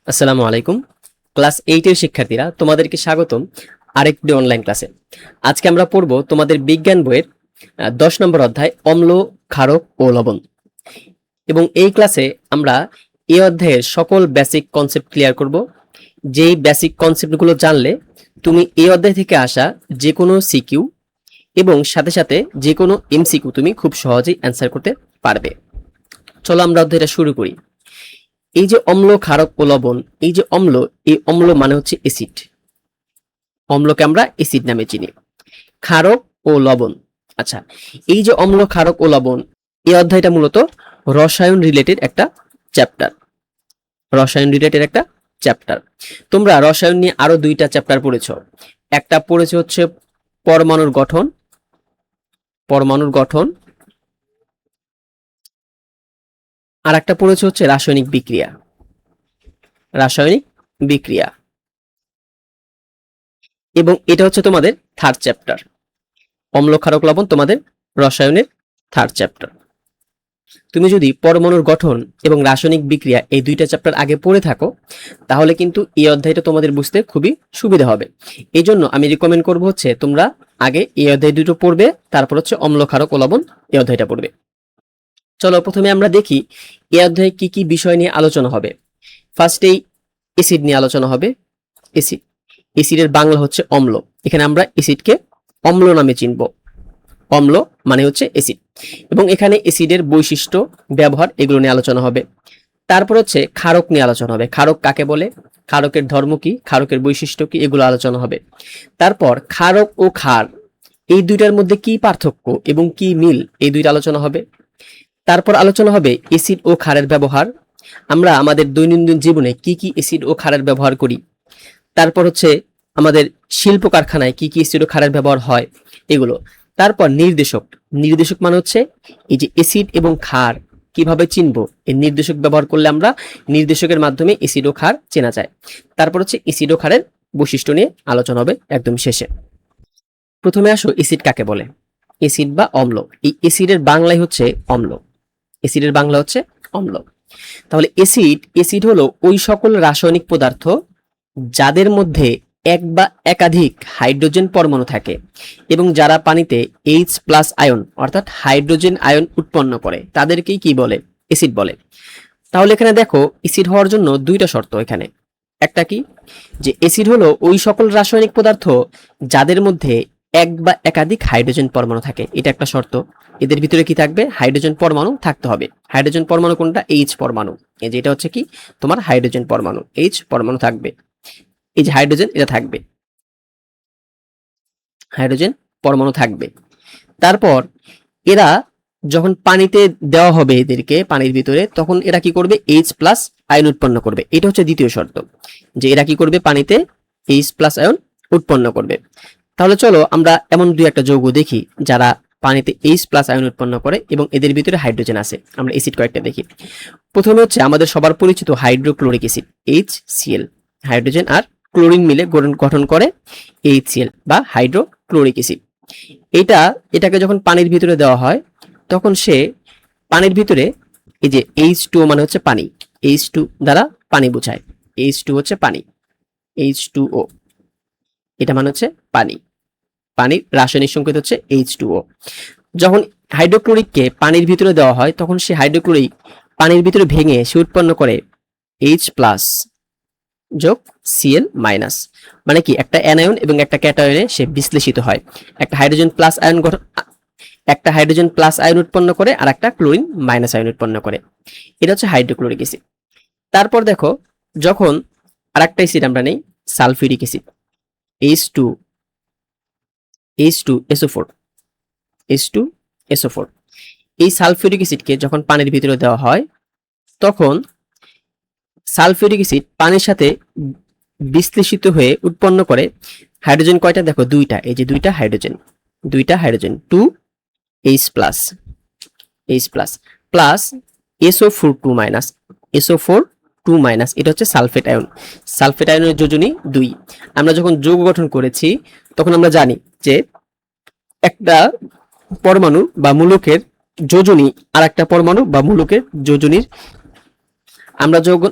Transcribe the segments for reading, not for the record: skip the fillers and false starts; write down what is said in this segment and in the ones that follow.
আসসালামু আলাইকুম। ক্লাস 8 এর শিক্ষার্থীরা তোমাদেরকে স্বাগতম আরেকটি অনলাইন ক্লাসে। আজকে আমরা পড়ব তোমাদের বিজ্ঞান বইয়ের 10 নম্বর অধ্যায় অম্ল, ক্ষারক ও লবণ। এবং এই ক্লাসে আমরা এই অধ্যায়ের সকল বেসিক কনসেপ্ট ক্লিয়ার করব। যেই বেসিক কনসেপ্টগুলো জানলে তুমি এই অধ্যায় থেকে আসা যে কোনো সিকিউ এবং সাথে সাথে যে কোনো এমসিকিউ তুমি খুব সহজেই অ্যান্সার করতে পারবে। চলো আমরা অধ্যায়টা শুরু করি। এই যে অম্ল, ক্ষারক ও লবণ, এই যে অম্ল, এই অম্ল মানে হচ্ছে অ্যাসিড। অম্লকে আমরা অ্যাসিড নামে চিনি। ক্ষারক ও লবণ, আচ্ছা, এই যে অম্ল, ক্ষারক ও লবণ, এই অধ্যায়টা মূলত রসায়ন রিলেটেড একটা চ্যাপ্টার। রসায়ন রিলেটেড একটা চ্যাপ্টার। তোমরা রসায়ন নিয়ে আরো দুইটা চ্যাপ্টার পড়েছো। একটা পড়েছো হচ্ছে পরমাণুর গঠন, পরমাণুর গঠন, আর একটা পড়েছো হচ্ছে রাসায়নিক বিক্রিয়া, রাসায়নিক বিক্রিয়া। এবং এটা হচ্ছে তোমাদের থার্ড চ্যাপ্টার। অম্ল, ক্ষারক, লবণ তোমাদের রসায়নের থার্ড চ্যাপ্টার। তুমি যদি পরমাণুর গঠন এবং রাসায়নিক বিক্রিয়া এই দুইটা চ্যাপ্টার আগে পড়ে থাকো, তাহলে কিন্তু এই অধ্যায়টা তোমাদের বুঝতে খুবই সুবিধা হবে। এই জন্য আমি রিকমেন্ড করব হচ্ছে তোমরা আগে এই অধ্যায় দুটো পড়বে, তারপর হচ্ছে অম্ল, ক্ষারক ও লবণ এই অধ্যায়টা পড়বে। চলো প্রথমে আমরা দেখি এই অধ্যায়ে কি কি বিষয় নিয়ে আলোচনা হবে। ফার্স্টেই অ্যাসিড নিয়ে আলোচনা হবে। অ্যাসিড, অ্যাসিডের বাংলা হচ্ছে অম্ল। এখানে আমরা অ্যাসিডকে অম্ল নামে চিনব। অম্ল মানে হচ্ছে অ্যাসিড। এবং এখানে অ্যাসিডের বৈশিষ্ট্য, ব্যবহার এগুলো নিয়ে আলোচনা হবে। তারপর হচ্ছে ক্ষারক নিয়ে আলোচনা হবে। ক্ষারক কাকে বলে, ক্ষারকের ধর্ম কি, ক্ষারকের বৈশিষ্ট্য কি, এগুলো আলোচনা হবে। তারপর ক্ষারক ও ক্ষার এই দুইটার মধ্যে কি পার্থক্য এবং কি মিল, এই দুইটা আলোচনা হবে। তারপর আলোচনা হবে অ্যাসিড ও ক্ষারের ব্যবহার। আমরা আমাদের দৈনন্দিন জীবনে কি কি অ্যাসিড ও ক্ষারের ব্যবহার করি। তারপর হচ্ছে আমাদের শিল্প কারখানায় কি কি অ্যাসিড ও ক্ষারের ব্যবহার হয়, এগুলো। তারপর নির্দেশক, নির্দেশক মানে হচ্ছে এই যে অ্যাসিড এবং ক্ষার কিভাবে চিনবো, এই নির্দেশক ব্যবহার করলে আমরা নির্দেশকের মাধ্যমে অ্যাসিড ও ক্ষার চেনা যায়। তারপর হচ্ছে অ্যাসিড ও ক্ষারের বৈশিষ্ট্য নিয়ে আলোচনা হবে একদম শেষে। প্রথমে আসো অ্যাসিড কাকে বলে। অ্যাসিড বা অম্ল, এই অ্যাসিডের বাংলায় হচ্ছে অম্ল। অ্যাসিডের বাংলা হচ্ছে অম্ল। তাহলে অ্যাসিড, অ্যাসিড হলো ওই সকল রাসায়নিক পদার্থ যাদের মধ্যে এক বা একাধিক হাইড্রোজেন পরমাণু থাকে এবং যারা পানিতে H+ আয়ন অর্থাৎ হাইড্রোজেন আয়ন উৎপন্ন করে, তাদেরকেই কি বলে, অ্যাসিড বলে। তাহলে এখানে দেখো অ্যাসিড হওয়ার জন্য দুইটা শর্ত এখানে। একটা কি, যে অ্যাসিড হলো ওই সকল রাসায়নিক পদার্থ যাদের মধ্যে এক বা একাধিক হাইড্রোজেন পরমাণু থাকে, এটা একটা শর্ত। এদের ভিতরে কি থাকবে, হাইড্রোজেন পরমাণু থাকতে হবে। হাইড্রোজেন পরমাণু কোনটা, H পরমাণু। এই যে এটা হচ্ছে কি তোমার হাইড্রোজেন পরমাণু, H পরমাণু থাকবে। এই যে হাইড্রোজেন, এটা থাকবে, হাইড্রোজেন পরমাণু থাকবে। তারপর এরা যখন পানিতে দেওয়া হবে এদেরকে পানির ভিতরে, তখন এরা কি করবে, H+ আয়ন উৎপন্ন করবে। এটা হচ্ছে দ্বিতীয় শর্ত, যে এরা কি করবে, পানিতে H+ আয়ন উৎপন্ন করবে। তাহলে চলো আমরা এমন দুই একটা যৌগ দেখি যারা পানিতে H+ আয়ন উৎপন্ন করে এবং এদের ভিতরে হাইড্রোজেন আছে। আমরা অ্যাসিড কয়েকটা দেখি। প্রথমে হচ্ছে আমাদের সবার পরিচিত হাইড্রোক্লোরিক অ্যাসিড, HCl। হাইড্রোজেন আর ক্লোরিন মিলে গঠন করে HCl বা হাইড্রোক্লোরিক অ্যাসিড। এটাকে যখন পানির ভিতরে দেওয়া হয়, তখন সে পানির ভিতরে এই যে H2O মানে হচ্ছে পানি, H2 দ্বারা পানি বোঝায়, H2 হচ্ছে পানি, H2O এটা মানে হচ্ছে পানি। পানির রাসায়নিক সংকেত হচ্ছে H2O। যখন হাইড্রোক্লোরিককে পানির ভিতরে দেওয়া হয়, তখন সে হাইড্রোক্লোরিক পানির ভিতরে ভেঙে সে উৎপন্ন করে H+ যোগ Cl-, মানে কি একটা অ্যানায়ন এবং একটা ক্যাটায়নে সে বিশ্লেষিত হয়। একটা হাইড্রোজেন প্লাস আয়ন একটা হাইড্রোজেন প্লাস আয়ন উৎপন্ন করে আর একটা ক্লোরিন মাইনাস আয়ন উৎপন্ন করে। এটা হচ্ছে হাইড্রোক্লোরিক অ্যাসিড। তারপর দেখো, যখন আরেকটা অ্যাসিড আমরা নেই, সালফিউরিক অ্যাসিড, H2SO4, H2SO4। এই সালফিউরিক অ্যাসিডকে যখন পানির ভিতরে দেওয়া হয়, তখন সালফিউরিক অ্যাসিড পানির সাথে বিশ্লেষিত হয়ে উৎপন্ন করে হাইড্রোজেন কয়টা, দেখো দুইটা। এই যে দুইটা হাইড্রোজেন, 2H+, প্লাস SO4 2-, এটা হচ্ছে সালফেট আয়ন। সালফেট আয়নের যোজনী 2। আমরা যখন যৌগ গঠন করেছি, তখন আমরা জানি যে একটা পরমাণু বা মূলকের যোজনী আর একটা পরমাণু বা মূলকের যোজনীর, আমরা যখন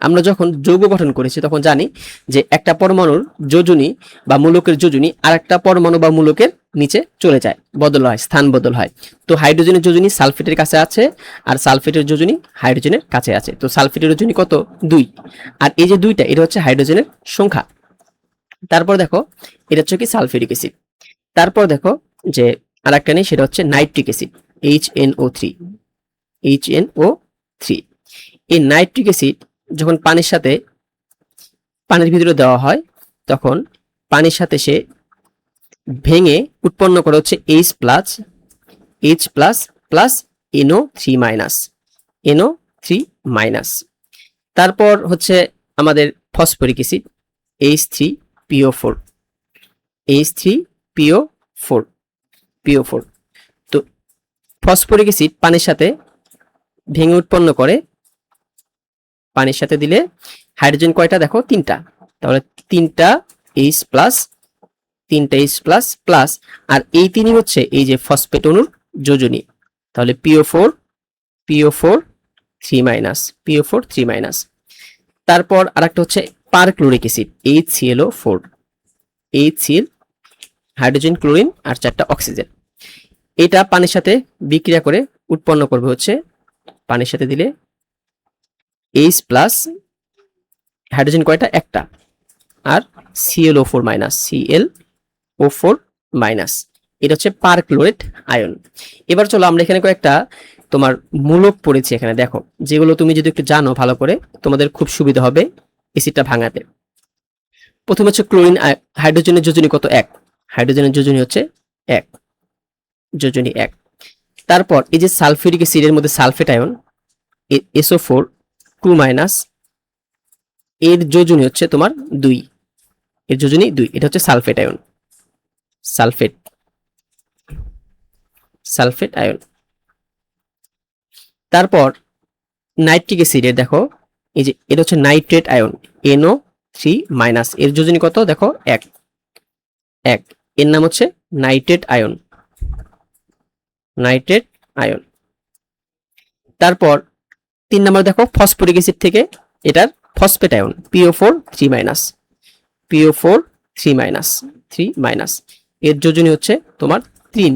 আমরা যখন যৌগ গঠন করেছি তখন জানি যে একটা পরমাণুর যোজনী বা মূলকের যোজনী আর একটা পরমাণু বা মূলকের নিচে চলে যায়, বদল হয়, স্থান বদল হয়। তো হাইড্রোজেনের যোজনী সালফেটের কাছে আছে আর সালফেটের যোজনী হাইড্রোজেনের কাছে আছে। তো সালফেটের যোজনী কত? 2। আর এই যে 2টা, এটা হচ্ছে হাইড্রোজেনের সংখ্যা। তারপর দেখো এটা হচ্ছে কি সালফিউরিক অ্যাসিড। তারপর দেখো যে আরেকটা নেই, সেটা হচ্ছে নাইট্রিক অ্যাসিড, HNO3। HNO3, এই নাইট্রিক অ্যাসিড যখন পানির ভিতরে দেওয়া হয় তখন পানির সাথে সে ভেঙে উৎপন্ন করে হচ্ছে H plus plus NO3 minus, NO3 minus. তারপর হচ্ছে আমাদের ফসফরিক অ্যাসিড H3PO4, H3PO4। তো ফসফরিক অ্যাসিড পানির সাথে ভেঙে উৎপন্ন করে, পানির সাথে দিলে হাইড্রোজেন কয়টা দেখো? 3টা। তাহলে 3টা H প্লাস, 3টা H প্লাস প্লাস, আর এই 3ই হচ্ছে এই যে ফসফেট অণুর যোজনী। তাহলে PO4 3 মাইনাস, PO4 3 মাইনাস। তারপর আরেকটা হচ্ছে perchloric acid HClO4, HCl, hydrogen, chlorine আর 4টা অক্সিজেন। এটা পানির সাথে বিক্রিয়া করে উৎপন্ন করবে হচ্ছে, পানির সাথে দিলে H প্লাস, হাইড্রোজেন কয়টা? একটা, আর ClO4 মাইনাস, ClO4 মাইনাস। এটা হচ্ছে পারক্লোরেট আয়ন। এবার চলো আমরা এখানে কয়েকটা তোমার মূলক পড়েছি এখানে, দেখো যেগুলো তুমি যদি একটু জানো ভালো করে তোমাদের খুব সুবিধা হবে অ্যাসিডটা ভাঙাতে। প্রথমে হচ্ছে ক্লোরিন, হাইড্রোজেনের যোজনী কত? 1। হাইড্রোজেনের যোজনী হচ্ছে 1, যোজনী 1। তারপর এই যে সালফিউরিক অ্যাসিডের মধ্যে সালফেট আয়ন SO4 2 মাইনাস, এর যোজনী হচ্ছে তোমার 2, এর যোজনী 2। এটা হচ্ছে সালফেট আয়ন, সালফেট আয়ন। তারপর নাইট্রিক অ্যাসিডের দেখো এই যে এটা হচ্ছে নাইট্রেট আয়ন NO3 মাইনাস, এর যোজনী কত? দেখো 1, এর নাম হচ্ছে নাইট্রেট আয়ন, তারপর 3 নম্বর দেখো ফসফরিক অ্যাসিড থেকে এটার phosphate ion PO4 3 minus, PO4 3 minus, এর যোজনী হচ্ছে তোমার 3।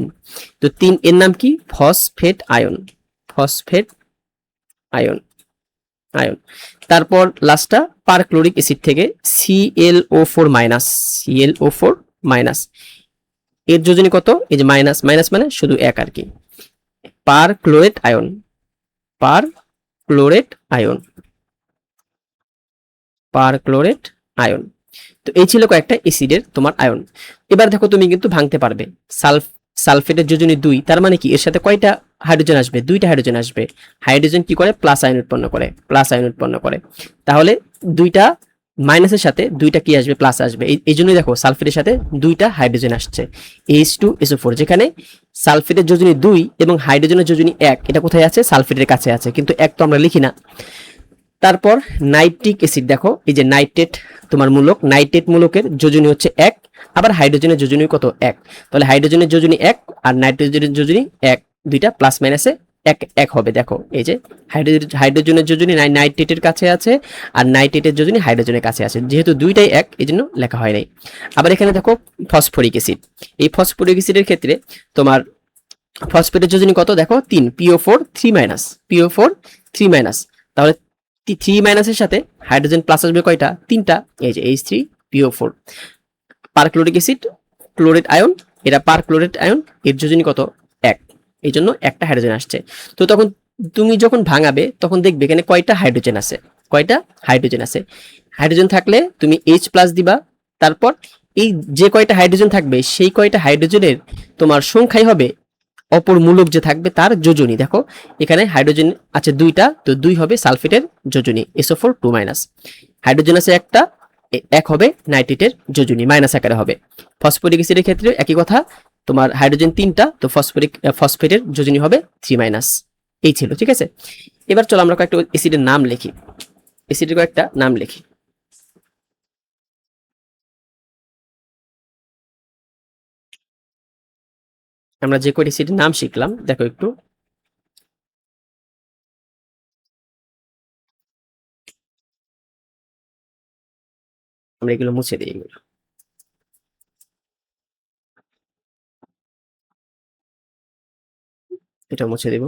তো 3, এর নাম কি? Phosphate ion, phosphate ion. তারপর লাস্টটা পারক্লোরিক অ্যাসিড থেকে ClO4 মাইনাস, ClO4 মাইনাস, এর যোজনী কত? এই যে মাইনাস, মাইনাস মানে শুধু 1 আর কি, perchlorate ion, perchlorate ion, perchlorate ion. তো এই ছিল কয়েকটা অ্যাসিডের তোমার আয়ন। এবার দেখো তুমি কিন্তু ভাঙতে পারবে। সালফেটের যোজনী 2, তার মানে কি এর সাথে কয়টা হাইড্রোজেন আসবে? 2টা হাইড্রোজেন আসবে। হাইড্রোজেন কি করে? প্লাস আয়ন উৎপন্ন করে, তাহলে 2টা মাইনাসের সাথে 2টা কি আসবে? প্লাস আসবে। এই জন্যই দেখো সালফেটের সাথে 2টা হাইড্রোজেন আসছে, H2SO4, যেখানে সালফেটের যোজনী 2 এবং হাইড্রোজেনের যোজনী 1, এটা কোথায় আছে? সালফেটের কাছে আছে, কিন্তু 1 তো আমরা লিখি না। তারপর নাইট্রিক অ্যাসিড দেখো, এই যে নাইট্রেট তোমার মূলক, নাইট্রেট মূলকের যোজনী হচ্ছে 1, আবার হাইড্রোজেনের যোজনী কত? 1। তাহলে হাইড্রোজেনের যোজনী 1 আর নাইট্রোজেনের যোজনী 1, দুইটা প্লাস মাইনাসে 1 হবে। দেখো এই যে হাইড্রোজেনের যোজনী নাইট্রেটের কাছে আছে আর নাইট্রেটের যোজনী হাইড্রোজেনের কাছে আছে, যেহেতু দুইটাই 1 এই জন্য লেখা হয় নাই। আবার এখানে দেখো ফসফরিক অ্যাসিড, এই ফসফরিক অ্যাসিডের ক্ষেত্রে তোমার ফসফেটের যোজনী কত? দেখো 3, PO4 3 মাইনাস, PO4 3 মাইনাস। তাহলে 3 মাইনাসের সাথে হাইড্রোজেন প্লাস আসবে কয়টা? 3টা, এই যে H3PO4। Perchloric acid, chlorate ion, এটা পারক্লোরেট আয়ন, এর যোজনী কত? 1, এই জন্য একটা হাইড্রোজেন আসছে। তো তখন তুমি যখন ভাঙাবে তখন দেখবে এখানে কয়টা হাইড্রোজেন আছে, হাইড্রোজেন থাকলে তুমি H প্লাস দিবা, তারপর এই যে কয়টা হাইড্রোজেন থাকবে সেই কয়টা হাইড্রোজেনের তোমার সংখ্যাই হবে অপর মূলক যে থাকবে তার যোজনী। দেখো এখানে হাইড্রোজেন আছে 2টা, তো 2 হবে সালফেটের যোজনী SO4 2 মাইনাস, হাইড্রোজেন আছে একটা, 1 হবে নাইট্রেটের যোজনী, মাইনাস আকারে হবে। ফসফরিক অ্যাসিডের ক্ষেত্রে একই কথা, তোমার হাইড্রোজেন 3টা, তো ফসফেটের যোজনী হবে 3 মাইনাস। এই ছিল, ঠিক আছে। এবার চলো আমরা কয়েকটা অ্যাসিডের নাম লিখি, অ্যাসিডের কয়েকটা নাম লিখি। আমরা যে কয়টা অ্যাসিডের নাম শিখলাম দেখো একটু। আমরা এগুলো মুছে দিই। এগুলো এটা মুছে দিব।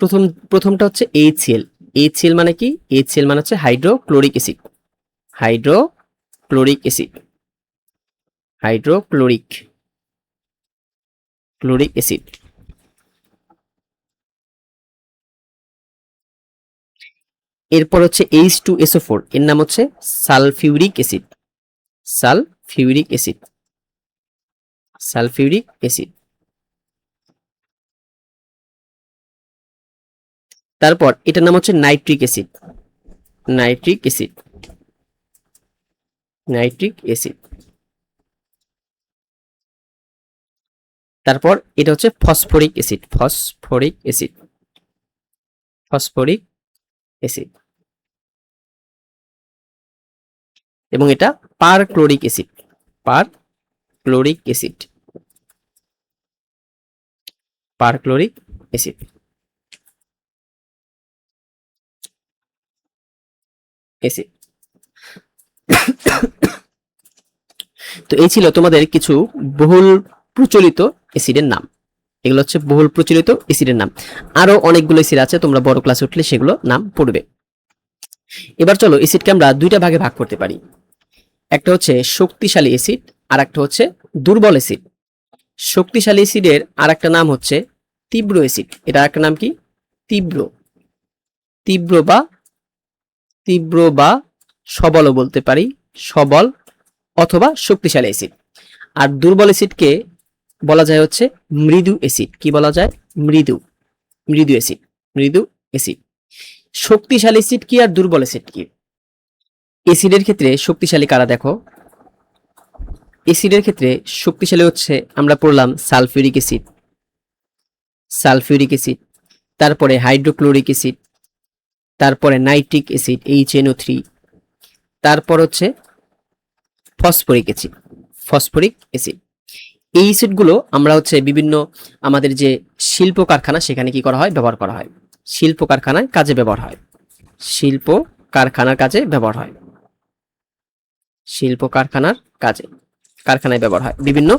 প্রথম প্রথমটা হচ্ছে HCl। HCl মানে কি? HCl মানে হচ্ছে hydrochloric acid. Hydrochloric acid, hydrochloric chloric acid. এরপর হচ্ছে H2SO4, এর নাম হচ্ছে sulphuric acid. Sulphuric acid, sulphuric acid. তারপর এটার নাম হচ্ছে nitric acid. Nitric acid, nitric acid. তারপর এটা হচ্ছে phosphoric acid. Phosphoric acid, phosphoric acid. এবং এটা perchloric acid. Perchloric acid, perchloric acid. Acid. তো এই ছিল তোমাদের কিছু বহুল প্রচলিত অ্যাসিডের নাম। এগুলো হচ্ছে বহুল প্রচলিত অ্যাসিডের নাম। আরো অনেকগুলো অ্যাসিড আছে, তোমরা বড় ক্লাসে উঠলে সেগুলো নাম পড়বে। এবার চলো অ্যাসিডকে আমরা দুইটা ভাগে ভাগ করতে পারি। একটা হচ্ছে শক্তিশালী অ্যাসিড, আর একটা হচ্ছে দুর্বল অ্যাসিড। শক্তিশালী অ্যাসিডের আর একটা নাম হচ্ছে তীব্র অ্যাসিড। এটা একটা নাম কি? তীব্র। তীব্র বা তীব্র বা সবলও বলতে পারি, সবল অথবা শক্তিশালী অ্যাসিড। আর দুর্বল অ্যাসিডকে বলা যায় হচ্ছে মৃদু অ্যাসিড। কি বলা যায়? মৃদু, মৃদু অ্যাসিড, মৃদু অ্যাসিড। শক্তিশালী অ্যাসিড কি আর দুর্বল অ্যাসিড কি? অ্যাসিডের ক্ষেত্রে শক্তিশালী কারা দেখো। অ্যাসিডের ক্ষেত্রে শক্তিশালী হচ্ছে আমরা পড়লাম সালফিউরিক অ্যাসিড, সালফিউরিক অ্যাসিড। তারপরে হাইড্রোক্লোরিক অ্যাসিড, তারপরে নাইট্রিক অ্যাসিড HNO3, তারপর হচ্ছে ফসফরিক অ্যাসিড, ফসফরিক অ্যাসিড। এই অ্যাসিডগুলো আমরা হচ্ছে বিভিন্ন আমাদের যে শিল্প কারখানা সেখানে কি করা হয়? ব্যবহার করা হয়। শিল্প কারখানায় কাজে ব্যবহার হয়। শিল্প কারখানার কাজে ব্যবহার হয়। শিল্প কারখানার কাজে, কারখানায় ব্যবহার হয় বিভিন্ন।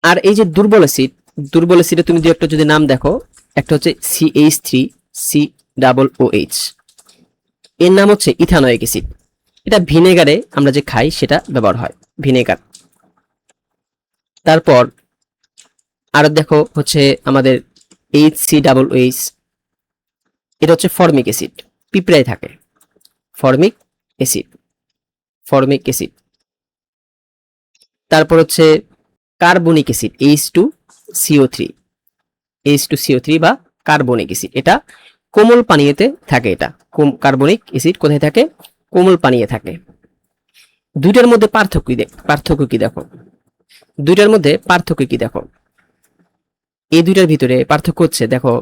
আর এই যে দুর্বল অ্যাসিড, দুর্বল অ্যাসিডে তুমি যদি একটা যদি নাম দেখো, একটা হচ্ছে CH3COOH, এর নাম হচ্ছে ইথানোয়িক অ্যাসিড। এটা ভিনেগারে আমরা যে খাই সেটা ব্যবহার হয়, ভিনেগার। তারপর আর দেখো হচ্ছে আমাদের HCOOH, এটা হচ্ছে ফর্মিক অ্যাসিড, পিঁপড়ায় থাকে। Formic acid, formic acid. তারপর হচ্ছে কার্বনিক অ্যাসিড H2CO3, H2CO3 বা কার্বনিক অ্যাসিড। এটা কোমল পানীয়তে থাকে। এটা কার্বনিক অ্যাসিড কোথায় থাকে? কোমল পানীয়ে থাকে। দুইটার মধ্যে পার্থক্য কি দেখো। দুইটার মধ্যে পার্থক্য কি দেখো। এই দুইটার ভিতরে পার্থক্য হচ্ছে দেখো,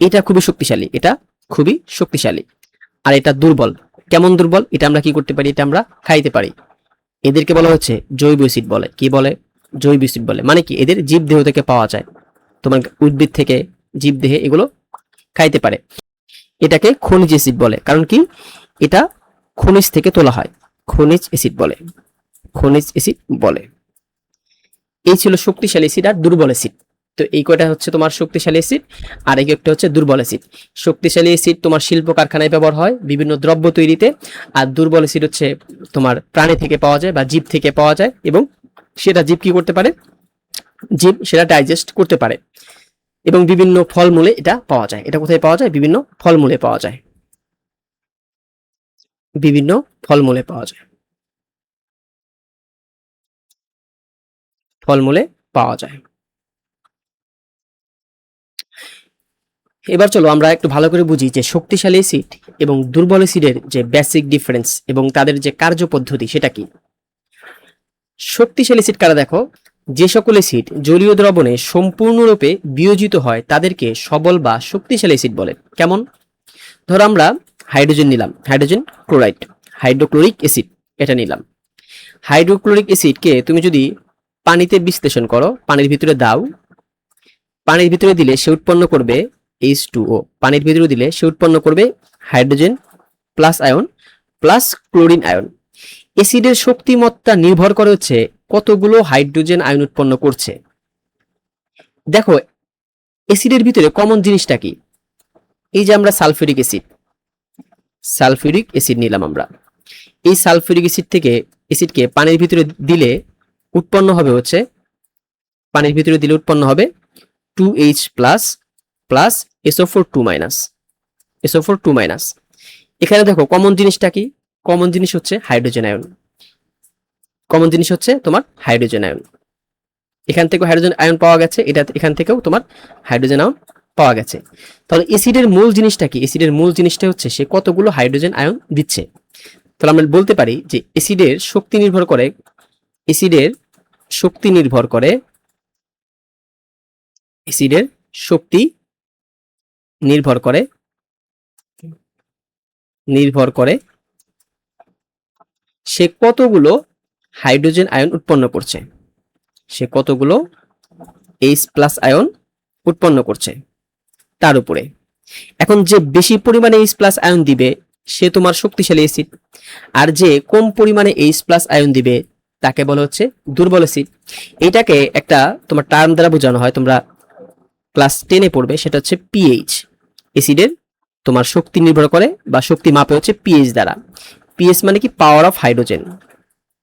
এটা খুবই শক্তিশালী, এটা খুবই শক্তিশালী, আর এটা দুর্বল। কেমন দুর্বল? এটা আমরা কি করতে পারি? এটা আমরা খাইতে পারি। এদেরকে বলা হচ্ছে জৈব অ্যাসিড বলে। কি বলে? জৈব অ্যাসিড বলে। মানে কি? এদের জীবদেহ থেকে পাওয়া যায়, তোমার উদ্ভিদ থেকে, জীবদেহে এগুলো খাইতে পারে। এটাকে খনিজ অ্যাসিড বলে, কারণ কি? এটা খনিজ থেকে তোলা হয়, খনিজ অ্যাসিড বলে, খনিজ অ্যাসিড বলে। এই ছিল শক্তিশালী অ্যাসিড আর দুর্বল অ্যাসিড। তো এই কয়টা হচ্ছে তোমার শক্তিশালী অ্যাসিড, আর এই একটা হচ্ছে দুর্বল অ্যাসিড। শক্তিশালী অ্যাসিড তোমার শিল্প কারখানায় ব্যবহার হয় বিভিন্ন দ্রব্য তৈরিতে, আর দুর্বল অ্যাসিড হচ্ছে তোমার প্রাণী থেকে পাওয়া যায় বা জীব থেকে পাওয়া যায়, এবং সেটা জীব কি করতে পারে? জীব সেটা ডাইজেস্ট করতে পারে। এবং বিভিন্ন ফলমূলে এটা পাওয়া যায়। এটা কোথায় পাওয়া যায়? বিভিন্ন ফলমূলে পাওয়া যায়, বিভিন্ন ফলমূলে পাওয়া যায়, ফলমূলে পাওয়া যায়। এবার চলো আমরা একটু ভালো করে বুঝি যে শক্তিশালী অ্যাসিড এবং দুর্বল অ্যাসিডের যে বেসিক ডিফারেন্স এবং তাদের যে কার্যপদ্ধতি সেটা কি। শক্তিশালী অ্যাসিড কারা দেখো, যে সকল অ্যাসিড জলীয় দ্রবণে সম্পূর্ণরূপে বিয়োজিত হয় তাদেরকে সবল বা শক্তিশালী অ্যাসিড বলে। কেমন? ধরো আমরা হাইড্রোজেন নিলাম, হাইড্রোজেন ক্লোরাইড, হাইড্রোক্লোরিক অ্যাসিড এটা নিলাম। হাইড্রোক্লোরিক অ্যাসিডকে তুমি যদি পানিতে বিশ্লেষণ করো, পানির ভিতরে দাও, পানির ভিতরে দিলে সে উৎপন্ন করবে H2O পানির ভিতরে দিলে সে উৎপন্ন করবে hydrogen plus ion plus chlorine ion. অ্যাসিডের শক্তিমত্তা নির্ভর করে হচ্ছে কতগুলো হাইড্রোজেন আয়ন উৎপন্ন করছে। দেখো অ্যাসিডের ভিতরে কমন জিনিসটা কি? এই যে আমরা সালফিউরিক অ্যাসিড নিলাম আমরা। এই সালফিউরিক অ্যাসিডকে পানির ভিতরে দিলে উৎপন্ন হবে হচ্ছে, পানির ভিতরে দিলে উৎপন্ন হবে 2H plus plus SO4 2 minus, SO4 2 minus. এখানে দেখো কমন জিনিসটা কি? কমন জিনিস হচ্ছে হাইড্রোজেন আয়ন। কমন জিনিস হচ্ছে তোমার হাইড্রোজেন আয়ন। এখান থেকেও হাইড্রোজেন আয়ন পাওয়া গেছে, এটা এখান থেকেও তোমার হাইড্রোজেন আয়ন পাওয়া গেছে। তাহলে অ্যাসিডের মূল জিনিসটা কি? অ্যাসিডের মূল জিনিসটা হচ্ছে সে কতগুলো হাইড্রোজেন আয়ন দিচ্ছে। তাহলে আমরা বলতে পারি যে অ্যাসিডের শক্তি নির্ভর করে, অ্যাসিডের শক্তি নির্ভর করে, অ্যাসিডের শক্তি নির্ভর করে নির্ভর করে সে কতগুলো হাইড্রোজেন আয়ন উৎপন্ন করছে, সে কতগুলো H প্লাস আয়ন উৎপন্ন করছে তার উপরে। এখন যে বেশি পরিমাণে H প্লাস আয়ন দিবে সে তোমার শক্তিশালী অ্যাসিড, আর যে কম পরিমাণে H প্লাস আয়ন দিবে তাকে বলা হচ্ছে দুর্বল অ্যাসিড। এটাকে একটা তোমার টার্ম দ্বারা বোঝানো হয়, তোমরা ক্লাস 10-এ পড়বে, সেটা হচ্ছে পিএইচ। অ্যাসিডের তোমার শক্তি নির্ভর করে বা শক্তি মাপে হচ্ছে পিএইচ দ্বারা। পিএইচ মানে কি? Power of hydrogen,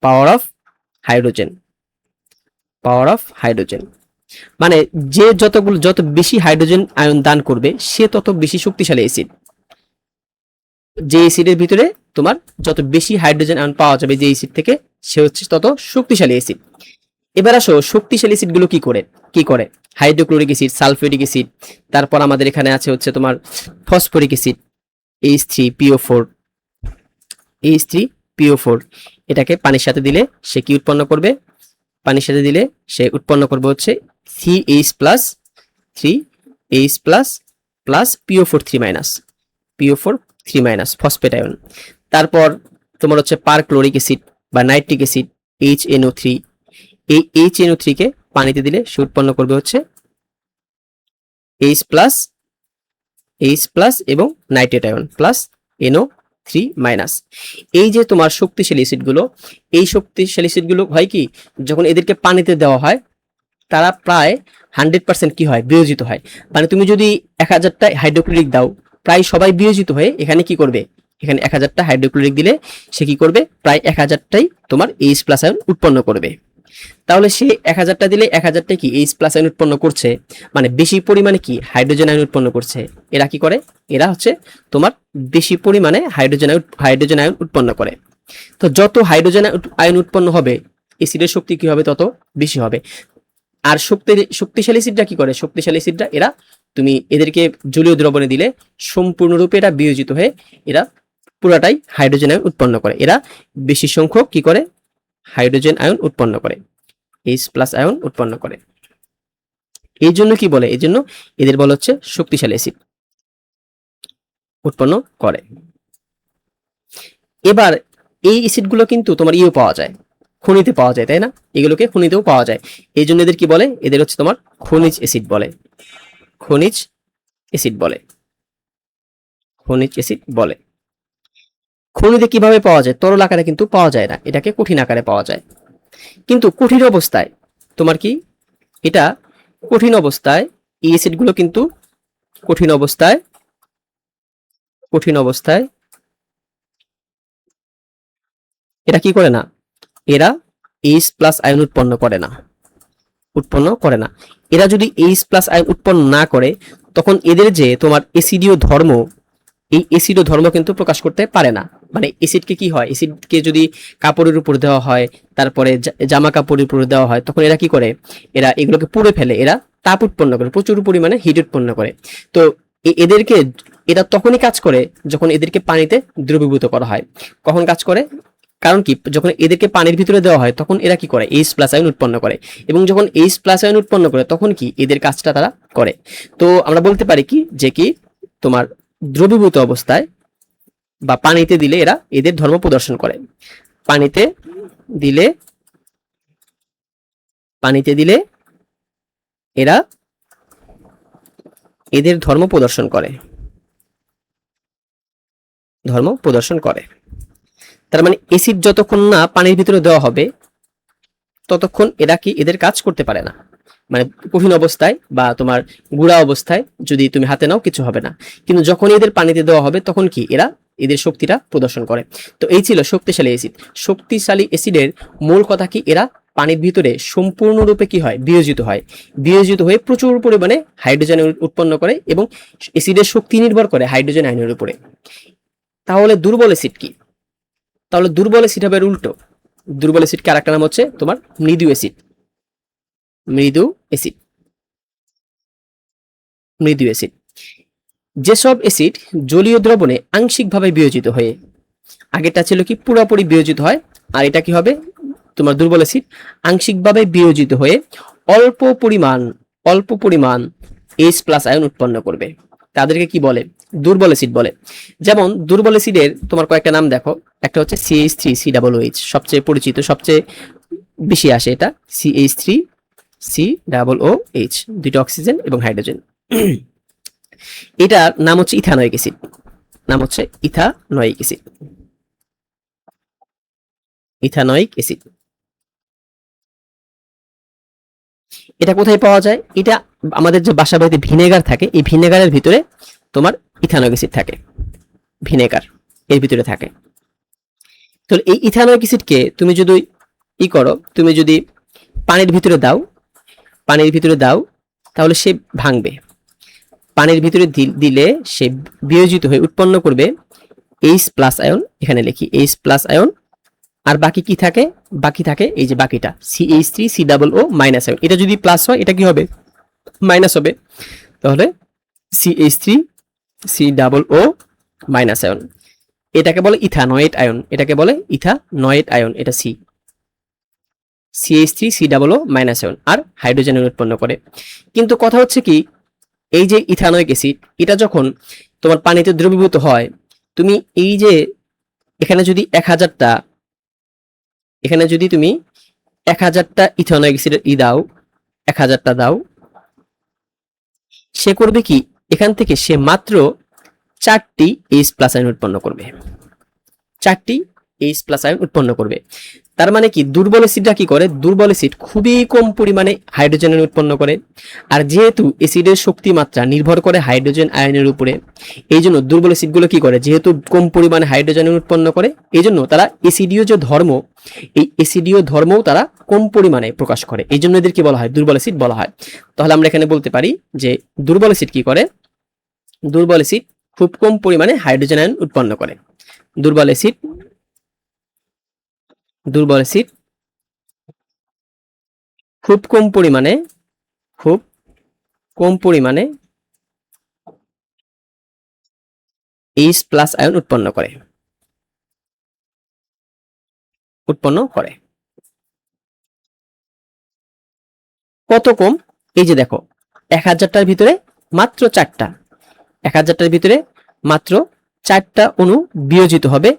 power of hydrogen, power of hydrogen. মানে যে যত বেশি হাইড্রোজেন আয়ন দান করবে সে তত বেশি শক্তিশালী অ্যাসিড। যে অ্যাসিডের ভিতরে তোমার যত বেশি হাইড্রোজেন আয়ন পাওয়া যাবে যে অ্যাসিড থেকে, সে হচ্ছে তত শক্তিশালী অ্যাসিড। এবার আসো শক্তিশালী অ্যাসিড গুলো কি করে? হাইড্রোক্লোরিক অ্যাসিড, সালফিউরিক অ্যাসিড, তারপর আমাদের এখানে আছে হচ্ছে তোমার ফসফরিক অ্যাসিড H3PO4, H3PO4। এটাকে পানির সাথে দিলে সে কি উৎপন্ন করবে? পানির সাথে দিলে সে উৎপন্ন করবে হচ্ছে 3H plus 3H plus plus PO4 3 minus, PO4 3 minus phosphate ion. তারপর তোমার হচ্ছে পারক্লোরিক অ্যাসিড বা নাইট্রিক অ্যাসিড HNO3। এই HNO3 কে পানিতে দিলে সে উৎপন্ন করবে হচ্ছে H প্লাস এবং nitrate ion plus NO3 minus. এই যে তোমার শক্তিশালী অ্যাসিডগুলো, এই শক্তিশালী অ্যাসিডগুলো হয় কি, যখন এদেরকে পানিতে দেওয়া হয় তারা প্রায় 100% কি হয়? বিয়োজিত হয়। মানে তুমি যদি 1000টা হাইড্রোক্লোরিক দাও, প্রায় সবাই বিয়োজিত হয়ে এখানে কি করবে? এখানে 1000টা হাইড্রোক্লোরিক দিলে সে কি করবে? প্রায় 1000টাই তোমার H প্লাস আয়ন উৎপন্ন করবে। তাহলে সে 1000টা দিলে 1000টাই কি H প্লাস আয়ন উৎপন্ন করছে, মানে বেশি পরিমাণে কি হাইড্রোজেন আয়ন উৎপন্ন করছে। এরা কি করে? এরা হচ্ছে তোমার বেশি পরিমাণে হাইড্রোজেন আয়ন উৎপন্ন করে। তো যত হাইড্রোজেন আয়ন উৎপন্ন হবে অ্যাসিডের শক্তি কি হবে? তত বেশি হবে। আর শক্তিশালী অ্যাসিডরা কি করে? শক্তিশালী অ্যাসিডরা এরা তুমি এদেরকে জলীয় দ্রবণে দিলে সম্পূর্ণরূপে এরা বিয়োজিত হয়ে এরা পুরাটাই হাইড্রোজেন আয়ন উৎপন্ন করে। এরা বেশি সংখ্যক কি করে? হাইড্রোজেন আয়ন উৎপন্ন করে, H প্লাস আয়ন উৎপন্ন করে। এই জন্য কি বলে? এই জন্য এদের বলা হচ্ছে শক্তিশালী অ্যাসিড উৎপন্ন করে। এবার এই অ্যাসিডগুলো কিন্তু তোমার পাওয়া যায়, খনিতে পাওয়া যায়, তাই না? এগুলোকে খনিতেও পাওয়া যায়। এই জন্য এদের কি বলে? এদের হচ্ছে তোমার খনিজ অ্যাসিড বলে, খনিজ অ্যাসিড বলে, খনিজ অ্যাসিড বলে। খনিতে কিভাবে পাওয়া যায়? তরল আকারে কিন্তু পাওয়া যায় না, এটাকে কঠিন আকারে পাওয়া যায়। কিন্তু কঠিন অবস্থায় তোমার কি এটা কঠিন অবস্থায় এই অ্যাসিডগুলো কিন্তু কঠিন অবস্থায় এরা কি করে না? এরা H প্লাস আয়ন উৎপন্ন করে না। এরা যদি H প্লাস আয়ন উৎপন্ন না করে তখন এদের যে তোমার অ্যাসিডীয় ধর্ম, এই অ্যাসিডীয় ধর্ম কিন্তু প্রকাশ করতে পারে না। মানে অ্যাসিডকে কি হয়? অ্যাসিডকে যদি কাপড়ের উপর দেওয়া হয়, তারপরে জামা কাপড়ের উপর দেওয়া হয়, তখন এরা কি করে? এরা এগুলোকে পুড়ে ফেলে, এরা তাপ উৎপন্ন করে, প্রচুর পরিমাণে হিট উৎপন্ন করে। তো এদেরকে এরা তখনই কাজ করে যখন এদেরকে পানিতে দ্রবীভূত করা হয়। কখন কাজ করে? কারণ কি, যখন এদেরকে পানির ভিতরে দেওয়া হয় তখন এরা কি করে? H প্লাস আয়ন উৎপন্ন করে, এবং যখন H প্লাস আয়ন উৎপন্ন করে তখন কি এদের কাজটা তারা করে। তো আমরা বলতে পারি কি যে কি তোমার দ্রবীভূত অবস্থায় বা পানিতে দিলে এরা এদের ধর্ম প্রদর্শন করে। পানিতে দিলে এরা এদের ধর্ম প্রদর্শন করে, ধর্ম প্রদর্শন করে। তার মানে এসিড যতক্ষণ না পানির ভিতরে দেওয়া হবে ততক্ষণ এরা কি এদের কাজ করতে পারে না। মানে কঠিন অবস্থায় বা তোমার গুঁড়া অবস্থায় যদি তুমি হাতে নাও কিছু হবে না, কিন্তু যখন এদের পানিতে দেওয়া হবে তখন কি এরা এদের শক্তিটা প্রদর্শন করে। তো এই ছিল শক্তিশালী অ্যাসিড। শক্তিশালী অ্যাসিডের মূল কথা কি, এরা পানির ভিতরে সম্পূর্ণরূপে কি হয়, বিয়োজিত হয়। বিয়োজিত হয়ে প্রচুর পরিমাণে হাইড্রোজেন উৎপন্ন করে এবং অ্যাসিডের শক্তি নির্ভর করে হাইড্রোজেন আয়নের উপরে। তাহলে দুর্বল অ্যাসিড কি? তাহলে দুর্বল অ্যাসিড হবে উল্টো। দুর্বল অ্যাসিডকে আরেকটা নাম হচ্ছে তোমার মৃদু অ্যাসিড। মৃদু অ্যাসিড, মৃদু অ্যাসিড। যেসব অ্যাসিড জলীয় দ্রবণে আংশিকভাবে বিয়োজিত হয়ে, আগেরটা ছিল কি পুরোপুরি বিয়োজিত হয়, আর এটা কি হবে তোমার দুর্বল অ্যাসিড আংশিকভাবে বিয়োজিত হয়ে অল্প পরিমাণ H+ আয়ন উৎপন্ন করবে, তাদেরকে কি বলে, দুর্বল অ্যাসিড বলে। যেমন দুর্বল অ্যাসিডের তোমার কয়েকটা নাম দেখো, একটা হচ্ছে CH3COOH, সবচেয়ে পরিচিত, সবচেয়ে বেশি আসে এটা, CH3COOH, দুইটা অক্সিজেন এবং হাইড্রোজেন। এটার নাম হচ্ছে ইথানোয়িক অ্যাসিড, নাম হচ্ছে ইথানোয়িক অ্যাসিড, ইথানোয়িক অ্যাসিড। এটা কোথায় পাওয়া যায়? এটা আমাদের যে বাসা বাড়িতে ভিনেগার থাকে, এই ভিনেগারের ভিতরে তোমার ইথানোয়িক অ্যাসিড থাকে, ভিনেগার এর ভিতরে থাকে। তো এই ইথানোয়িক অ্যাসিডকে তুমি যদি করো, তুমি যদি পানির ভিতরে দাও, পানির ভিতরে দাও তাহলে সে ভাঙবে। পানির ভিতরে দিলে সে বিয়োজিত হয়ে উৎপন্ন করবে H+ আয়ন, এখানে লিখি H+ আয়ন। আর বাকি কি থাকে? বাকি থাকে এই যে বাকিটা CH3COO- আয়ন। এটা যদি প্লাস হয় এটা কি হবে, মাইনাস হবে। তাহলে CH3COO- আয়ন, এটাকে বলে ইথানয়েট আয়ন, এটাকে বলে ইথানয়েট আয়ন, এটা CH3COO- আয়ন আর হাইড্রোজেন উৎপন্ন করে। কিন্তু কথা হচ্ছে কি, এই যে ইথানোয়িক অ্যাসিড এটা যখন তোমার পানিতে দ্রবীভূত হয়, তুমি এই যে এখানে যদি 1000টা, এখানে যদি তুমি 1000টা ইথানোয়িক অ্যাসিডের দাও, 1000টা দাও, সে করবে কি, এখান থেকে সে মাত্র 4টি H+ আয়ন উৎপন্ন করবে, 4টি H+ আয়ন উৎপন্ন করবে। তার মানে কি, দুর্বল অ্যাসিডটা কি করে, দুর্বল অ্যাসিড খুবই কম পরিমাণে হাইড্রোজেন উৎপন্ন করে। আর যেহেতু অ্যাসিডের শক্তি মাত্রা নির্ভর করে হাইড্রোজেন আয়নের উপরে, এই জন্য দুর্বল অ্যাসিডগুলো কি করে, যেহেতু কম পরিমাণে হাইড্রোজেন উৎপন্ন করে, এই জন্য তারা অ্যাসিডীয় যে ধর্ম, এই অ্যাসিডীয় ধর্মও তারা কম পরিমাণে প্রকাশ করে, এই জন্য এদের কি বলা হয়, দুর্বল অ্যাসিড বলা হয়। তাহলে আমরা এখানে বলতে পারি যে দুর্বল অ্যাসিড কি করে, দুর্বল অ্যাসিড খুব কম পরিমাণে হাইড্রোজেন আয়ন উৎপন্ন করে। দুর্বল অ্যাসিড, দুর্বল অ্যাসিড খুব কম পরিমাণে, খুব কম পরিমাণে H+ আয়ন উৎপন্ন করে, উৎপন্ন করে। কত কম? এই যে দেখো 1000টার ভিতরে মাত্র 4টা, 1000টার ভিতরে মাত্র 4টা অণু বিয়োজিত হবে,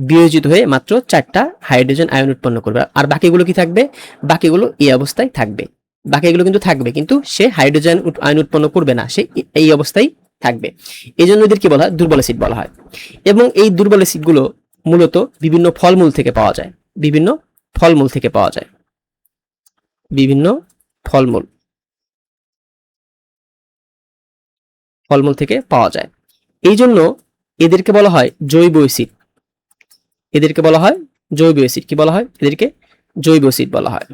বিয়োজিত হয়ে মাত্র 4টা হাইড্রোজেন আয়ন উৎপন্ন করবে। আর বাকিগুলো কি থাকবে, বাকিগুলো এই অবস্থায় থাকবে, বাকিগুলো কিন্তু থাকবে, কিন্তু সে হাইড্রোজেন আয়ন উৎপন্ন করবে না, সে এই অবস্থায় থাকবে। এই জন্য এদের কি বলা হয়, দুর্বল অ্যাসিড বলা হয়। এবং এই দুর্বল অ্যাসিডগুলো মূলত বিভিন্ন ফলমূল থেকে পাওয়া যায়, বিভিন্ন ফলমূল থেকে পাওয়া যায়, বিভিন্ন ফলমূল, ফলমূল থেকে পাওয়া যায়। এই জন্য এদেরকে বলা হয় জৈব অ্যাসিড, এদেরকে বলা হয় জৈব অ্যাসিড। কি বলা হয় এদেরকে? জৈব অ্যাসিড বলা হয়।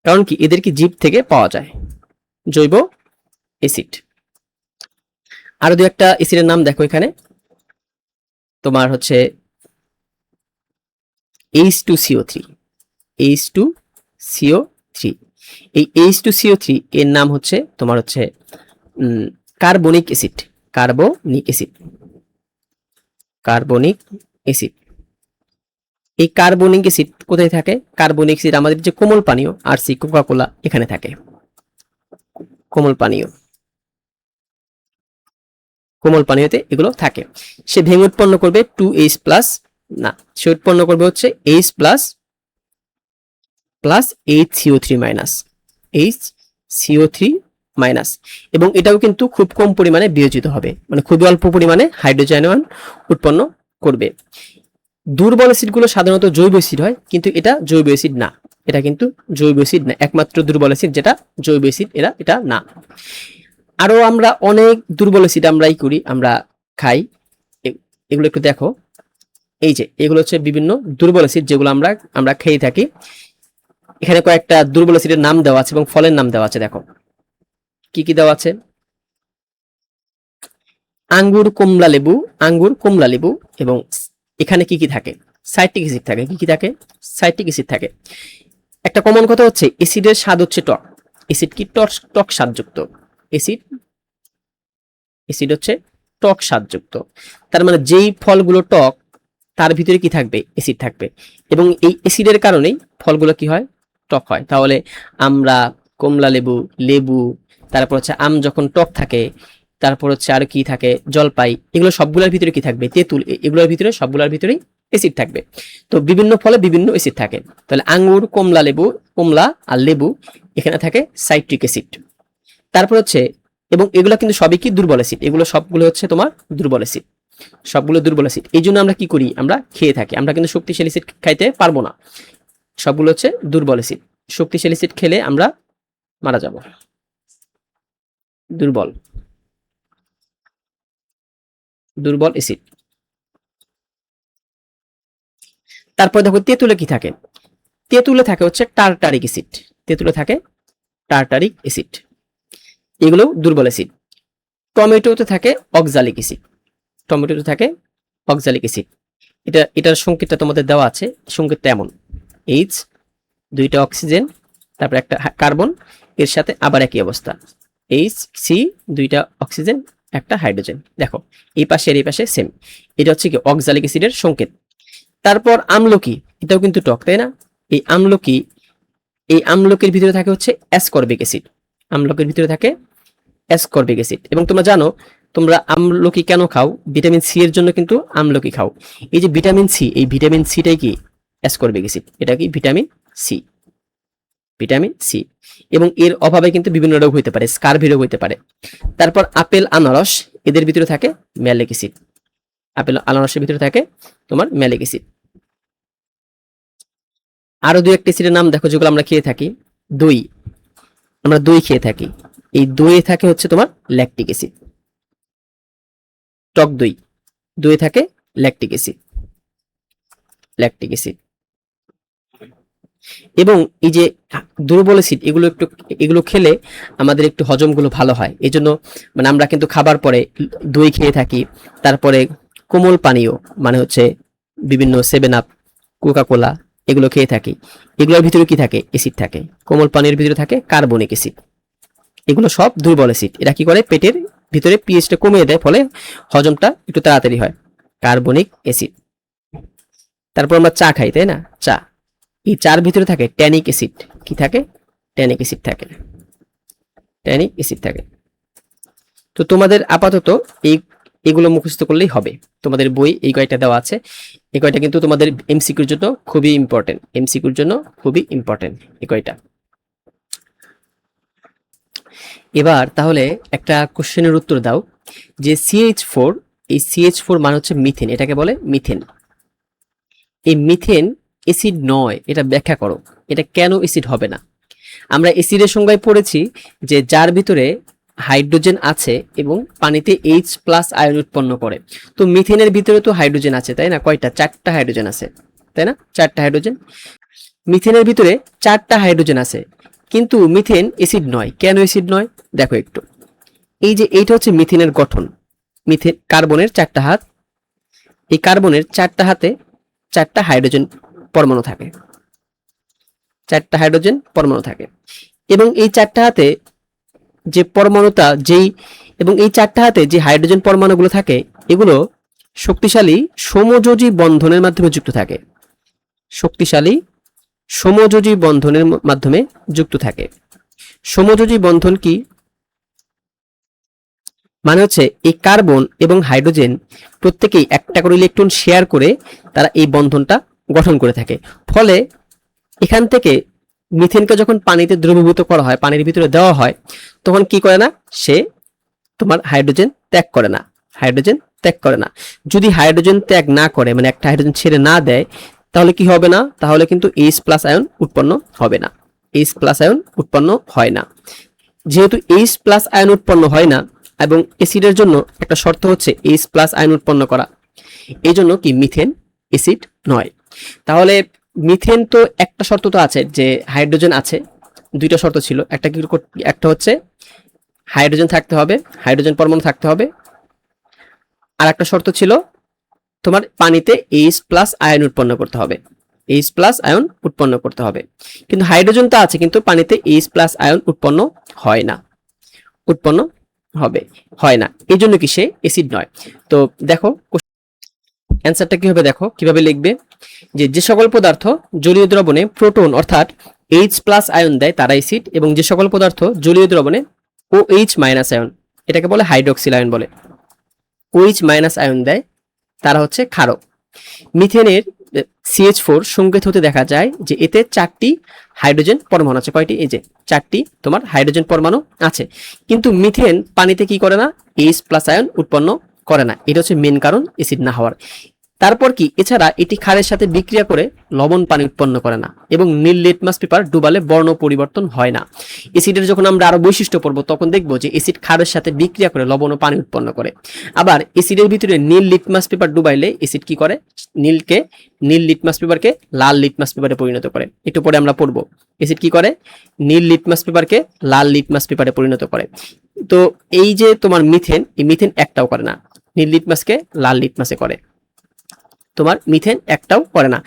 কারণ কি, এদেরকে জীব থেকে পাওয়া যায়, জৈব অ্যাসিড। আরো দু একটা অ্যাসিডের নাম দেখো এখানে, তোমার হচ্ছে H2CO3, H2CO3। এই H2CO3 এর নাম হচ্ছে তোমার হচ্ছে carbonic acid, carbonic acid, carbonic acid. এই কার্বনিক অ্যাসিড কোথায় থাকে? কার্বনিক অ্যাসিড আমাদের যে কোমল পানীয় আরসি, কোকা কোলা, এখানে থাকে, কোমল পানীয়, কোমল পানীয়তে এগুলো থাকে। সে ভেঙে উৎপন্ন করবে 2H+, না, সে উৎপন্ন করবে হচ্ছে H+ plus HCO3 minus, HCO3 minus, এবং এটাও কিন্তু খুব কম পরিমাণে বিয়োজিত হবে, মানে খুবই অল্প পরিমাণে হাইড্রোজেন আয়ন উৎপন্ন করবে। দুর্বল অ্যাসিডগুলো সাধারণত জৈব অ্যাসিড হয়, কিন্তু এটা জৈব অ্যাসিড না, এটা কিন্তু জৈব অ্যাসিড না, একমাত্র দুর্বল অ্যাসিড যেটা জৈব অ্যাসিড এটা না। আরো আমরা অনেক দুর্বল অ্যাসিড আমরাই করি, আমরা খাই, এগুলো একটু দেখো। এই যে এগুলো হচ্ছে বিভিন্ন দুর্বল অ্যাসিড যেগুলো আমরা খেয়ে থাকি। এখানে কয়েকটা দুর্বল অ্যাসিডের নাম দেওয়া আছে এবং ফলের নাম দেওয়া আছে, দেখো কি কি দেওয়া আছে। আঙ্গুর, কমলা লেবু, এবং এখানে কি কি থাকে, সাইট্রিক অ্যাসিড থাকে। কি কি থাকে, সাইট্রিক অ্যাসিড থাকে। একটা কমন কথা হচ্ছে অ্যাসিডের স্বাদ হচ্ছে টক। অ্যাসিড কি টক স্বাদযুক্ত, অ্যাসিড হচ্ছে টক স্বাদযুক্ত। তার মানে যেই ফলগুলো টক তার ভিতরে কি থাকবে, অ্যাসিড থাকবে, এবং এই অ্যাসিডের কারণেই ফলগুলো কি হয়, টক হয়। তাহলে আমরা কমলা লেবু, তারপর হচ্ছে আম যখন টক থাকে, তারপর হচ্ছে আর কি থাকে, জলপাই, এগুলো সবগুলোর ভিতরে কি থাকবে, তেঁতুল, এগুলোর ভিতরে সবগুলোর ভিতরেই অ্যাসিড থাকবে। তো বিভিন্ন ফলে বিভিন্ন অ্যাসিড থাকে। তাহলে আঙ্গুর, কমলা আর লেবু, এখানে থাকে সাইট্রিক অ্যাসিড। তারপর হচ্ছে, এবং এগুলো কিন্তু সবই কি দুর্বল অ্যাসিড, এগুলো সবগুলো হচ্ছে তোমার দুর্বল অ্যাসিড, সবগুলো দুর্বল অ্যাসিড। এই জন্য আমরা কি করি, আমরা খেয়ে থাকি, আমরা কিন্তু শক্তিশালী অ্যাসিড খাইতে পারবো না, সবগুলো হচ্ছে দুর্বল অ্যাসিড। শক্তিশালী অ্যাসিড খেলে আমরা মারা যাব। দুর্বল অ্যাসিড। তারপর দেখো তেঁতুলে কি থাকে, তেঁতুলে থাকে হচ্ছে টার্টারিক অ্যাসিড, তেঁতুলে থাকে টার্টারিক অ্যাসিড, এগুলো দুর্বল অ্যাসিড। টমেটোতে থাকে অক্সালিক অ্যাসিড, টমেটোতে থাকে অক্সালিক অ্যাসিড। এটার সংকেতটা তোমাদের দেওয়া আছে, সংকেতটা এমন, এইচ, দুইটা অক্সিজেন, তারপর একটা কার্বন, এর সাথে আবার একই অবস্থা, এইচ সি, দুইটা অক্সিজেন একটা হাইড্রোজেন। দেখো এই পাশে আর এই পাশে সেম, এটা হচ্ছে কি অক্সালিক অ্যাসিডের সংকেত। তারপর আমলকি, এটাও কিন্তু টক, তাই না? এই আমলকির ভিতরে থাকে হচ্ছে অ্যাসকর্বিক অ্যাসিড, আমলকির ভিতরে থাকে অ্যাসকর্বিক অ্যাসিড। এবং তোমরা জানো, তোমরা আমলকি কেন খাও, ভিটামিন সি এর জন্য কিন্তু আমলকি খাও। এই যে ভিটামিন সি, এই ভিটামিন সিটাই কি অ্যাসকর্বিক অ্যাসিড, এটা কি ভিটামিন সি, এবং এর অভাবে কিন্তু বিভিন্ন রোগ হতে পারে, স্কারভি রোগ হতে পারে। তারপর আপেল, আনারস, এদের ভিতরে থাকে ম্যালিক অ্যাসিড, আপেল আনারসের ভিতরে থাকে তোমার ম্যালিক অ্যাসিড। আরো দুই একটা অ্যাসিডের নাম দেখো যেগুলো আমরা খেয়ে থাকি। দই, আমরা দই খেয়ে থাকি, এই দইয়ে থাকে হচ্ছে তোমার ল্যাকটিক অ্যাসিড, টক দই থাকে ল্যাকটিক অ্যাসিড। এবং এই যে দুর্বল অ্যাসিড, এগুলো খেলে আমাদের একটু হজমগুলো ভালো হয়। এই জন্য মানে আমরা কিন্তু খাবার পরে দই খেয়ে থাকি, তারপরে কোমল পানীয় মানে হচ্ছে বিভিন্ন 7 আপ, কোকা-কোলা, এগুলো খেয়ে থাকি। এগুলোর ভিতরে কি থাকে, অ্যাসিড থাকে। কোমল পানীয়ের ভিতরে থাকে কার্বনিক অ্যাসিড, এগুলো সব দুর্বল অ্যাসিড। এরা কি করে, পেটের ভিতরে পিএইচটা কমিয়ে দেয়, ফলে হজমটা একটু তাড়াতাড়ি হয়, কার্বনিক অ্যাসিড। তারপর আমরা চা খাই, তাই না, চা, এই চার ভিতরে থাকে ট্যানিক অ্যাসিড। কি থাকে, ট্যানিক অ্যাসিড থাকে। তো তোমাদের আপাতত এগুলো মুখস্থ করলেই হবে। তোমাদের বই এই কয়টা দেওয়া আছে, এই কয়টা কিন্তু তোমাদের এমসিকিউর জন্য খুবই ইম্পর্টেন্ট, এই কয়টা। এবার তাহলে একটা কোশ্চেনের উত্তর দাও, যে CH4, এই CH4 মানে হচ্ছে মিথেন, এটাকে বলে মিথেন। এই মিথেন অ্যাসিড নয়, এটা ব্যাখ্যা করো, এটা কেন অ্যাসিড হবে না? আমরা অ্যাসিডের সংজ্ঞায় পড়েছি যে যার ভিতরে হাইড্রোজেন আছে এবং পানিতে H+ আয়ন উৎপন্ন করে। তো মিথেনের ভিতরে তো হাইড্রোজেন আছে, তাই না? কয়টা, 4টা হাইড্রোজেন আছে, তাই না? 4টা হাইড্রোজেন, মিথেনের ভিতরে 4টা হাইড্রোজেন আছে, কিন্তু মিথেন অ্যাসিড নয়। কেন অ্যাসিড নয় দেখো একটু। এই যে এইটা হচ্ছে মিথেনের গঠন, মিথেন কার্বনের 4টা হাত, এই কার্বনের 4টা হাতে 4টা হাইড্রোজেন পরমাণু থাকে, 4টা হাইড্রোজেন পরমাণু থাকে। এবং এই 4টা হাতে যে পরমাণুটা এবং এই 4টা হাতে যে হাইড্রোজেন পরমাণুগুলো থাকে, এগুলো শক্তিশালী সমযোজী বন্ধনের মাধ্যমে যুক্ত থাকে, শক্তিশালী সমযোজী বন্ধনের মাধ্যমে যুক্ত থাকে। সমযোজী বন্ধন কি মানে হচ্ছে এই কার্বন এবং হাইড্রোজেন প্রত্যেকেই একটা করে ইলেকট্রন শেয়ার করে তারা এই বন্ধনটা গঠন করে থাকে। ফলে এখান থেকে মিথেনকে যখন পানিতে দ্রবীভূত করা হয়, পানির ভিতরে দেওয়া হয়, তখন কি করে না, সে তোমার হাইড্রোজেন ত্যাগ করে না, হাইড্রোজেন ত্যাগ করে না। যদি হাইড্রোজেন ত্যাগ না করে, মানে একটা হাইড্রোজেন ছেড়ে না দেয়, তাহলে কি হবে না, তাহলে কিন্তু H প্লাস আয়ন উৎপন্ন হবে না, H প্লাস আয়ন উৎপন্ন হয় না। যেহেতু H প্লাস আয়ন উৎপন্ন হয় না, এবং অ্যাসিডের জন্য একটা শর্ত হচ্ছে H প্লাস আয়ন উৎপন্ন করা, এই জন্য কি মিথেন অ্যাসিড নয়। তাহলে মিথেন তো একটা শর্ত তো আছে যে হাইড্রোজেন আছে, দুইটা শর্ত ছিল, একটা হচ্ছে হাইড্রোজেন থাকতে হবে, হাইড্রোজেন পরমাণু থাকতে হবে, আর একটা শর্ত ছিল তোমার পানিতে H প্লাস আয়ন উৎপন্ন করতে হবে, H প্লাস আয়ন উৎপন্ন করতে হবে। কিন্তু হাইড্রোজেন তো আছে, কিন্তু পানিতে H প্লাস আয়ন উৎপন্ন হয় না, উৎপন্ন হয় না, এই জন্য কি সে অ্যাসিড নয়। তো দেখো অ্যান্সারটা কি হবে, দেখো কিভাবে লিখবে, যে সকল পদার্থ জলীয় দ্রবণে প্রোটন অর্থাৎ H প্লাস আয়ন দেয় তারা অ্যাসিড, এবং যে সকল পদার্থ জলীয় দ্রবণে OH মাইনাস আয়ন, এটাকে বলে হাইড্রোক্সিল আয়ন বলে, OH মাইনাস আয়ন দেয় তারা হচ্ছে ক্ষারক। মিথেনের CH4 সংকেত হতে দেখা যায় যে এতে 4টি হাইড্রোজেন পরমাণু আছে। কয়টি? এই যে 4টি তোমার হাইড্রোজেন পরমাণু আছে। কিন্তু মিথেন পানিতে কি করে না, H প্লাস আয়ন উৎপন্ন করে না, এটা হচ্ছে মেন কারণ অ্যাসিড না হওয়ার। তারপর কি, এছাড়া এটি ক্ষারের সাথে বিক্রিয়া করে লবণ পানি উৎপন্ন করে না, এবং নীল লিটমাস পেপার ডুবালে বর্ণ পরিবর্তন হয় না। অ্যাসিডের যখন আমরা আরো বৈশিষ্ট্য পড়বো, তখন দেখবো যে অ্যাসিড ক্ষারের সাথে বিক্রিয়া করে লবণ ও পানি উৎপন্ন করে। আবার অ্যাসিডের ভিতরে নীল লিটমাস পেপার ডুবাইলে অ্যাসিড কি করে, নীল লিটমাস পেপারকে লাল লিটমাস পেপারে পরিণত করে। একটু পরে আমরা পড়বো অ্যাসিড কি করে, নীল লিটমাস পেপারকে লাল লিটমাস পেপারে পরিণত করে। তো এই যে তোমার মিথেন, এই মিথেন একটাও করে না, নীল লিটমাসকে লাল লিটমাসে করে, তোমার মিথেন একটাও করে না।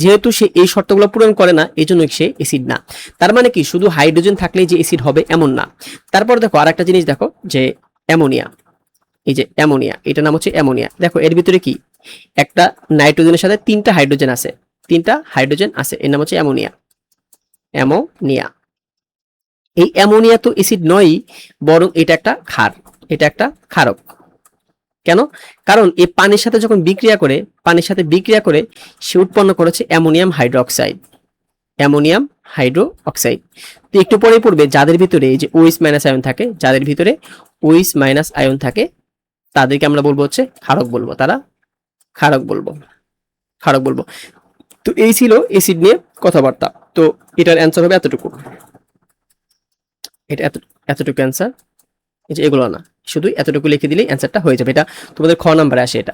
যেহেতু সে এই শর্তগুলো পূরণ করে না, এই জন্য সে অ্যাসিড না। তার মানে কি শুধু হাইড্রোজেন থাকলেই যে অ্যাসিড হবে এমন না। তারপর দেখো আরেকটা জিনিস দেখো, যে অ্যামোনিয়া, এই যে অ্যামোনিয়া, এটা নাম হচ্ছে অ্যামোনিয়া। দেখো এর ভিতরে কি, একটা নাইট্রোজেনের সাথে 3টা হাইড্রোজেন আছে, 3টা হাইড্রোজেন আছে, এর নাম হচ্ছে অ্যামোনিয়া, অ্যামোনিয়া। এই অ্যামোনিয়া তো অ্যাসিড নয়ই, বরং এটা একটা ক্ষার, এটা একটা ক্ষারক। কেন? কারণ এই পানির সাথে যখন বিক্রিয়া করে সে উৎপন্ন করেছে অ্যামোনিয়াম হাইড্রোক্সাইড, অ্যামোনিয়াম হাইড্রোক্সাইড। তো একটু পরে পড়বে যাদের ভিতরে এই যে OH মাইনাস আয়ন থাকে, যাদের ভিতরে OH মাইনাস আয়ন থাকে তাদেরকে আমরা বলবো হচ্ছে ক্ষারক বলবো, তারা ক্ষারক বলবো, ক্ষারক বলবো। তো এই ছিল অ্যাসিড নিয়ে কথাবার্তা। তো এটার অ্যান্সার হবে এতটুকু, এটা এতটুকু অ্যান্সার, এই যে এগুলো না, শুধু এতটুকু লিখে দিলেই অ্যান্সারটা হয়ে যাবে। এটা তোমাদের খ নাম্বারে আসে। এটা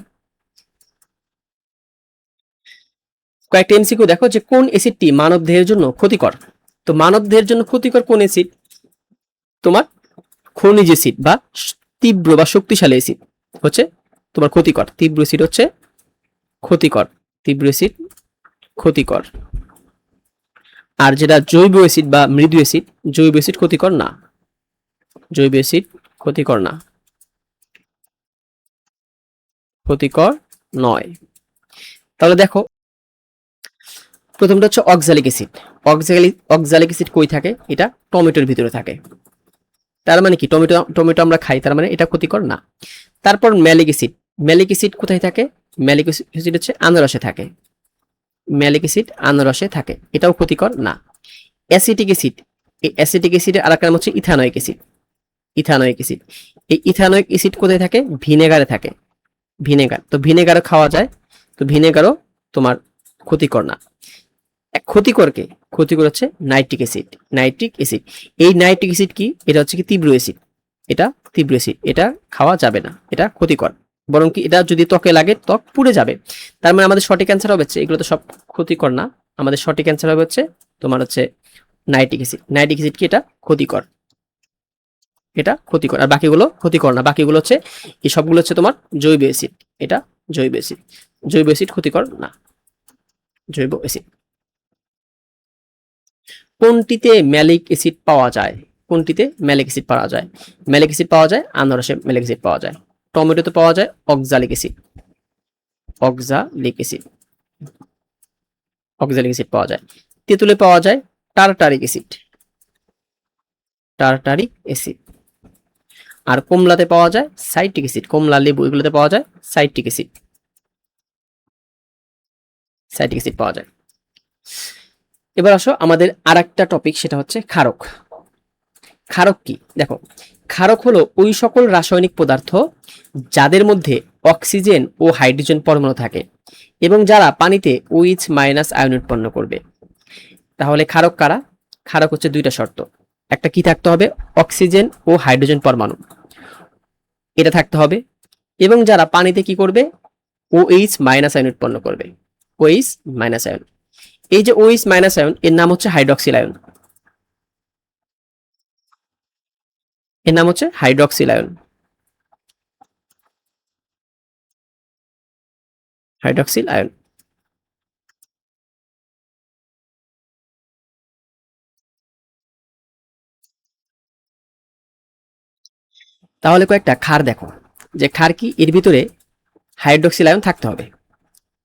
কয়েকটা এমসিকিউ দেখো, যে কোন অ্যাসিডটি মানব দেহের জন্য ক্ষতিকর। তো মানব দেহের জন্য ক্ষতিকর কোন অ্যাসিড, তোমার খনিজ অ্যাসিড বা তীব্র বা শক্তিশালী অ্যাসিড হচ্ছে তোমার ক্ষতিকর। তীব্র অ্যাসিড হচ্ছে ক্ষতিকর, তীব্র অ্যাসিড ক্ষতিকর। আর যেটা জৈব অ্যাসিড বা মৃদু অ্যাসিড, জৈব অ্যাসিড ক্ষতিকর না, জৈব অ্যাসিড ক্ষতিকর না, ক্ষতিকর নয়। তাহলে দেখো প্রথমটা হচ্ছে অক্সালিক অ্যাসিড। অক্সালিক অ্যাসিড কই থাকে, এটা টমেটোর ভিতরে থাকে। তার মানে কি টমেটো আমরা খাই, তার মানে এটা ক্ষতিকর না। তারপর ম্যালিক অ্যাসিড, ম্যালিক অ্যাসিড কোথায় থাকে, ম্যালিক অ্যাসিড হচ্ছে আনারসে থাকে, ম্যালিক অ্যাসিড আনারসে থাকে, এটাও ক্ষতিকর না। অ্যাসিটিক অ্যাসিড, এই অ্যাসিটিক অ্যাসিডের আরেকটা নাম হচ্ছে ইথানোয়িক অ্যাসিড, ইথানোয়িক অ্যাসিড। এই ইথানোয়িক অ্যাসিড কোথায় থাকে, ভিনেগারে থাকে, ভিনেগার। তো ভিনেগারও খাওয়া যায়, তো ভিনেগারও তোমার ক্ষতিকর না। ক্ষতিকরকে, ক্ষতিকর হচ্ছে নাইট্রিক অ্যাসিড, নাইট্রিক অ্যাসিড। এই নাইট্রিক অ্যাসিড কি, এটা হচ্ছে কি তীব্র অ্যাসিড, এটা তীব্র অ্যাসিড, এটা খাওয়া যাবে না, এটা ক্ষতিকর। বরং কি এটা যদি ত্বকে লাগে ত্বক পুড়ে যাবে। তার মানে আমাদের সঠিক অ্যান্সার হবে হচ্ছে, এগুলো তো সব ক্ষতিকর না, আমাদের সঠিক অ্যান্সার হবে হচ্ছে তোমার হচ্ছে নাইট্রিক অ্যাসিড। নাইট্রিক অ্যাসিড কি, এটা ক্ষতিকর, এটা ক্ষতিকর। আর বাকিগুলো ক্ষতিকর না, বাকিগুলো হচ্ছে এই সবগুলো হচ্ছে তোমার জৈব অ্যাসিড, এটা জৈব অ্যাসিড, জৈব অ্যাসিড ক্ষতিকর না, জৈব অ্যাসিড। কোনটিতে ম্যালিক অ্যাসিড পাওয়া যায়, কোনটিতে ম্যালিক অ্যাসিড পাওয়া যায়, ম্যালিক অ্যাসিড পাওয়া যায় আনারসে, ম্যালিক অ্যাসিড পাওয়া যায়। টমেটোতে পাওয়া যায় oxalic acid, oxalic acid, oxalic acid পাওয়া যায়। তেঁতুলে পাওয়া যায় টারটারিক অ্যাসিড, টারটারিক অ্যাসিড। আর কমলাতে পাওয়া যায় সাইট্রিক অ্যাসিড, কমলা লেবু এগুলোতে পাওয়া যায় সাইট্রিক অ্যাসিড, সাইট্রিক অ্যাসিড পাওয়া যায়। এবার আসো আমাদের আরেকটা টপিক, সেটা হচ্ছে ক্ষারক। ক্ষারক কি? দেখো, ক্ষারক হলো ওই সকল রাসায়নিক পদার্থ যাদের মধ্যে অক্সিজেন ও হাইড্রোজেন পরমাণু থাকে এবং যারা পানিতে OH মাইনাস আয়ন উৎপন্ন করবে। তাহলে ক্ষারক কারা? ক্ষারক হচ্ছে দুইটা শর্ত। একটা কি থাকতে হবে? অক্সিজেন ও হাইড্রোজেন পরমাণু, এটা থাকতে হবে। এবং যারা পানিতে কি করবে? OH মাইনাস আয়ন উৎপন্ন করবে। OH মাইনাস আয়ন, এই যে OH মাইনাস আয়ন, এর নাম হচ্ছে হাইড্রক্সিল আয়ন। এর নাম হচ্ছে হাইড্রক্সিল আয়ন। Hydroxyl ion. তাহলে কয়েকটা ক্ষার দেখো, যে ক্ষার কি? এর ভিতরে হাইড্রক্সিল আয়ন থাকতে হবে।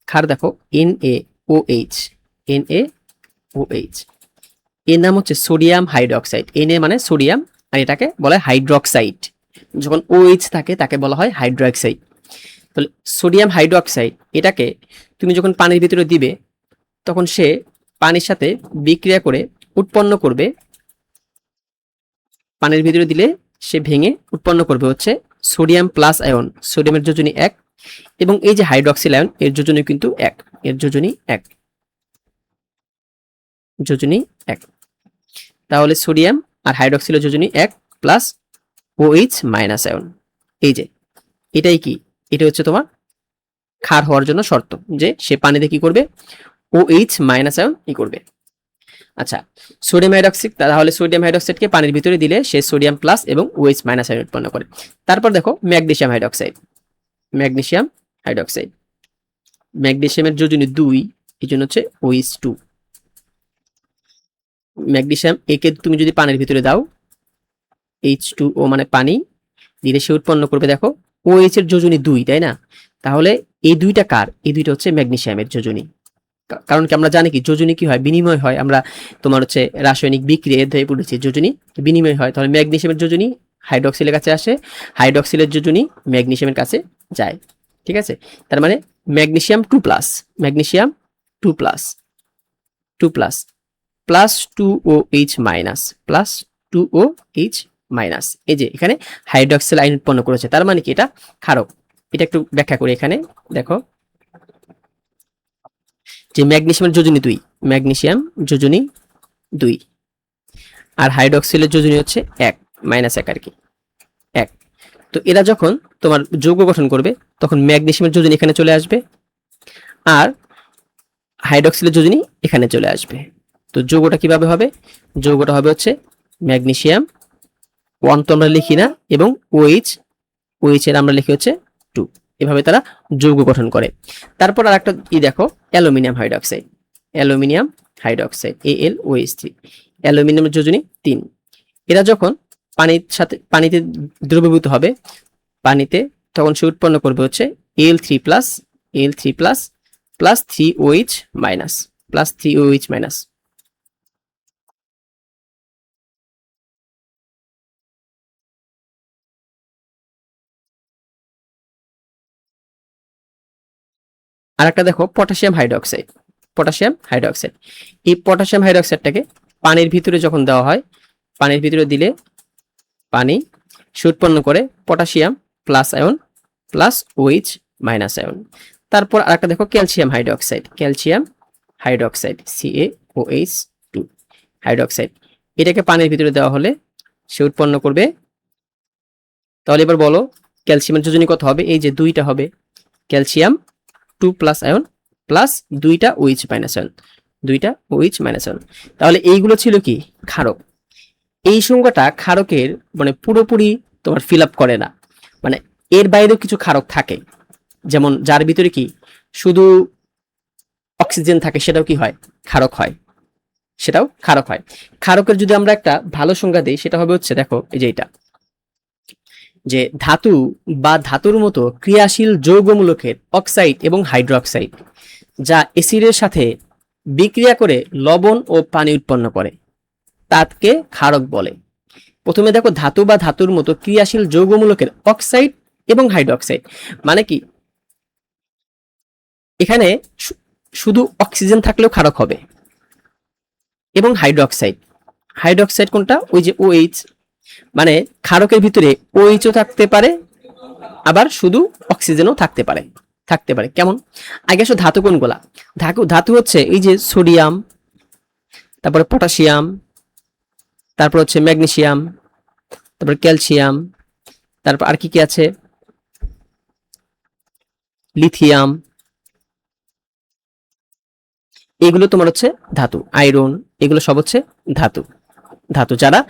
ক্ষার দেখো, NaOH। NaOH, এর নাম হচ্ছে সোডিয়াম হাইড্রক্সাইড। Na মানে সোডিয়াম, আর এটাকে বলা হয় হাইড্রক্সাইড। যখন OH থাকে তাকে বলা হয় হাইড্রক্সাইড। তাহলে সোডিয়াম হাইড্রক্সাইড, এটাকে তুমি যখন পানির ভিতরে দিবে, তখন সে পানির সাথে বিক্রিয়া করে উৎপন্ন করবে। পানির ভিতরে দিলে সে ভেঙে উৎপন্ন করবে হচ্ছে সোডিয়াম প্লাস আয়ন। সোডিয়ামের যোজনী 1, এবং এই যে হাইড্রক্সিল আয়ন, এর যোজনী কিন্তু 1। এর যোজনী 1, যোজনী 1। তাহলে সোডিয়াম আর হাইড্রক্সিলের যোজনী 1 প্লাস OH মাইনাস আয়ন। এই যে এটাই কি? এটা হচ্ছে তোমার ক্ষার হওয়ার জন্য শর্ত, যে সে পানিতে কি করবে? OH মাইনাস আয়ন ই করবে। আচ্ছা, সোডিয়াম হাইড্রক্সাইড, তাহলে সোডিয়াম হাইড্রক্সাইডকে পানির ভিতরে দিলে সে সোডিয়াম প্লাস এবং OH মাইনাস আয়ন উৎপন্ন করে। তারপর দেখো ম্যাগনেসিয়াম হাইড্রক্সাইড। ম্যাগনেসিয়াম হাইড্রক্সাইড, ম্যাগনেসিয়ামের যোজনী 2, এই জন্য হচ্ছে OH2। ম্যাগনেসিয়াম একে তুমি যদি পানির ভিতরে দাও, H2O মানে পানি দিলে সে উৎপন্ন করবে দেখো OH এর যোজনী 2, তাই না? তাহলে এই দুইটা কার? এই দুইটা হচ্ছে ম্যাগনেসিয়ামের যোজনী। কারণ কি আমরা জানি কি যোজনী কি হয়? বিনিময় হয়। আমরা তোমার হচ্ছে রাসায়নিক বিক্রিয়া অধ্যায়ে পড়েছি, যোজনী বিনিময় হয়। তাহলে ম্যাগনেসিয়ামের যোজনী হাইড্রক্সিলের কাছে আসে, হাইড্রক্সিলের যোজনী ম্যাগনেসিয়ামের কাছে যায়। ঠিক আছে? তার মানে magnesium 2 plus, magnesium 2 plus, 2 plus plus 2OH minus, plus 2OH minus. এই যে এখানে হাইড্রক্সিল আয়ন উৎপন্ন করেছে, তার মানে কি এটা ক্ষারক। এটা একটু ব্যাখ্যা করি। এখানে দেখো যে ম্যাগনেসিয়ামের যোজনী 2, ম্যাগনেসিয়াম যোজনী 2, আর হাইড্রক্সিলের যোজনী হচ্ছে 1 মাইনাস 1 আর কি, 1। তো এরা যখন তোমার যৌগ গঠন করবে, তখন ম্যাগনেসিয়ামের যোজনী এখানে চলে আসবে, আর হাইড্রক্সিলের যোজনী এখানে চলে আসবে। তো যৌগটা কিভাবে হবে? যৌগটা হবে হচ্ছে ম্যাগনেসিয়াম 1 তো আমরা লিখি না, এবং OH এর আমরা লিখি হচ্ছে 2। এভাবে তারা যৌগ গঠন করে। তারপর আর একটা দেখো, aluminium hydroxide. Aluminium hydroxide AlOH3, অ্যালুমিনিয়ামের যোজনী 3। এরা যখন পানিতে দ্রবীভূত হবে, পানিতে, তখন সে উৎপন্ন করবে হচ্ছে Al3 plus, Al3 plus plus 3OH minus, plus 3OH minus. আর একটা দেখো পটাশিয়াম হাইড্রক্সাইড। পটাশিয়াম হাইড্রক্সাইড, এই পটাশিয়াম হাইড্রক্সাইডটাকে পানির ভিতরে যখন দেওয়া হয়, পানির ভিতরে দিলে পানি সে উৎপন্ন করে potassium plus ion plus OH minus ion. তারপর আরেকটা দেখো calcium hydroxide. Calcium hydroxide CaOH2 hydroxide, এটাকে পানির ভিতরে দেওয়া হলে সে উৎপন্ন করবে। তাহলে এবার বলো ক্যালসিয়ামের যোজনী কত হবে? এই যে 2টা হবে, ক্যালসিয়াম 2 প্লাস আয়ন প্লাস 2টা OH মাইনাস আয়ন, 2টা OH মাইনাস আয়ন। তাহলে এইগুলো ছিল কি? ক্ষারক। এই সংজ্ঞাটা ক্ষারকের মানে পুরোপুরি তোমার ফিল আপ করে না, মানে এর বাইরেও কিছু ক্ষারক থাকে, যেমন যার ভিতরে কি শুধু অক্সিজেন থাকে, সেটাও কি হয়? ক্ষারক হয়, সেটাও ক্ষারক হয়। ক্ষারকের যদি আমরা একটা ভালো সংজ্ঞা দিই, সেটা হবে হচ্ছে দেখো এই যে এটা, যে ধাতু বা ধাতুর মতো ক্রিয়াশীল যৌগমূলকের অক্সাইড এবং হাইড্রোক্সাইড যা অ্যাসিডের সাথে বিক্রিয়া করে লবণ ও পানি উৎপন্ন করে, তাকে ক্ষারক বলে। প্রথমে দেখো ধাতু বা ধাতুর মতো ক্রিয়াশীল যৌগমূলকের অক্সাইড এবং হাইড্রোক্সাইড, মানে কি এখানে শুধু অক্সিজেন থাকলেও ক্ষারক হবে, এবং হাইড্রোক্সাইড। হাইড্রোক্সাইড কোনটা? ওই যে OH, মানে ক্ষারকের ভিতরে OH-ও থাকতে পারে, আবার শুধু অক্সিজেনও থাকতে পারে। কেমন? আগে আসো ধাতু কোনগুলা? ধাতু হচ্ছে এই যে সোডিয়াম, তারপরে পটাশিয়াম, তারপর হচ্ছে ম্যাগনেসিয়াম, তারপর ক্যালসিয়াম, তারপর আর কি কি আছে, লিথিয়াম, এগুলো তোমার হচ্ছে ধাতু। আয়রন, এগুলো সব হচ্ছে ধাতু। যারা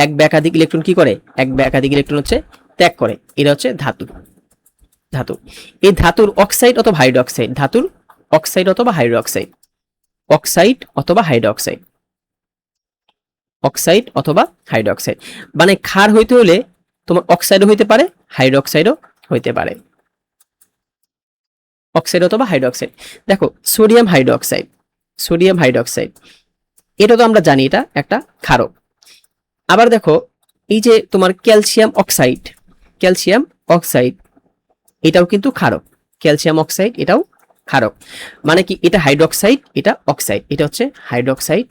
এক বা একাধিক ইলেকট্রন কি করে? এক বা একাধিক ইলেকট্রন হচ্ছে ত্যাগ করে, এরা হচ্ছে ধাতু। এই ধাতুর অক্সাইড অথবা হাইড্রোক্সাইড, ধাতুর অক্সাইড অথবা হাইড্রোক্সাইড, অক্সাইড অথবা হাইড্রোক্সাইড, মানে ক্ষার হইতে হলে তোমার অক্সাইডও হইতে পারে, হাইড্রোক্সাইডও হইতে পারে। অক্সাইড অথবা হাইড্রোক্সাইড। দেখো সোডিয়াম হাইড্রোক্সাইড, এটা তো আমরা জানি এটা একটা ক্ষারক। আবার দেখো এই যে তোমার ক্যালসিয়াম অক্সাইড, এটাও কিন্তু ক্ষারক। ক্যালসিয়াম অক্সাইড এটাও ক্ষারক, মানে কি এটা হাইড্রোক্সাইড, এটা অক্সাইড, এটা হচ্ছে হাইড্রোক্সাইড,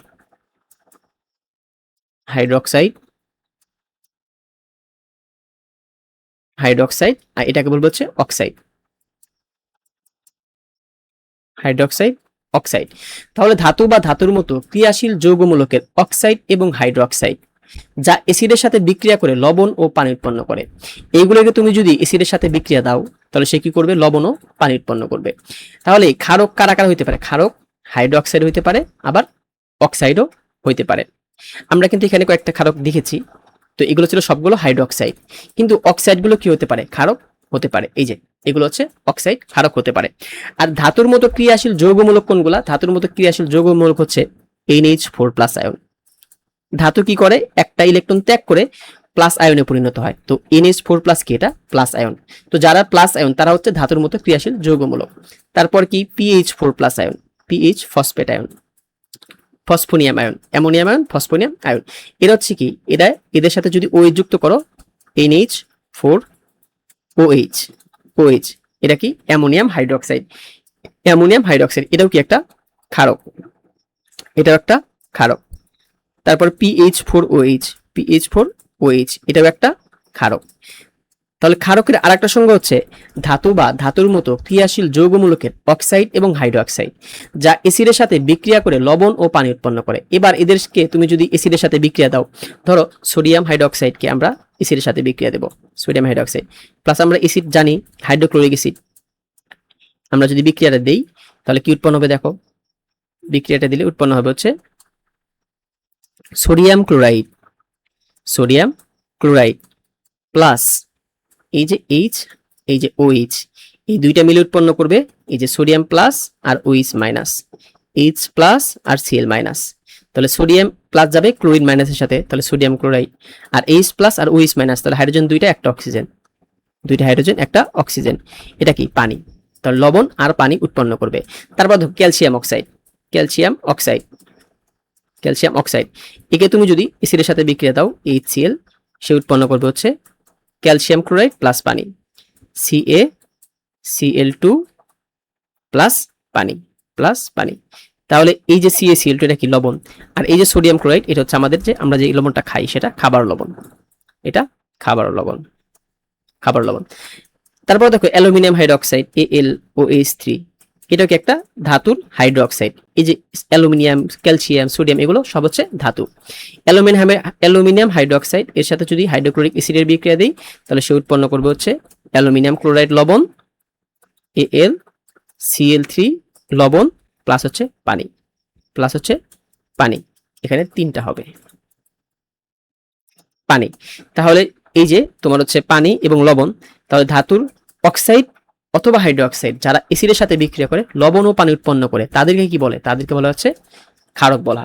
আর এটাকে বলবো হচ্ছে অক্সাইড, অক্সাইড। তাহলে ধাতু বা ধাতুর মতো ক্রিয়াশীল যৌগমূলকের অক্সাইড এবং হাইড্রোক্সাইড, যা অ্যাসিডের সাথে বিক্রিয়া করে লবণ ও পানি উৎপন্ন করে। এইগুলোকে তুমি যদি অ্যাসিডের সাথে বিক্রিয়া দাও, তাহলে সে কি করবে? লবণ ও পানি উৎপন্ন করবে। তাহলে ক্ষারক কারা কারা হইতে পারে? ক্ষারক হাইড্রোক্সাইড হইতে পারে, আবার অক্সাইডও হইতে পারে। আমরা কিন্তু এখানে কয়েকটা ক্ষারক দেখেছি, তো এগুলো ছিল সবগুলো হাইড্রোক্সাইড, কিন্তু অক্সাইডগুলো কি হতে পারে? ক্ষারক হতে পারে। এই যে এগুলো হচ্ছে অক্সাইড, ক্ষারক হতে পারে। আর ধাতুর মতো ক্রিয়াশীল যৌগমূলক কোনগুলা? ধাতুর মতো ক্রিয়াশীল যৌগমূলক হচ্ছে NH4+ আয়ন। ধাতু কি করে? একটা ইলেকট্রন ত্যাগ করে প্লাস আয়নে পরিণত হয়, তো NH4+ কি? এটা প্লাস আয়ন। তো যারা প্লাস আয়ন তারা হচ্ছে ধাতুর মতো ক্রিয়াশীল যৌগমূলক। তারপর কি? PH4+ ion, phosphate ion, phosphonium ion, ammonium ion, phosphonium ion. এরা হচ্ছে কি? এদের সাথে যদি OH যুক্ত করো, NH4OH, এটা কি? Ammonium hydroxide. এটাও কি একটা ক্ষারক? এটাও একটা ক্ষারক। তারপর PH4OH, এটাও একটা ক্ষারক। তাহলে ক্ষারকের আরেকটা সংজ্ঞা হচ্ছে ধাতু বা ধাতুর মতো ক্রিয়াশীল যৌগমূলকের অক্সাইড এবং হাইড্রোক্সাইড, যা অ্যাসিডের সাথে বিক্রিয়া করে লবণ ও পানি উৎপন্ন করে। এবার এদেরকে তুমি যদি অ্যাসিডের সাথে বিক্রিয়া দাও, ধরো সোডিয়াম হাইড্রোক্সাইডকে আমরা অ্যাসিডের সাথে বিক্রিয়া দেব, সোডিয়াম হাইড্রোক্সাইড প্লাস আমরা অ্যাসিড জানি হাইড্রোক্লোরিক অ্যাসিড, আমরা যদি বিক্রিয়াটা দেই তাহলে কি উৎপন্ন হবে? দেখো বিক্রিয়াটা দিলে উৎপন্ন হবে হচ্ছে সোডিয়াম ক্লোরাইড প্লাস এই যে H, এই যে OH, এই দুইটা মিলে উৎপন্ন করবে এই যে সোডিয়াম প্লাস আর OH মাইনাস, H প্লাস আর Cl মাইনাস। তাহলে সোডিয়াম প্লাস যাবে ক্লোরিন মাইনাসের সাথে, তাহলে সোডিয়াম ক্লোরাইড, আর H প্লাস আর OH মাইনাস, তাহলে হাইড্রোজেন দুইটা একটা অক্সিজেন, এটা কি? পানি। তাহলে লবণ আর পানি উৎপন্ন করবে। তারপর দেখো ক্যালসিয়াম অক্সাইড, একে তুমি যদি অ্যাসিডের সাথে বিক্রিয়া দাও HCl, সে উৎপন্ন করবে হচ্ছে ক্যালসিয়াম ক্লোরাইড প্লাস পানি, CaCl2 প্লাস পানি। তাহলে এই যে CaCl2 এটা কি? লবণ। আর এই যে সোডিয়াম ক্লোরাইড এটা হচ্ছে আমাদের যে আমরা যে লবণটা খাই সেটা খাবার লবণ, এটা খাবার লবণ। তারপর দেখো অ্যালুমিনিয়াম হাইড্রোক্সাইড AlOH3, এটা কি? একটা ধাতুর হাইড্রোক্সাইড। এই যে অ্যালুমিনিয়াম, ক্যালসিয়াম, সোডিয়াম এগুলো সব হচ্ছে ধাতু। অ্যালুমিনিয়াম হাইড্রোক্সাইড এর সাথে যদি হাইড্রোক্লোরিক অ্যাসিডের বিক্রিয়া দেই তাহলে সে উৎপন্ন করবে হচ্ছে অ্যালুমিনিয়াম ক্লোরাইড লবণ, AlCl3 লবণ প্লাস হচ্ছে পানি, এখানে তিনটা হবে পানি। তাহলে এই যে তোমার হচ্ছে পানি এবং লবণ, তাহলে ধাতুর অক্সাইড অথবা হাইড্রোক্সাইড যারা অ্যাসিডের সাথে বিক্রিয়া করে লবণ ও পানি উৎপন্ন করে তাদেরকে কি বলে? তাদেরকে বলা হচ্ছে ক্ষারক বলা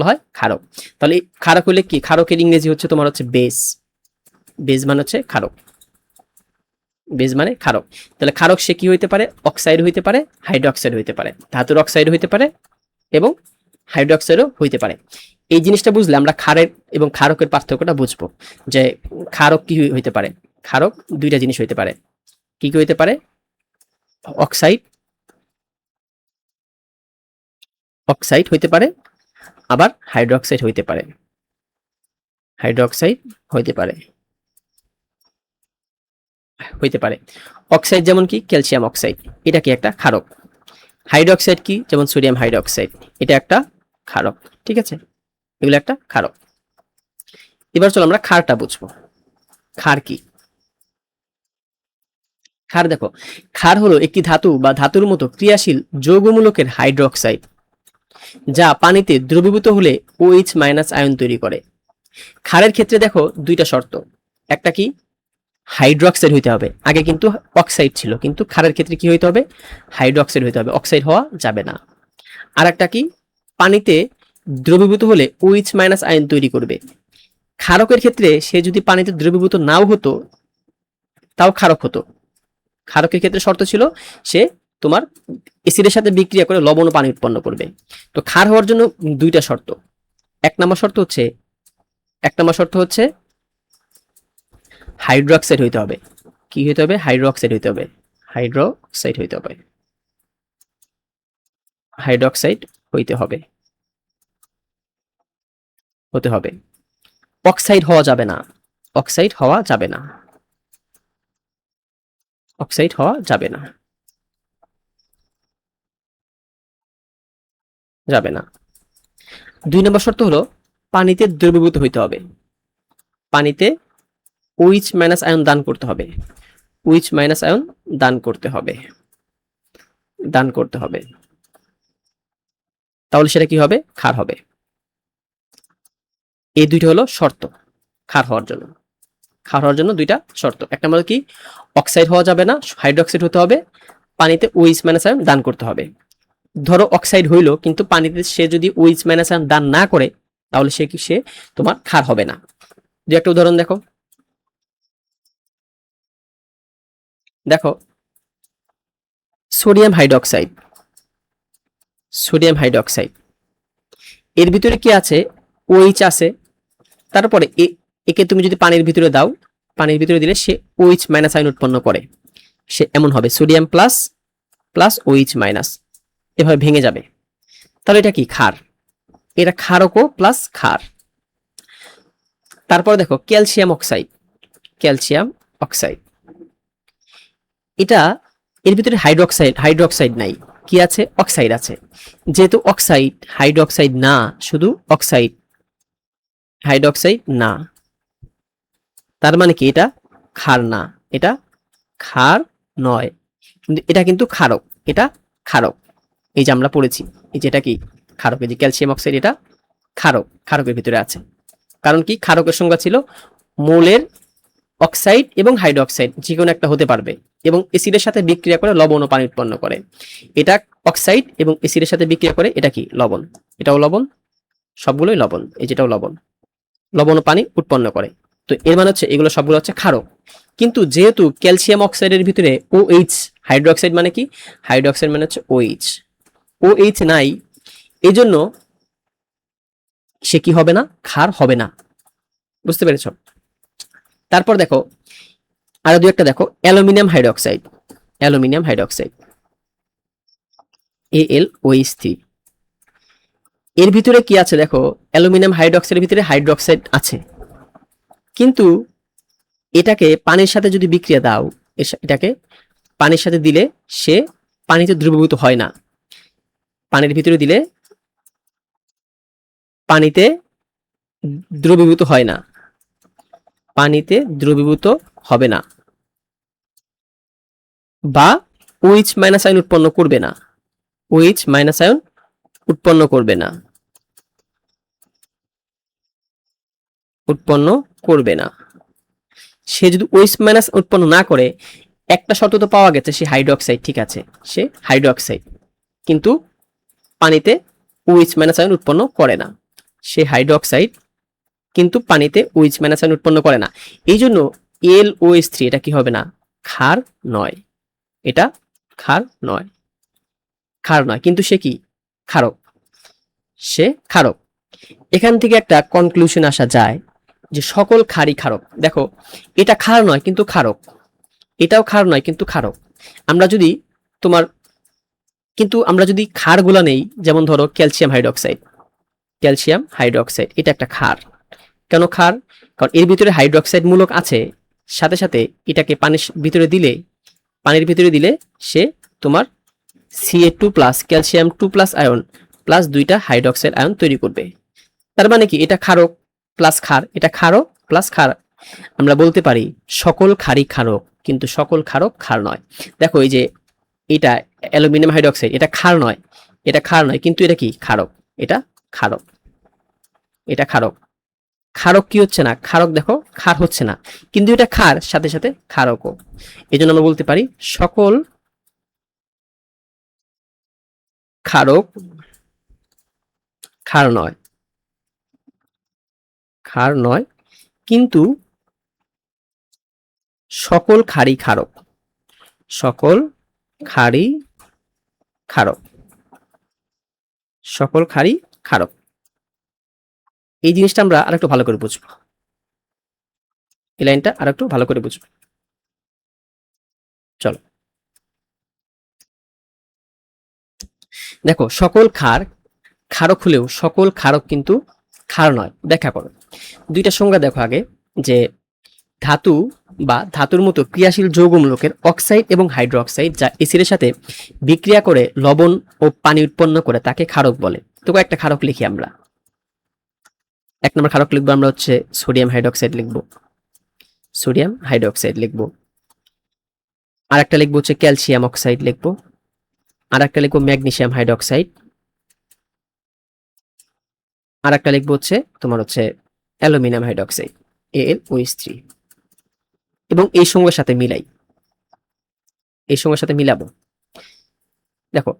হয় ক্ষারক। তাহলে ক্ষারক হলে কি? ক্ষারকের ইংরেজি হচ্ছে তোমার হচ্ছে বেজ মানে হচ্ছে ক্ষারক, তাহলে ক্ষারক সে কি হইতে পারে? অক্সাইড হইতে পারে, হাইড্রোক্সাইড হইতে পারে, ধাতুর অক্সাইড হইতে পারে এবং হাইড্রোক্সাইডও হইতে পারে। এই জিনিসটা বুঝলে আমরা ক্ষারের এবং ক্ষারকের পার্থক্যটা বুঝবো, যে ক্ষারক কি হইতে পারে। ক্ষারক দুইটা জিনিস হইতে পারে। কি কি হইতে পারে? অক্সাইড হইতে পারে, আবার হাইড্রোক্সাইড হইতে পারে, হাইড্রোক্সাইড হইতে পারে, হইতে পারে। অক্সাইড যেমন কি ক্যালসিয়াম অক্সাইড, এটা কি একটা ক্ষারক। হাইড্রোক্সাইড কি যেমন সোডিয়াম হাইড্রোক্সাইড, এটা একটা ক্ষারক। ঠিক আছে, এগুলো একটা ক্ষারক। এবার চলো আমরা ক্ষারটা বুঝবো। ক্ষার কি? ক্ষার দেখো, ক্ষার হলো একটি ধাতু বা ধাতুর মতো ক্রিয়াশীল যৌগমূলকের হাইড্রোক্সাইড, যা পানিতে দ্রবীভূত হলে OH মাইনাস আয়ন তৈরি করে। ক্ষারের ক্ষেত্রে দেখো দুইটা শর্ত, একটা কি হাইড্রোক্সাইড হইতে হবে, আগে কিন্তু অক্সাইড ছিল, কিন্তু ক্ষারের ক্ষেত্রে কি হইতে হবে, হাইড্রোক্সাইড হইতে হবে, অক্সাইড হওয়া যাবে না। আর একটা কি, পানিতে দ্রবীভূত হলে OH মাইনাস আয়ন তৈরি করবে। ক্ষারকের ক্ষেত্রে সে যদি পানিতে দ্রবীভূত নাও হতো তাও ক্ষারক হতো। ক্ষারকের ক্ষেত্রে শর্ত ছিল সে তোমার অ্যাসিডের সাথে বিক্রিয়া করে লবণ ও পানি উৎপন্ন করবে। তো ক্ষার হওয়ার জন্য দুইটা শর্ত। এক নম্বর শর্ত হচ্ছে হাইড্রোক্সাইড হইতে হবে। কি হইতে হবে? হাইড্রোক্সাইড হইতে হবে, হাইড্রোক্সাইড হইতে হবে, হাইড্রোক্সাইড হইতে হবে, হতে হবে। অক্সাইড হওয়া যাবে না, অক্সাইড হওয়া যাবে না, অক্সাইড হওয়া যাবে না, যাবে না। দুই নম্বর শর্ত হলো পানিতে দ্রবীভূত হইতে হবে, পানিতে OH মাইনাস আয়ন দান করতে হবে, OH মাইনাস আয়ন দান করতে হবে, দান করতে হবে, তাহলে সেটা কি হবে? ক্ষার হবে। এই দুইটা হলো শর্ত ক্ষার হওয়ার জন্য। ক্ষার হওয়ার জন্য দুইটা শর্ত, এক নম্বর কি অক্সাইড হওয়া যাবে না, হাইড্রোক্সাইড হতে হবে, পানিতে OH মাইনাস আয়ন দান করতে হবে। ধরো অক্সাইড হইলো কিন্তু পানিতে সে যদি OH মাইনাস আয়ন দান না করে তাহলে সে তোমার ক্ষার হবে না। দুই একটা উদাহরণ দেখো, দেখো সোডিয়াম হাইড্রোক্সাইড, সোডিয়াম হাইড্রোক্সাইড এর ভিতরে কি আছে? OH আছে, তারপরে একে তুমি যদি পানির ভিতরে দাও, পানির ভিতরে দিলে সে OH মাইনাস আয়ন উৎপন্ন করে, সে এমন হবে sodium plus plus OH minus, এভাবে ভেঙে যাবে। তাহলে এটা কি? ক্ষার। এটা ক্ষারকও প্লাস ক্ষার। তারপর দেখো ক্যালসিয়াম অক্সাইড, ক্যালসিয়াম অক্সাইড এটা এর ভিতরে হাইড্রোক্সাইড নাই, কি আছে? অক্সাইড আছে। যেহেতু অক্সাইড হাইড্রোক্সাইড না, শুধু অক্সাইড, হাইড্রোক্সাইড না, তার মানে কি এটা ক্ষার না, এটা ক্ষার নয়, কিন্তু এটা কিন্তু ক্ষারক, এটা ক্ষারক। এই যে আমরা পড়েছি, এই যে এটা কি ক্ষারক, এই যে ক্যালসিয়াম অক্সাইড এটা ক্ষারক, ক্ষারকের ভিতরে আছে। কারণ কি ক্ষারকের সংজ্ঞা ছিল মৌলের অক্সাইড এবং হাইড্রোক্সাইড যে কোনো একটা হতে পারবে এবং অ্যাসিডের সাথে বিক্রিয়া করে লবণ ও পানি উৎপন্ন করে। এটা অক্সাইড এবং অ্যাসিডের সাথে বিক্রিয়া করে, এটা কি লবণ, এটাও লবণ, সবগুলোই লবণ, এই যেটাও লবণ, লবণ ও পানি উৎপন্ন করে। তো এর মানে হচ্ছে এগুলো সবগুলো হচ্ছে ক্ষারক। কিন্তু যেহেতু ক্যালসিয়াম অক্সাইডের ভিতরে OH, হাইড্রোক্সাইড মানে কি? হাইড্রোক্সাইড মানে হচ্ছে OH নাই, এই জন্য সে কি হবে না? ক্ষার হবে না। বুঝতে পেরেছ? তারপর দেখো আরো দুই একটা দেখো, aluminium hydroxide, aluminium hydroxide AlOH3 এর ভিতরে কি আছে দেখো, অ্যালুমিনিয়াম হাইড্রোক্সাইডের ভিতরে হাইড্রোক্সাইড আছে, কিন্তু এটাকে পানির সাথে যদি বিক্রিয়া দাও, এটাকে পানির সাথে দিলে সে পানিতে দ্রবীভূত হয় না, পানির ভিতরে দিলে পানিতে দ্রবীভূত হয় না, পানিতে দ্রবীভূত হবে না, বা OH মাইনাস আয়ন উৎপন্ন করবে না, OH মাইনাস আয়ন উৎপন্ন করবে না, উৎপন্ন করবে না। সে যদি OH মাইনাস উৎপন্ন না করে, একটা শর্ত তো পাওয়া গেছে, সে হাইড্রোক্সাইড, ঠিক আছে, সে হাইড্রোক্সাইড, কিন্তু পানিতে OH মাইনাস আয়ন উৎপন্ন করে না, সে হাইড্রোক্সাইড কিন্তু পানিতে OH মাইনাস আয়ন উৎপন্ন করে না। এই জন্য LOH3 এটা কি হবে না? ক্ষার নয়, এটা ক্ষার নয়, ক্ষার নয়, কিন্তু সে কি? ক্ষারক, সে ক্ষারক। এখান থেকে একটা কনক্লুশন আসা যায় যে সকল ক্ষারই ক্ষারক। দেখো এটা ক্ষার নয় কিন্তু ক্ষারক, এটাও ক্ষার নয় কিন্তু ক্ষারক। আমরা যদি আমরা যদি ক্ষারগুলা নেই, যেমন ধরো ক্যালসিয়াম হাইড্রোক্সাইড, ক্যালসিয়াম হাইড্রোক্সাইড, এটা একটা ক্ষার। কেন ক্ষার? কারণ এর ভিতরে হাইড্রোক্সাইড মূলক আছে, সাথে সাথে এটাকে পানির ভিতরে দিলে সে তোমার Ca2 plus calcium 2 plus ion plus দুইটা হাইড্রোক্সাইড আয়ন তৈরি করবে। তার মানে কি এটা ক্ষারক প্লাস ক্ষার, এটা ক্ষারক প্লাস ক্ষার। আমরা বলতে পারি সকল ক্ষারই ক্ষারক, কিন্তু সকল ক্ষারক ক্ষার নয়। দেখো এই যে এটা অ্যালুমিনিয়াম হাইড্রোক্সাইড, এটা ক্ষার নয়, কিন্তু এটা কি ক্ষারক, এটা ক্ষারক, এটা ক্ষারক। ক্ষারক কি হচ্ছে না? ক্ষারক দেখো ক্ষার হচ্ছে না, কিন্তু এটা ক্ষার, সাথে সাথে ক্ষারকও। এই জন্য আমরা বলতে পারি সকল ক্ষারক ক্ষার নয়, কিন্তু সকল ক্ষারই ক্ষারক, সকল ক্ষারই ক্ষারক, সকল ক্ষারই ক্ষারক। এই জিনিসটা আমরা আরেকটু ভালো করে বুঝবো, এই লাইনটা আরেকটু ভালো করে বুঝবো। চলো দেখো, সকল ক্ষার ক্ষারক হলেও সকল ক্ষারক কিন্তু ক্ষার নয়। ব্যাখ্যা করো। দুইটা সংজ্ঞা দেখো আগে, যে ধাতু বা ধাতুর মতো ক্রিয়াশীল যৌগমূলকের অক্সাইড এবং হাইড্রোক্সাইড যা এসিডের সাথে বিক্রিয়া করে লবণ ও পানি উৎপন্ন করে তাকে ক্ষারক বলে। তো একটা ক্ষারক লিখি আমরা। এক নম্বর ক্ষারক লিখবো আমরা হচ্ছে সোডিয়াম হাইড্রোক্সাইড লিখবো, সোডিয়াম হাইড্রোক্সাইড লিখবো। আর একটা লিখবো হচ্ছে ক্যালসিয়াম অক্সাইড লিখবো। আর একটা লিখবো ম্যাগনেসিয়াম হাইড্রোক্সাইড। আর একটা লিখবো হচ্ছে তোমার হচ্ছে অ্যালুমিনিয়াম হাইড্রোক্সাইড AlOH3। এবং এই সংজ্ঞার সাথে মিলাই, এই সংজ্ঞার সাথে মিলাবো। দেখো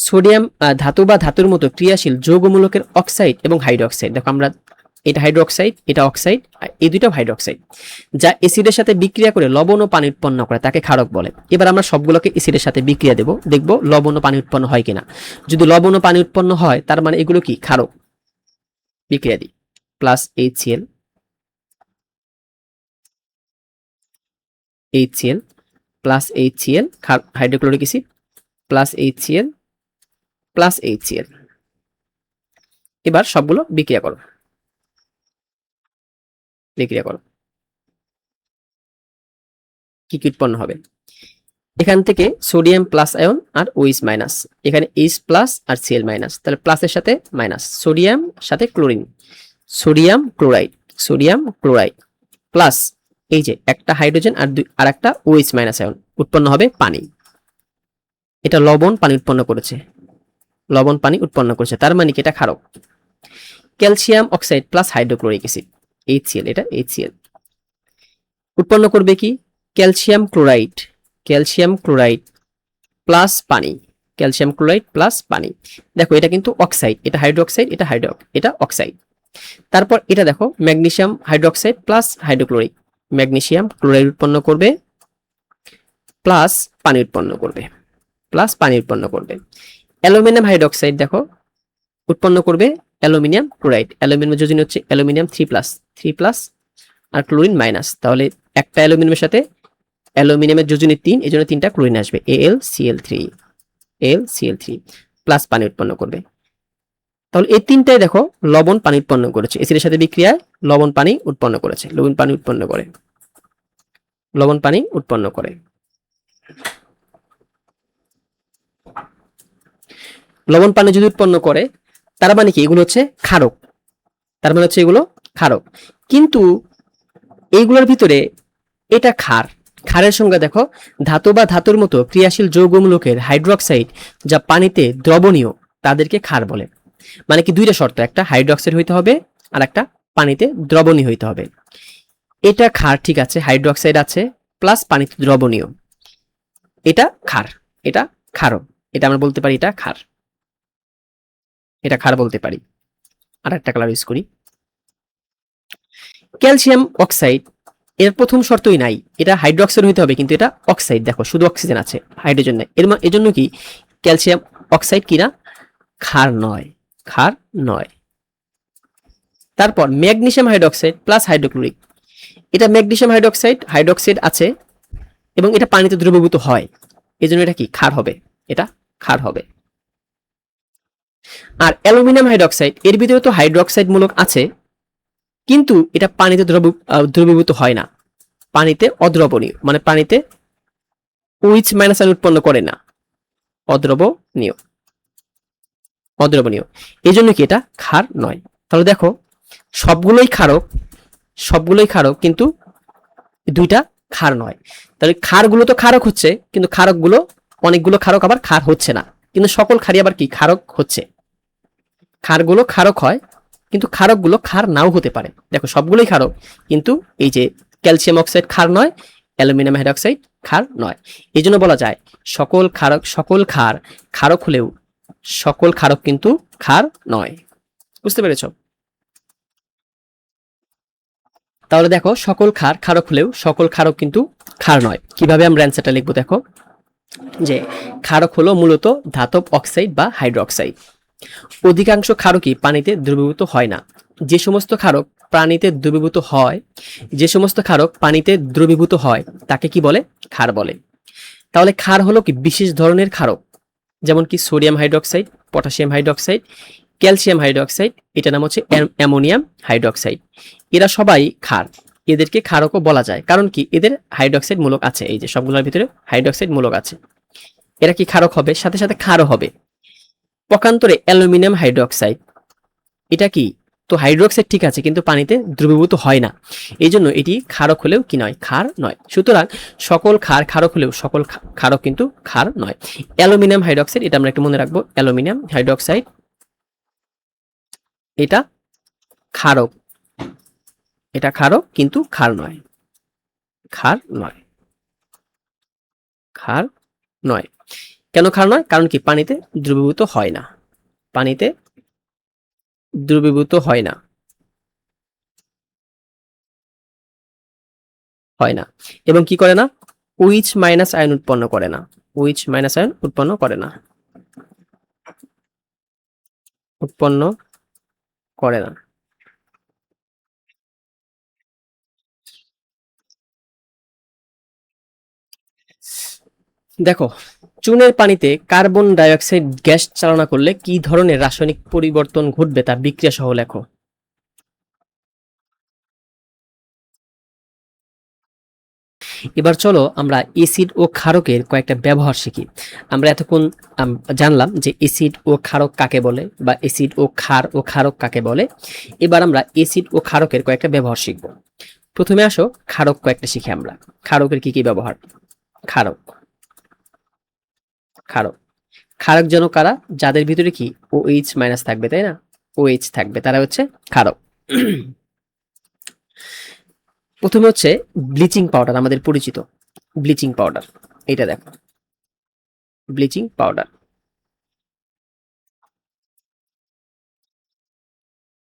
সোডিয়াম ধাতু বা ধাতুর মতো ক্রিয়াশীল যৌগমূলকের অক্সাইড এবং হাইড্রোক্সাইড, দেখো আমরা এটা হাইড্রোক্সাইড, এটা অক্সাইড, এই দুটো হাইড্রোক্সাইড যা এসিডের সাথে বিক্রিয়া করে লবণ ও পানি উৎপন্ন করে তাকে ক্ষারক বলে। এবার আমরা সবগুলোকে এসিডের সাথে বিক্রিয়া দেব, দেখব লবণ ও পানি উৎপন্ন হয় কিনা। যদি লবণ ও পানি উৎপন্ন হয় তার মানে এগুলো কি ক্ষারক। বিক্রিয়া দিই, plus HCl plus HCl hydrochloric acid plus HCl plus HCl। এবার সবগুলো বিক্রিয়া করো, বিক্রিয়া করো। কি কি উৎপন্ন হবে? এখান থেকে সোডিয়াম প্লাস আয়ন আর OH মাইনাস, এখানে H প্লাস আর Cl মাইনাস, তাহলে প্লাসের সাথে মাইনাস, সোডিয়াম সাথে chlorine, sodium chloride, sodium chloride plus এই যে একটা হাইড্রোজেন আর একটা OH মাইনাস আয়ন, উৎপন্ন হবে পানি। এটা লবণ পানি উৎপন্ন করেছে, লবণ পানি উৎপন্ন করেছে, তার মানে কি এটা ক্ষারক। Calcium oxide plus hydrochloric acid HCl, এটা HCl উৎপন্ন করবে কি calcium chloride, calcium chloride plus পানি, ক্যালসিয়াম ক্লোরাইড প্লাস পানি। দেখো এটা কিন্তু অক্সাইড, এটা হাইড্রোক্সাইড, এটা অক্সাইড। তারপর এটা দেখো magnesium hydroxide plus hydrochloric, magnesium chloride উৎপন্ন করবে প্লাস পানি উৎপন্ন করবে, প্লাস পানি উৎপন্ন করবে। অ্যালুমিনিয়াম হাইড্রোক্সাইড দেখো উৎপন্ন করবে অ্যালুমিনিয়াম ক্লোরাইড, অ্যালুমিনিয়াম যোজনী হচ্ছে অ্যালুমিনিয়াম 3+ আর ক্লোরিন মাইনাস, তাহলে একটা অ্যালুমিনিয়ামের সাথে অ্যালুমিনিয়ামের যোজনী 3, এই জন্য 3টা ক্লোরিন আসবে, AlCl3 প্লাস পানি উৎপন্ন করবে। তাহলে এই তিনটাই দেখো লবণ পানি উৎপন্ন করেছে, এসিডের সাথে বিক্রিয়ায় লবণ পানি উৎপন্ন করেছে, লবণ পানি উৎপন্ন করে, লবণ পানি উৎপন্ন করে। লবণ পানি যদি উৎপন্ন করে তার মানে কি এগুলো হচ্ছে ক্ষারক, তার মানে হচ্ছে এগুলো ক্ষারক। কিন্তু এইগুলোর ভিতরে এটা ক্ষার, ক্ষারের সংজ্ঞা দেখো ধাতু বা ধাতুর মতো ক্রিয়াশীল যৌগমূলকের হাইড্রোক্সাইড যা পানিতে দ্রবণীয় তাদেরকে ক্ষার বলে। মানে কি দুইটা শর্ত, একটা হাইড্রোক্সাইড হইতে হবে আর একটা পানিতে দ্রবণীয় হইতে হবে। এটা ক্ষার, ঠিক আছে, হাইড্রোক্সাইড আছে প্লাস পানিতে দ্রবণীয়, এটা ক্ষার, এটা ক্ষারক, এটা আমরা বলতে পারি এটা ক্ষার, এটা ক্ষার বলতে পারি। আর একটা কালার ইউজ করি, ক্যালসিয়াম অক্সাইড, এর প্রথম শর্তই নাই, এটা হাইড্রোক্সাইড হইতে হবে, কিন্তু এটা অক্সাইড, দেখো শুধু অক্সিজেন আছে, হাইড্রোজেন নাই, এর জন্য কি ক্যালসিয়াম অক্সাইড কিনা ক্ষার নয়, ক্ষার নয়। তারপর ম্যাগনেসিয়াম হাইড্রোক্সাইড প্লাস হাইড্রোক্লোরিক, এটা ম্যাগনেসিয়াম হাইড্রোক্সাইড, হাইড্রোক্সাইড আছে এবং এটা পানিতে দ্রবীভূত হয়, এজন্য এটা কি ক্ষার হবে, এটা ক্ষার হবে। আর অ্যালুমিনিয়াম হাইড্রোক্সাইড এর ভিতরে তো হাইড্রোক্সাইড মূলক আছে, কিন্তু এটা পানিতে দ্রবীভূত হয় না, পানিতে অদ্রবণীয়, মানে পানিতে OH মাইনাস আয়ন উৎপন্ন করে না, অদ্রবণীয়, অদ্রবণীয়। এই জন্য কি এটা ক্ষার নয়। তাহলে দেখো সবগুলোই ক্ষারক, সবগুলোই ক্ষারক, কিন্তু দুইটা ক্ষার নয়। তাহলে ক্ষারগুলো তো ক্ষারক হচ্ছে, কিন্তু ক্ষারকগুলো অনেকগুলো ক্ষারক আবার ক্ষার হচ্ছে না, কিন্তু সকল ক্ষারই আবার কি ক্ষারক হচ্ছে। ক্ষারগুলো ক্ষারক হয়, কিন্তু ক্ষারকগুলো ক্ষার নাও হতে পারে। দেখো সবগুলোই ক্ষারক, কিন্তু এই যে ক্যালসিয়াম অক্সাইড ক্ষার নয়, অ্যালুমিনিয়াম হাইড্রোক্সাইড ক্ষার নয়। এই জন্য বলা যায় সকল ক্ষারক, সকল ক্ষার ক্ষারক হলেও সকল ক্ষারক কিন্তু ক্ষার নয়। বুঝতে পেরেছ? তাহলে দেখো সকল ক্ষার ক্ষারক হলেও সকল ক্ষারক কিন্তু ক্ষার নয়। কিভাবে আমরা অ্যান্সারটা লিখবো দেখো, যে ক্ষারক হলো মূলত ধাতব অক্সাইড বা হাইড্রোক্সাইড। অধিকাংশ ক্ষারকই পানিতে দ্রবীভূত হয় না। যে সমস্ত ক্ষারক পানিতে দ্রবীভূত হয়, যে সমস্ত ক্ষারক পানিতে দ্রবীভূত হয় তাকে কি বলে? ক্ষার বলে। তাহলে ক্ষার হলো কি বিশেষ ধরনের ক্ষারক, যেমন কি sodium hydroxide, potassium hydroxide, calcium hydroxide, এটা নাম হচ্ছে অ্যামোনিয়াম হাইড্রোক্সাইড। এরা সবাই ক্ষার, এদেরকে ক্ষারকও বলা যায়, কারণ কি এদের হাইড্রোক্সাইড মূলক আছে, এই যে সবগুলোর ভিতরে হাইড্রোক্সাইড মূলক আছে। এরা কি ক্ষারক হবে, সাথে সাথে ক্ষারও হবে। পক্ষান্তরে অ্যালুমিনিয়াম হাইড্রোক্সাইড, এটা কি? তো হাইড্রোক্সাইড ঠিক আছে, কিন্তু পানিতে দ্রবীভূত হয় না, এই জন্য এটি ক্ষারক হলেও কি নয়? ক্ষার নয়। সুতরাং সকল ক্ষার ক্ষারক হলেও সকল ক্ষারক কিন্তু ক্ষার নয়। অ্যালুমিনিয়াম হাইড্রোক্সাইড, এটা আমরা একটু মনে রাখবো, অ্যালুমিনিয়াম হাইড্রোক্সাইড এটা ক্ষারক, এটা ক্ষারক কিন্তু ক্ষার নয়, ক্ষার নয়, ক্ষার নয়। কেন ক্ষার নয়? কারণ কি পানিতে দ্রবীভূত হয় না, পানিতে দ্রবীভূত হয় না, হয় না, এবং কি করে না? OH মাইনাস আয়ন উৎপন্ন করে না, OH মাইনাস আয়ন উৎপন্ন করে না, উৎপন্ন করে না। দেখো চুনের পানিতে কার্বন ডাইঅক্সাইড গ্যাস চালনা করলে কি ধরনের রাসায়নিক পরিবর্তন ঘটবে তা বিক্রিয়া সহ লেখো। এবার চলো আমরা এসিড ও ক্ষারকের কয়েকটা ব্যবহার শিখি। আমরা এতক্ষণ জানলাম যে এসিড ও ক্ষারক কাকে বলে, বা এসিড ও ক্ষার ও ক্ষারক কাকে বলে। এবার আমরা এসিড ও ক্ষারকের কয়েকটা ব্যবহার শিখব। প্রথমে আসো ক্ষারক কয়েকটা শিখি আমরা। ক্ষারকের কি কি ব্যবহার? ক্ষারক, ক্ষারক, ক্ষারক যেন কারা? যাদের ভিতরে কি OH মাইনাস থাকবে, তাই না? OH থাকবে, তারা হচ্ছে ক্ষারক। প্রথমে হচ্ছে ব্লিচিং পাউডার, আমাদের পরিচিত ব্লিচিং পাউডার। এটা দেখো bleaching powder,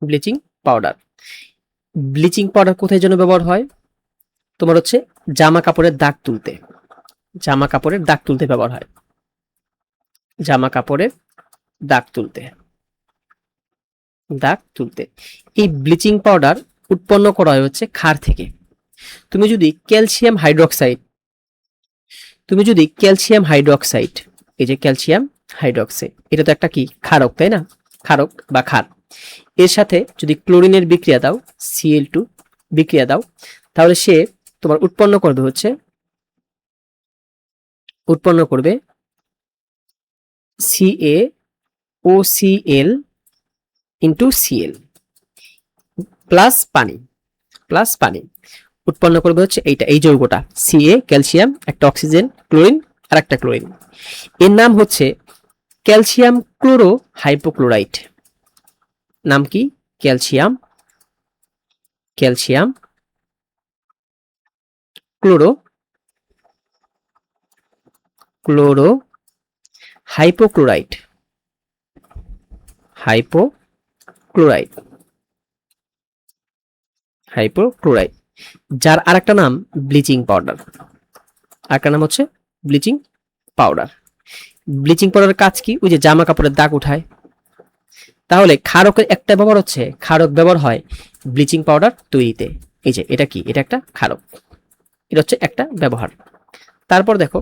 bleaching powder. Bleaching powder কোথায় যেন ব্যবহার হয়? তোমার হচ্ছে জামা কাপড়ের দাগ তুলতে, জামা কাপড়ের দাগ তুলতে ব্যবহার হয়, জামা কাপড়ের দাগ তুলতে, দাগ তুলতে। এই ব্লিচিং পাউডার উৎপন্ন করা হয় হচ্ছে ক্ষার থেকে। তুমি যদি ক্যালসিয়াম হাইড্রোক্সাইড, তুমি যদি ক্যালসিয়াম হাইড্রোক্সাইড, এই যে ক্যালসিয়াম হাইড্রোক্সাইড, এটা তো একটা কি ক্ষারক, তাই না? ক্ষারক বা ক্ষার। এর সাথে যদি ক্লোরিনের বিক্রিয়া দাও, Cl2 বিক্রিয়া দাও, তাহলে সে তোমার উৎপন্ন করবে হচ্ছে, উৎপন্ন করবে CaOCl ইন্টু Cl প্লাস পানি, প্লাস পানি উৎপন্ন করবে হচ্ছে এইটা, এই যৌগটা Ca ক্যালসিয়াম, একটা অক্সিজেন, ক্লোরিন আর একটা ক্লোরিন। এর নাম হচ্ছে ক্যালসিয়াম ক্লোরো হাইপোক্লোরাইট। নাম কি? Calcium, calcium chloro, chloro hypochlorite, hypochlorite, hypochlorite. যার আরেকটা নাম ব্লিচিং পাউডার, আরেকটা নাম হচ্ছে ব্লিচিং পাউডার। ব্লিচিং পাউডারের কাজ কি? ওই যে জামা কাপড়ের দাগ উঠায়। তাহলে ক্ষারকের একটা ব্যবহার হচ্ছে, ক্ষারক ব্যবহার হয় ব্লিচিং পাউডার তৈরিতে। এই যে এটা কি? এটা একটা ক্ষারক, এটা হচ্ছে একটা ব্যবহার। তারপর দেখো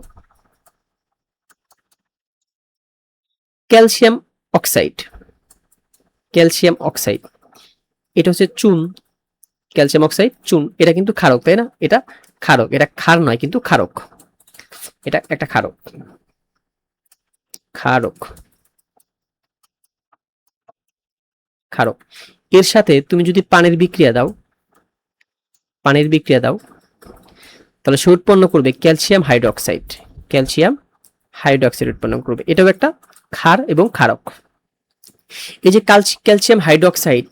ক্যালসিয়াম অক্সাইড, ক্যালসিয়াম অক্সাইড, এটা হচ্ছে চুন, ক্যালসিয়াম অক্সাইড চুন, এটা কিন্তু ক্ষারক, তাই না? এটা ক্ষারক, এটা ক্ষার নয় কিন্তু ক্ষারক, এটা একটা ক্ষারক, ক্ষারক, ক্ষারক। এর সাথে তুমি যদি পানির বিক্রিয়া দাও, পানির বিক্রিয়া দাও, তাহলে সে উৎপন্ন করবে ক্যালসিয়াম হাইড্রোক্সাইড, ক্যালসিয়াম হাইড্রোক্সাইড উৎপন্ন করবে, এটাও একটা ক্ষার এবং ক্ষারক। এই যে ক্যালসিয়াম হাইড্রোক্সাইড,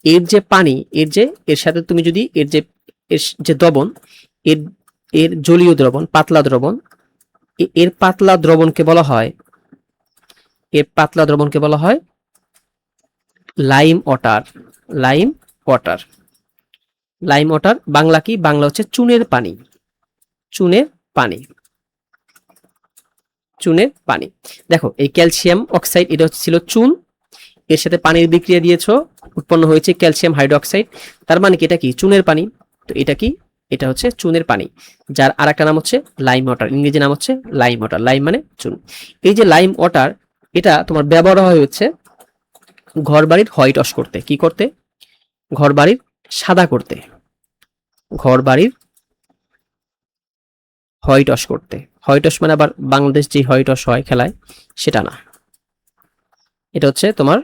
এর যে পানি, এর সাথে তুমি যদি এর যে দ্রবণ, এর এর জলীয় দ্রবণ, পাতলা দ্রবণ, এর পাতলা দ্রবণকে বলা হয়, এর পাতলা দ্রবণকে বলা হয় lime water, lime water, lime water. Bangla কি? বাংলা হচ্ছে চুনের পানি, চুনের পানি, চুনের পানি। দেখো এই ক্যালসিয়াম অক্সাইড এটা ছিল চুন, এর সাথে পানির বিক্রিয়া দিয়েছো, উৎপন্ন হয়েছে ক্যালসিয়াম হাইড্রোক্সাইড, তার মানে কি এটা কি? চুনের পানি। তো এটা কি? এটা হচ্ছে চুনের পানি, যার আরেকটা নাম হচ্ছে লাইম ওয়াটার, ইংরেজি নাম হচ্ছে লাইম ওয়াটার, লাইম মানে চুন। এই যে লাইম ওয়াটার, এটা তোমার ব্যবহার হয় হচ্ছে ঘর বাড়ির হোয়াইট ওয়াশ করতে, কি করতে? ঘর বাড়ির সাদা করতে, ঘর বাড়ির হোয়াইট ওয়াশ করতে। হোয়াইট ওয়াশ মানে আবার বাংলাদেশ যে হোয়াইট ওয়াশ হয় খেলায়, সেটা না, এটা হচ্ছে তোমার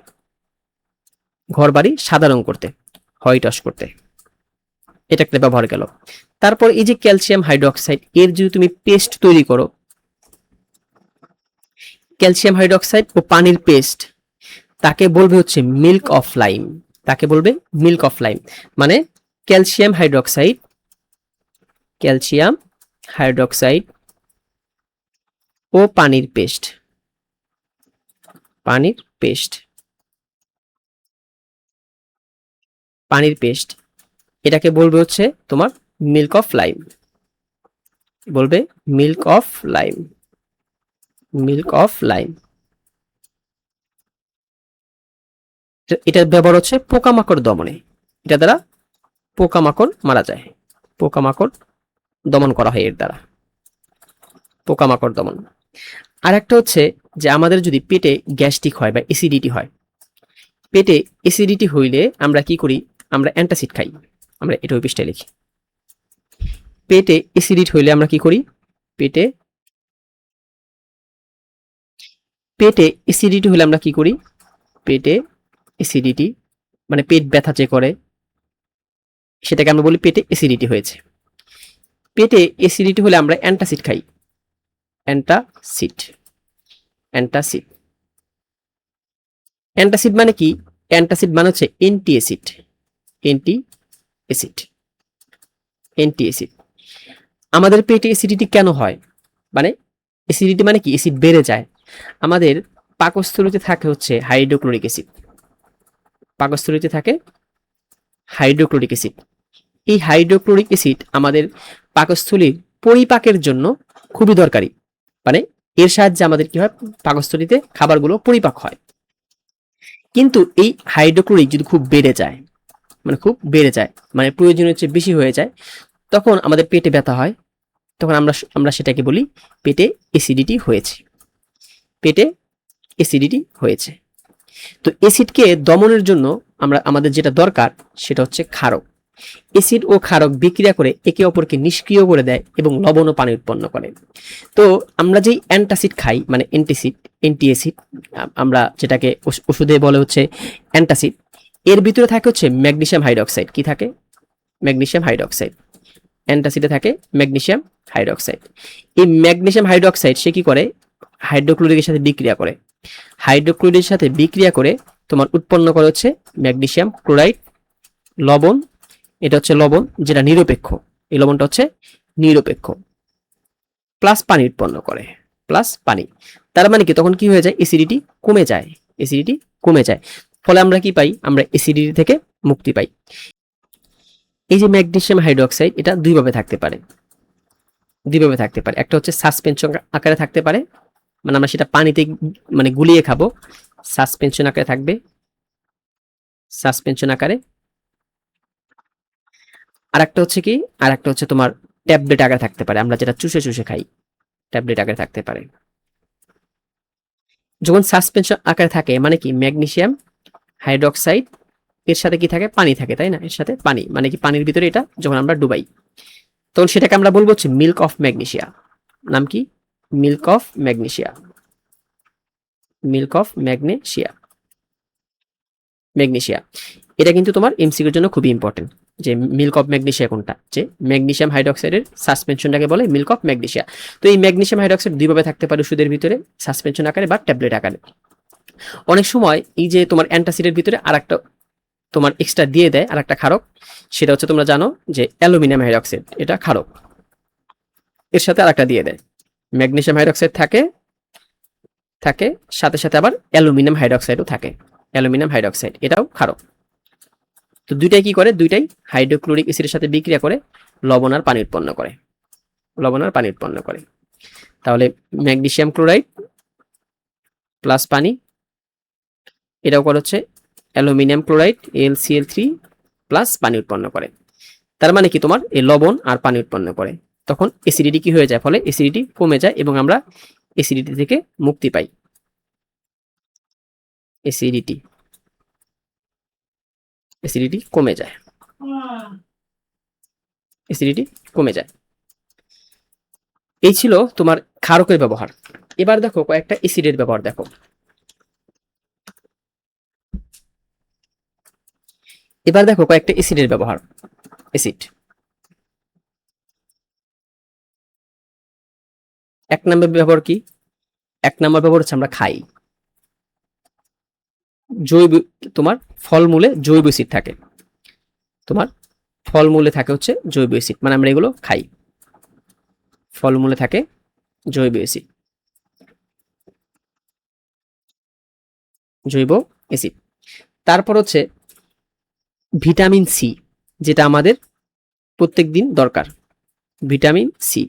ঘর বাড়ি সাদা রং করতে, হোয়াইট ওয়াশ করতে, এটা একটা ব্যবহার গেল। তারপর এই যে ক্যালসিয়াম হাইড্রোক্সাইড, এর যদি তুমি পেস্ট তৈরি করো, ক্যালসিয়াম হাইড্রোক্সাইড ও পানির পেস্ট, তাকে বলবে হচ্ছে মিল্ক অফ লাইম, তাকে বলবে মিল্ক অফ লাইম। মানে ক্যালসিয়াম হাইড্রোক্সাইড, ক্যালসিয়াম হাইড্রোক্সাইড ও পানির পেস্ট, পানির পেস্ট, পানির পেস্ট, এটাকে বলবে হচ্ছে তোমার মিল্ক অফ লাইম, বলবে milk of lime, milk of lime. এটার ব্যবহার হচ্ছে পোকামাকড় দমনে, এটা দ্বারা পোকামাকড় মারা যায়, পোকামাকড় দমন করা হয় এর দ্বারা, পোকামাকড় দমন। আর একটা হচ্ছে যে আমাদের যদি পেটে গ্যাস্ট্রিক হয় বা অ্যাসিডিটি হয়, পেটে অ্যাসিডিটি হইলে আমরা কি করি? আমরা অ্যান্টাসিড খাই, আমরা এটা ওই পৃষ্ঠায় লিখি। পেটে অ্যাসিডিটি হইলে আমরা কি করি? পেটে পেটে অ্যাসিডিটি হলে আমরা কি করি? পেটে অ্যাসিডিটি মানে পেট ব্যথা যে করে, সেটাকে আমরা বলি পেটে অ্যাসিডিটি হয়েছে। পেটে অ্যাসিডিটি হলে আমরা অ্যান্টাসিড খাই, অ্যান্টাসিড, অ্যান্টাসিড। অ্যান্টাসিড মানে কি? অ্যান্টাসিড মানে হচ্ছে anti acid, anti acid, anti acid. আমাদের পেটে অ্যাসিডিটি কেন হয়? মানে অ্যাসিডিটি মানে কি? অ্যাসিড বেড়ে যায়। আমাদের পাকস্থলীতে থাকে হচ্ছে হাইড্রোক্লোরিক অ্যাসিড, পাকস্থলীতে থাকে হাইড্রোক্লোরিক অ্যাসিড। এই হাইড্রোক্লোরিক অ্যাসিড আমাদের পাকস্থলীর পরিপাকের জন্য খুবই দরকারি, মানে এর সাহায্যে আমাদের কি হয়? পাকস্থলীতে খাবারগুলো পরিপাক হয়। কিন্তু এই হাইড্রোক্লোরিক যদি খুব বেড়ে যায়, মানে খুব বেড়ে যায়, মানে প্রয়োজনের চেয়ে বেশি হয়ে যায়, তখন আমাদের পেটে ব্যথা হয়, তখন আমরা আমরা সেটাকে বলি পেটে অ্যাসিডিটি হয়েছে, পেটে অ্যাসিডিটি হয়েছে। তো অ্যাসিডকে দমনের জন্য আমাদের যেটা দরকার সেটা হচ্ছে ক্ষারক। অ্যাসিড ও ক্ষারক বিক্রিয়া করে একে অপরকে নিষ্ক্রিয় করে দেয় এবং লবণ ও পানি উৎপন্ন করে। তো আমরা যেই অ্যান্টাসিড খাই, মানে অ্যান্টি অ্যাসিড, আমরা যেটাকে ওষুধে বলে হচ্ছে অ্যান্টাসিড, এর ভিতরে থাকে হচ্ছে ম্যাগনেসিয়াম হাইড্রোক্সাইড। কি থাকে? Magnesium hydroxide. অ্যান্টাসিডে থাকে ম্যাগনেসিয়াম হাইড্রোক্সাইড। এই ম্যাগনেসিয়াম হাইড্রোক্সাইড সে কি করে? হাইড্রোক্লোরিকের সাথে বিক্রিয়া করে, হাইড্রোক্লোরিকের সাথে বিক্রিয়া করে তোমার উৎপন্ন করে হচ্ছে ম্যাগনেসিয়াম ক্লোরাইড, লবণ। এটা হচ্ছে লবণ যেটা নিরপেক্ষ, এই লবণটা হচ্ছে নিরপেক্ষ, প্লাস পানি উৎপন্ন করে, প্লাস পানি। তার মানে কি? তখন কি হয়ে যায়? অ্যাসিডিটি কমে যায়, অ্যাসিডিটি কমে যায়। ফলে আমরা কি পাই? আমরা অ্যাসিডিটি থেকে মুক্তি পাই। এই যে ম্যাগনেসিয়াম হাইড্রোক্সাইড, এটা দুইভাবে থাকতে পারে, দুইভাবে থাকতে পারে। একটা হচ্ছে সাসপেনশন আকারে থাকতে পারে, মানে আমরা সেটা পানিতে মানে গুলিয়ে খাবো, সাসপেনশন আকারে থাকবে, সাসপেনশন আকারে। আর একটা হচ্ছে কি? আর একটা হচ্ছে তোমার ট্যাবলেট আকারে থাকতে পারে, আমরা যেটা চুষে চুষে খাই, ট্যাবলেট আকারে থাকতে পারে। যখন সাসপেনশন আকারে থাকে মানে কি? ম্যাগনেসিয়াম হাইড্রোক্সাইড, এর সাথে কি থাকে, পানি থাকে, তাই না, এর সাথে পানি, মানে কি পানির ভিতরে এটা যখন আমরা ডুবাই তখন সেটাকে আমরা বলবো হচ্ছে মিল্ক অফ ম্যাগনেসিয়া। নাম কি, milk of magnesia, milk of magnesia, magnesia. এটা কিন্তু তোমার এমসিকিউর জন্য খুবই ইম্পর্টেন্ট, যে মিল্ক অফ ম্যাগনেসিয়া কোনটা, যে ম্যাগনেসিয়াম হাইড্রোক্সাইডের সাসপেনশনটাকে বলে মিল্ক অফ ম্যাগনেসিয়া। তো এই ম্যাগনেসিয়াম হাইড্রোক্সাইড দুইভাবে থাকতে পারে ওষুধের ভিতরে, সাসপেনশন আকারে বা ট্যাবলেট আকারে। অনেক সময় এই যে তোমার অ্যান্টাসিডের ভিতরে আরেকটা তোমার এক্সট্রা দিয়ে দেয় আরেকটা ক্ষারক, সেটা হচ্ছে তোমরা জানো যে অ্যালুমিনিয়াম হাইড্রোক্সাইড, এটা ক্ষারক, এর সাথে আরেকটা দিয়ে দেয়। ম্যাগনেসিয়াম হাইড্রোক্সাইড থাকে থাকে সাথে সাথে আবার অ্যালুমিনিয়াম হাইড্রোক্সাইডও থাকে, অ্যালুমিনিয়াম হাইড্রোক্সাইড এটাও ক্ষারক। তো দুইটাই কি করে, দুইটাই হাইড্রোক্লোরিক অ্যাসিডের সাথে বিক্রিয়া করে লবণ আর পানি উৎপন্ন করে, লবণ আর পানি উৎপন্ন করে। তাহলে ম্যাগনেসিয়াম ক্লোরাইড প্লাস পানি, এটাও করে হচ্ছে অ্যালুমিনিয়াম ক্লোরাইড AlCl3 প্লাস পানি উৎপন্ন করে। তার মানে কি তোমার এই লবণ আর পানি উৎপন্ন করে, তখন অ্যাসিডিটি কি হয়ে যায়, ফলে অ্যাসিডিটি কমে যায় এবং আমরা অ্যাসিডিটি থেকে মুক্তি পাই। অ্যাসিডিটি, অ্যাসিডিটি কমে যায়, অ্যাসিডিটি কমে যায়। এই ছিল তোমার ক্ষারকের ব্যবহার। এবার দেখো কয়েকটা অ্যাসিডের ব্যবহার দেখো। এবার দেখো কয়েকটা অ্যাসিডের ব্যবহার। অ্যাসিড, এক নম্বর ব্যবহার কি, এক নম্বর ব্যবহার হচ্ছে আমরা খাই, জৈব, তোমার ফলমূলে জৈব অ্যাসিড থাকে, তোমার ফলমূলে থাকে হচ্ছে জৈব অ্যাসিড, মানে আমরা এগুলো খাই, ফলমূলে থাকে জৈব অ্যাসিড, জৈব অ্যাসিড। তারপর হচ্ছে ভিটামিন সি, যেটা আমাদের প্রত্যেক দিন দরকার, ভিটামিন সি।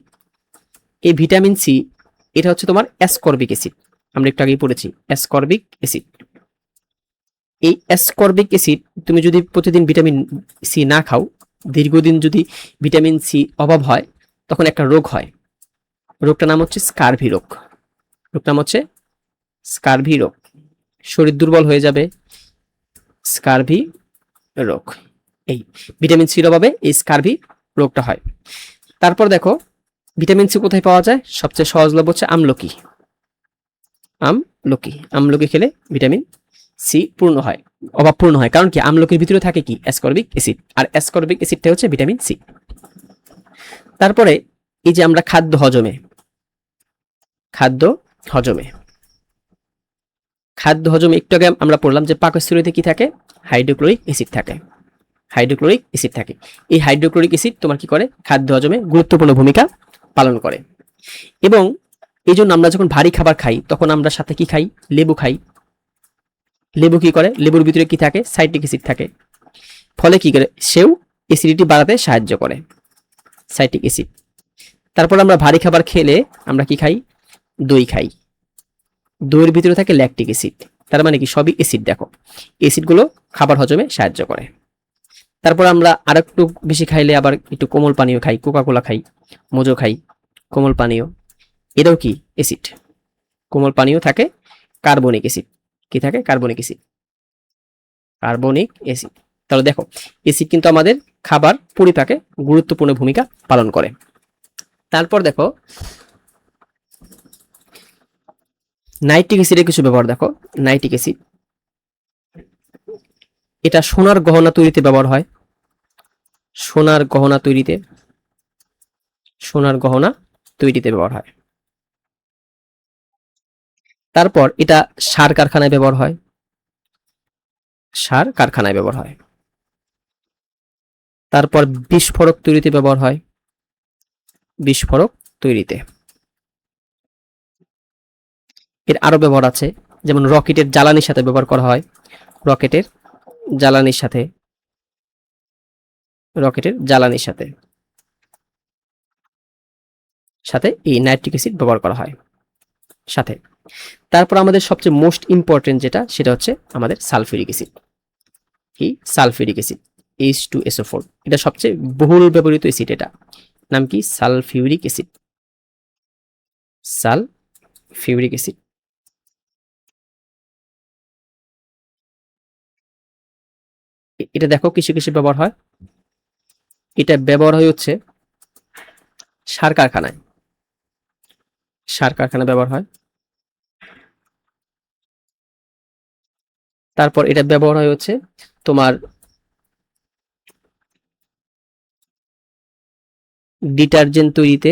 এই ভিটামিন সি এটা হচ্ছে তোমার অ্যাসকর্বিক অ্যাসিড, আমরা একটু আগেই পড়েছি অ্যাসকর্বিক অ্যাসিড। এই অ্যাসকর্বিক অ্যাসিড তুমি যদি প্রতিদিন ভিটামিন সি না খাও, দীর্ঘদিন যদি ভিটামিন সি অভাব হয়, তখন একটা রোগ হয়, রোগটার নাম হচ্ছে স্কারভি রোগ, রোগটার নাম হচ্ছে স্কারভি রোগ, শরীর দুর্বল হয়ে যাবে, স্কারভি রোগ। এই ভিটামিন সির অভাবে এই স্কারভি রোগটা হয়। তারপর দেখো ভিটামিন সি কোথায় পাওয়া যায়, সবচেয়ে সহজলভ্য হচ্ছে আমলকি, আমলকি, আমলকি খেলে ভিটামিন সি পূর্ণ হয়, অভাব পূর্ণ হয়। কারণ কি, আমলকির ভিতরে থাকে কি অ্যাসকর্বিক অ্যাসিড, আর অ্যাসকর্বিক অ্যাসিডটা হচ্ছে ভিটামিন সি। তারপরে এই যে আমরা খাদ্য হজমে, খাদ্য হজমে, খাদ্য হজমে একটু আগে আমরা পড়লাম যে পাকস্থলীতে কি থাকে, হাইড্রোক্লোরিক অ্যাসিড থাকে, হাইড্রোক্লোরিক অ্যাসিড থাকে। এই হাইড্রোক্লোরিক অ্যাসিড তোমার কি করে, খাদ্য হজমে গুরুত্বপূর্ণ ভূমিকা পালন করে। এবং এই জন্য আমরা যখন ভারী খাবার খাই তখন আমরা সাথে কি খাই, লেবু খাই। লেবু কি করে, লেবুর ভিতরে কি থাকে, সাইট্রিক অ্যাসিড থাকে, ফলে কি করে, সেও অ্যাসিডিটি বাড়াতে সাহায্য করে, সাইট্রিক অ্যাসিড। তারপর আমরা ভারী খাবার খেলে আমরা কি খাই, দই খাই, দইয়ের ভিতরে থাকে ল্যাকটিক অ্যাসিড। তার মানে কি, সবই অ্যাসিড। দেখো অ্যাসিডগুলো খাবার হজমে সাহায্য করে। তারপর আমরা আর একটু বেশি খাইলে আবার একটু কোমল পানীয় খাই, কোকাকোলা খাই, মোজো খাই, কোমল পানীয়, এটাও কি অ্যাসিড। কোমল পানীয় থাকে কার্বনিক অ্যাসিড, কি থাকে, কার্বনিক অ্যাসিড, কার্বনিক অ্যাসিড। তাহলে দেখো অ্যাসিড কিন্তু আমাদের খাবার পরিপাকে গুরুত্বপূর্ণ ভূমিকা পালন করে। তারপর দেখো নাইট্রিক অ্যাসিডের কিছু ব্যবহার দেখো। নাইট্রিক অ্যাসিড এটা সোনার গহনা তৈরিতে ব্যবহার হয়, সোনার গহনা তৈরিতে, সোনার গহনা তৈরিতে ব্যবহার হয়। তারপর এটা সার কারখানায় ব্যবহার হয়, সার কারখানায় ব্যবহার হয়। তারপর বিস্ফোরক তৈরিতে ব্যবহার হয়, বিস্ফোরক তৈরিতে। এর আরো ব্যবহার আছে, যেমন রকেটের জ্বালানির সাথে ব্যবহার করা হয়, রকেটের জ্বালানির সাথে, রকেটের জ্বালানির সাথে সাথে এই নাইট্রিক অ্যাসিড ব্যবহার করা হয় সাথে। তারপর আমাদের সবচেয়ে মোস্ট ইম্পর্টেন্ট যেটা, সেটা হচ্ছে আমাদের সালফিউরিক অ্যাসিড। কি, সালফিউরিক অ্যাসিড, H2SO4, এটা সবচেয়ে বহুল ব্যবহৃত অ্যাসিড। এটা নাম কি, সালফিউরিক অ্যাসিড, সালফিউরিক অ্যাসিড। এটা দেখো কিসে কিসে ব্যবহার হয়। এটা ব্যবহার হয় হচ্ছে সার কারখানায়, সার কারখানায় ব্যবহার হয়। তারপর এটা ব্যবহার হয় হচ্ছে তোমার ডিটারজেন্ট তৈরিতে,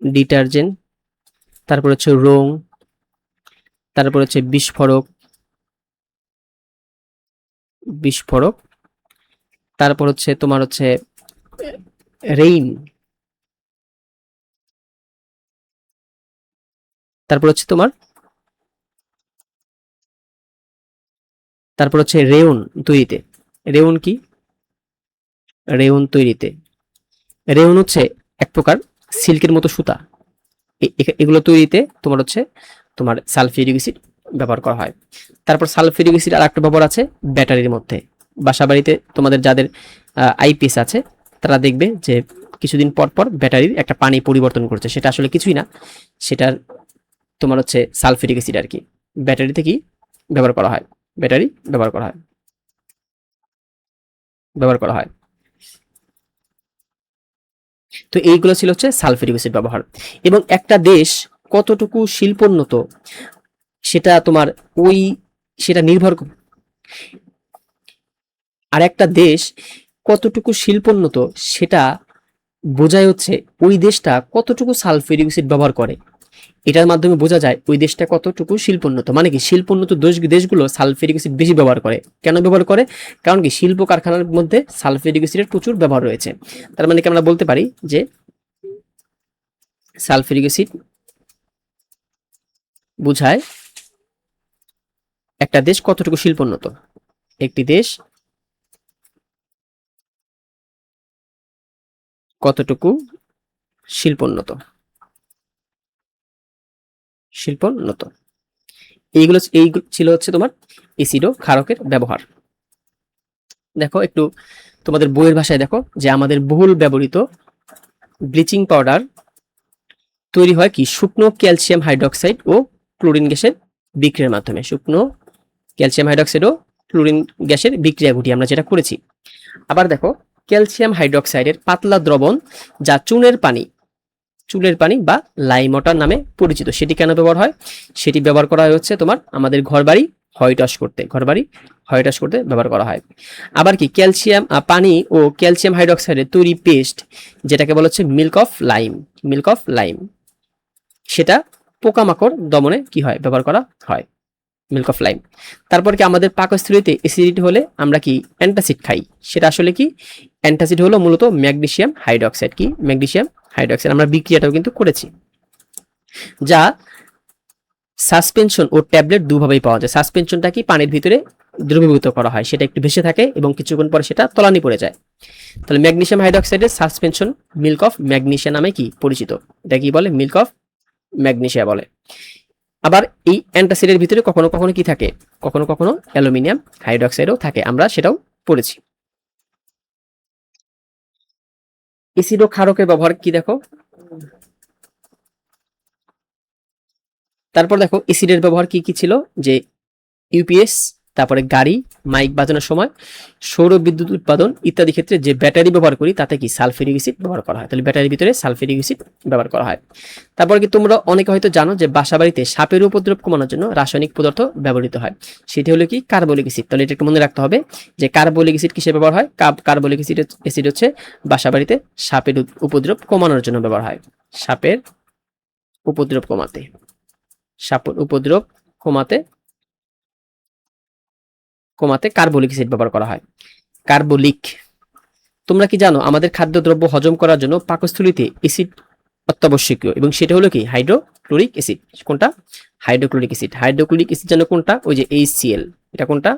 ডিটারজেন্ট। তারপর হচ্ছে রং, তারপর হচ্ছে বিস্ফোরক, বিস্ফোরক। তারপর হচ্ছে তোমার হচ্ছে রেইন, তারপর হচ্ছে তোমার, তারপর হচ্ছে রেয়ন তৈরিতে। রেয়ন কি? রেয়ন তৈরিতে, রেয়ন হচ্ছে এক প্রকার সিল্কের মতো সুতা। এগুলো তৈরিতে তোমার হচ্ছে তোমার সালফিউরিক অ্যাসিড ব্যবহার করা হয়। তারপর সালফিউরিক অ্যাসিড আর একটা ব্যবহার আছে ব্যাটারির মধ্যে। বাসাবাড়িতে তোমাদের যাদের আইপিএস আছে তারা দেখবে যে কিছুদিন পর পর ব্যাটারির একটা পানি পরিবর্তন করছে, সেটা আসলে কিছুই না, সেটার তোমার হচ্ছে সালফিউরিক অ্যাসিড আর কি। ব্যাটারিতে কি ব্যবহার করা হয়? ব্যাটারি ব্যবহার করা হয়, ব্যবহার করা হয়। তো এইগুলো ছিল হচ্ছে সালফিউরিক অ্যাসিড ব্যবহার। এবং একটা দেশ কতটুকু শিল্পোন্নত সেটা তোমার ওই সেটা নির্ভর আর একটা দেশ কতটুকু শিল্পোন্নত সেটা বোঝায় হচ্ছে ওই দেশটা কতটুকু সালফিউরিক অ্যাসিড ব্যবহার করে। এটার মাধ্যমে বোঝা যায় ওই দেশটা কতটুকু শিল্পোন্নত। মানে কি শিল্পোন্নত দেশগুলো সালফিউরিক অ্যাসিড বেশি ব্যবহার করে। কেন ব্যবহার করে? কারণ কি শিল্প কারখানার মধ্যে সালফিউরিক অ্যাসিডের প্রচুর ব্যবহার রয়েছে। তার মানে কি আমরা বলতে পারি যে সালফিউরিক অ্যাসিড বোঝায় একটা দেশ কতটুকু শিল্পোন্নত। একটি দেশ কতটুকু শিল্পোন্নত, শিল্পোন্নত। এই ছিল হচ্ছে তোমার এসিড ও ক্ষারকের ব্যবহার। দেখো একটু তোমাদের বইয়ের ভাষায় দেখো যে আমাদের বহুল ব্যবহৃত ব্লিচিং পাউডার তৈরি হয় কি শুকনো ক্যালসিয়াম হাইড্রোক্সাইড ও ক্লোরিন গ্যাসের বিক্রিয়ার মাধ্যমে। শুকনো ক্যালসিয়াম হাইড্রোক্সাইড ও ক্লোরিন গ্যাসের বিক্রিয়া ঘটিয়ে আমরা যেটা করেছি। আবার দেখো ক্যালসিয়াম হাইড্রোক্সাইডের পাতলা দ্রবণ যা চুনের পানি বা লাইম ওয়াটার নামে পরিচিত, সেটি কেন ব্যবহার হয়? সেটি ব্যবহার করা হয় হচ্ছে তোমার আমাদের ঘরবাড়ি হোয়াইট ওয়াশ করতে, ঘরবাড়ি হোয়াইট ওয়াশ করতে ব্যবহার করা হয়। আবার কি ক্যালসিয়াম পানি ও ক্যালসিয়াম হাইড্রোক্সাইডের তৈরি পেস্ট যেটাকে বলা হচ্ছে milk of lime, milk of lime, সেটা পোকামাকড় দমনে কি হয় ব্যবহার করা হয়, মিল্ক অফ লাইম। তারপর কি আমাদের পাকস্থলীতে অ্যাসিডিটি হলে আমরা কি অ্যান্টাসিড খাই, সেটা আসলে কি অ্যান্টাসিড হলো মূলত ম্যাগনেসিয়াম হাইড্রোক্সাইড। কি ম্যাগনেসিয়াম হাইড্রোক্সাইড আমরা বিক্রিয়াটাও কিন্তু করেছি, যা সাসপেনশন ও ট্যাবলেট দুভাবেই পাওয়া যায়। সাসপেনশনটা কি পানির ভিতরে দ্রবীভূত করা হয়, সেটা একটু ভেসে থাকে এবং কিছুক্ষণ পরে সেটা তলানি পড়ে যায়। তাহলে ম্যাগনেসিয়াম হাইড্রোক্সাইডের সাসপেনশন মিল্ক অফ ম্যাগনেসিয়া নামে কি পরিচিত, এটা কি বলে মিল্ক অফ ম্যাগনেসিয়া বলে। আবার এই অ্যান্টাসিডের ভিতরে কখনো কখনো কি থাকে, কখনো কখনো অ্যালুমিনিয়াম হাইড্রোক্সাইডও থাকে, আমরা সেটাও পড়েছি। এসিড ও ক্ষারকের ব্যবহার কি দেখো। তারপর দেখো এসিডের ব্যবহার কি কি ছিল, যে ইউপিএস, তারপরে গাড়ি, মাইক বাজানোর সময়, সৌর বিদ্যুৎ উৎপাদন ইত্যাদি ক্ষেত্রে যে ব্যাটারি ব্যবহার করি তাতে কি সালফিউরিক অ্যাসিড ব্যবহার করা হয়। তাহলে ব্যাটারির ভিতরে সালফিউরিক অ্যাসিড ব্যবহার করা হয়। তারপর কি তোমরা অনেকে হয়তো জানো যে বাসাবাড়িতে সাপের উপদ্রব কমানোর জন্য রাসায়নিক পদার্থ ব্যবহৃত হয়, সেটি হলো কি কার্বলিক অ্যাসিড। তাহলে এটা একটু মনে রাখতে হবে যে কার্বলিক অ্যাসিড কিসে ব্যবহার হয়। কার্বলিক অ্যাসিড হচ্ছে বাসাবাড়িতে সাপের উপদ্রব কমানোর জন্য ব্যবহার হয়। সাপের উপদ্রব কমাতে, সাপের উপদ্রব কমাতে কমাতে কার্বলিক অ্যাসিড ব্যবহার করা হয়। কার্বলিক, তোমরা কি জানো আমাদের খাদ্যদ্রব্য হজম করার জন্য পাকস্থলীতে অ্যাসিড অত্যাবশ্যকীয়, এবং সেটা হলো কি হাইড্রোক্লোরিক অ্যাসিড। কোনটা? Hydrochloric acid. হাইড্রোক্লোরিক অ্যাসিড জানো কোনটা? ওই যে HCl, এটা কোনটা?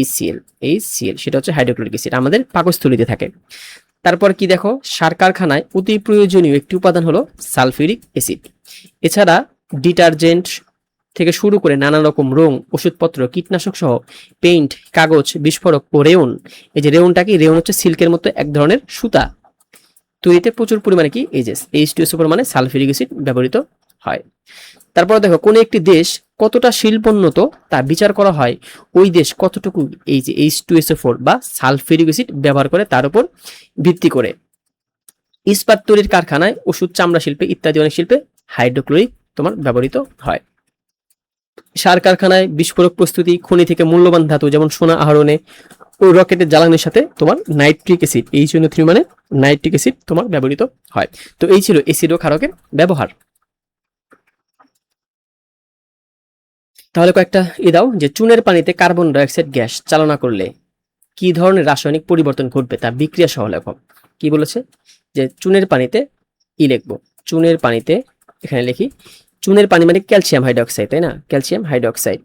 HCl, সেটা হচ্ছে হাইড্রোক্লোরিক অ্যাসিড, আমাদের পাকস্থলীতে থাকে। তারপর কি দেখো সার কারখানায় অতি প্রয়োজনীয় একটি উপাদান হলো সালফিউরিক অ্যাসিড। এছাড়া ডিটারজেন্ট থেকে শুরু করে নানা রকম রং, ওষুধপত্র, কীটনাশক সহ পেইন্ট, কাগজ, বিস্ফোরক ও রেয়ন, এই যে রেয়নটা কি, রেয়ন হচ্ছে সিল্কের মতো এক ধরনের সুতা তৈরিতে প্রচুর পরিমাণে কি এই যে H2SO মানে সালফিউরিক অ্যাসিড ব্যবহৃত হয়। তারপরে দেখো কোন একটি দেশ কতটা শিল্পোন্নত তা বিচার করা হয় ওই দেশ কতটুকু এই যে H2SO4 বা সালফিউরিক অ্যাসিড ব্যবহার করে তার উপর ভিত্তি করে। ইস্পাত তৈরির কারখানায়, ওষুধ, চামড়া শিল্পে ইত্যাদি অনেক শিল্পে হাইড্রোক্লোরিক তোমার ব্যবহৃত হয়। সার কারখানায় বিস্ফোরক প্রস্তুতি, খনি থেকে মূল্যবান ধাতু যেমন সোনা আহরণে ও রকেটের জ্বালানির সাথে তোমার নাইট্রিক অ্যাসিড HNO3 মানে নাইট্রিক অ্যাসিড তোমার ব্যবহৃত হয়। তো এই ছিল অ্যাসিড ও ক্ষারকের ব্যবহার। তাহলে কয়েকটা দাও যে চুনের পানিতে কার্বন ডাইঅক্সাইড গ্যাস চালনা করলে কি ধরনের রাসায়নিক পরিবর্তন ঘটবে তা বিক্রিয়া সহ লেখো। কি বলেছে যে চুনের পানিতে লিখবো, চুনের পানিতে এখানে লিখি চুনের পানি মানে ক্যালসিয়াম হাইড্রোক্সাইড, তাই না? ক্যালসিয়াম হাইড্রোক্সাইড,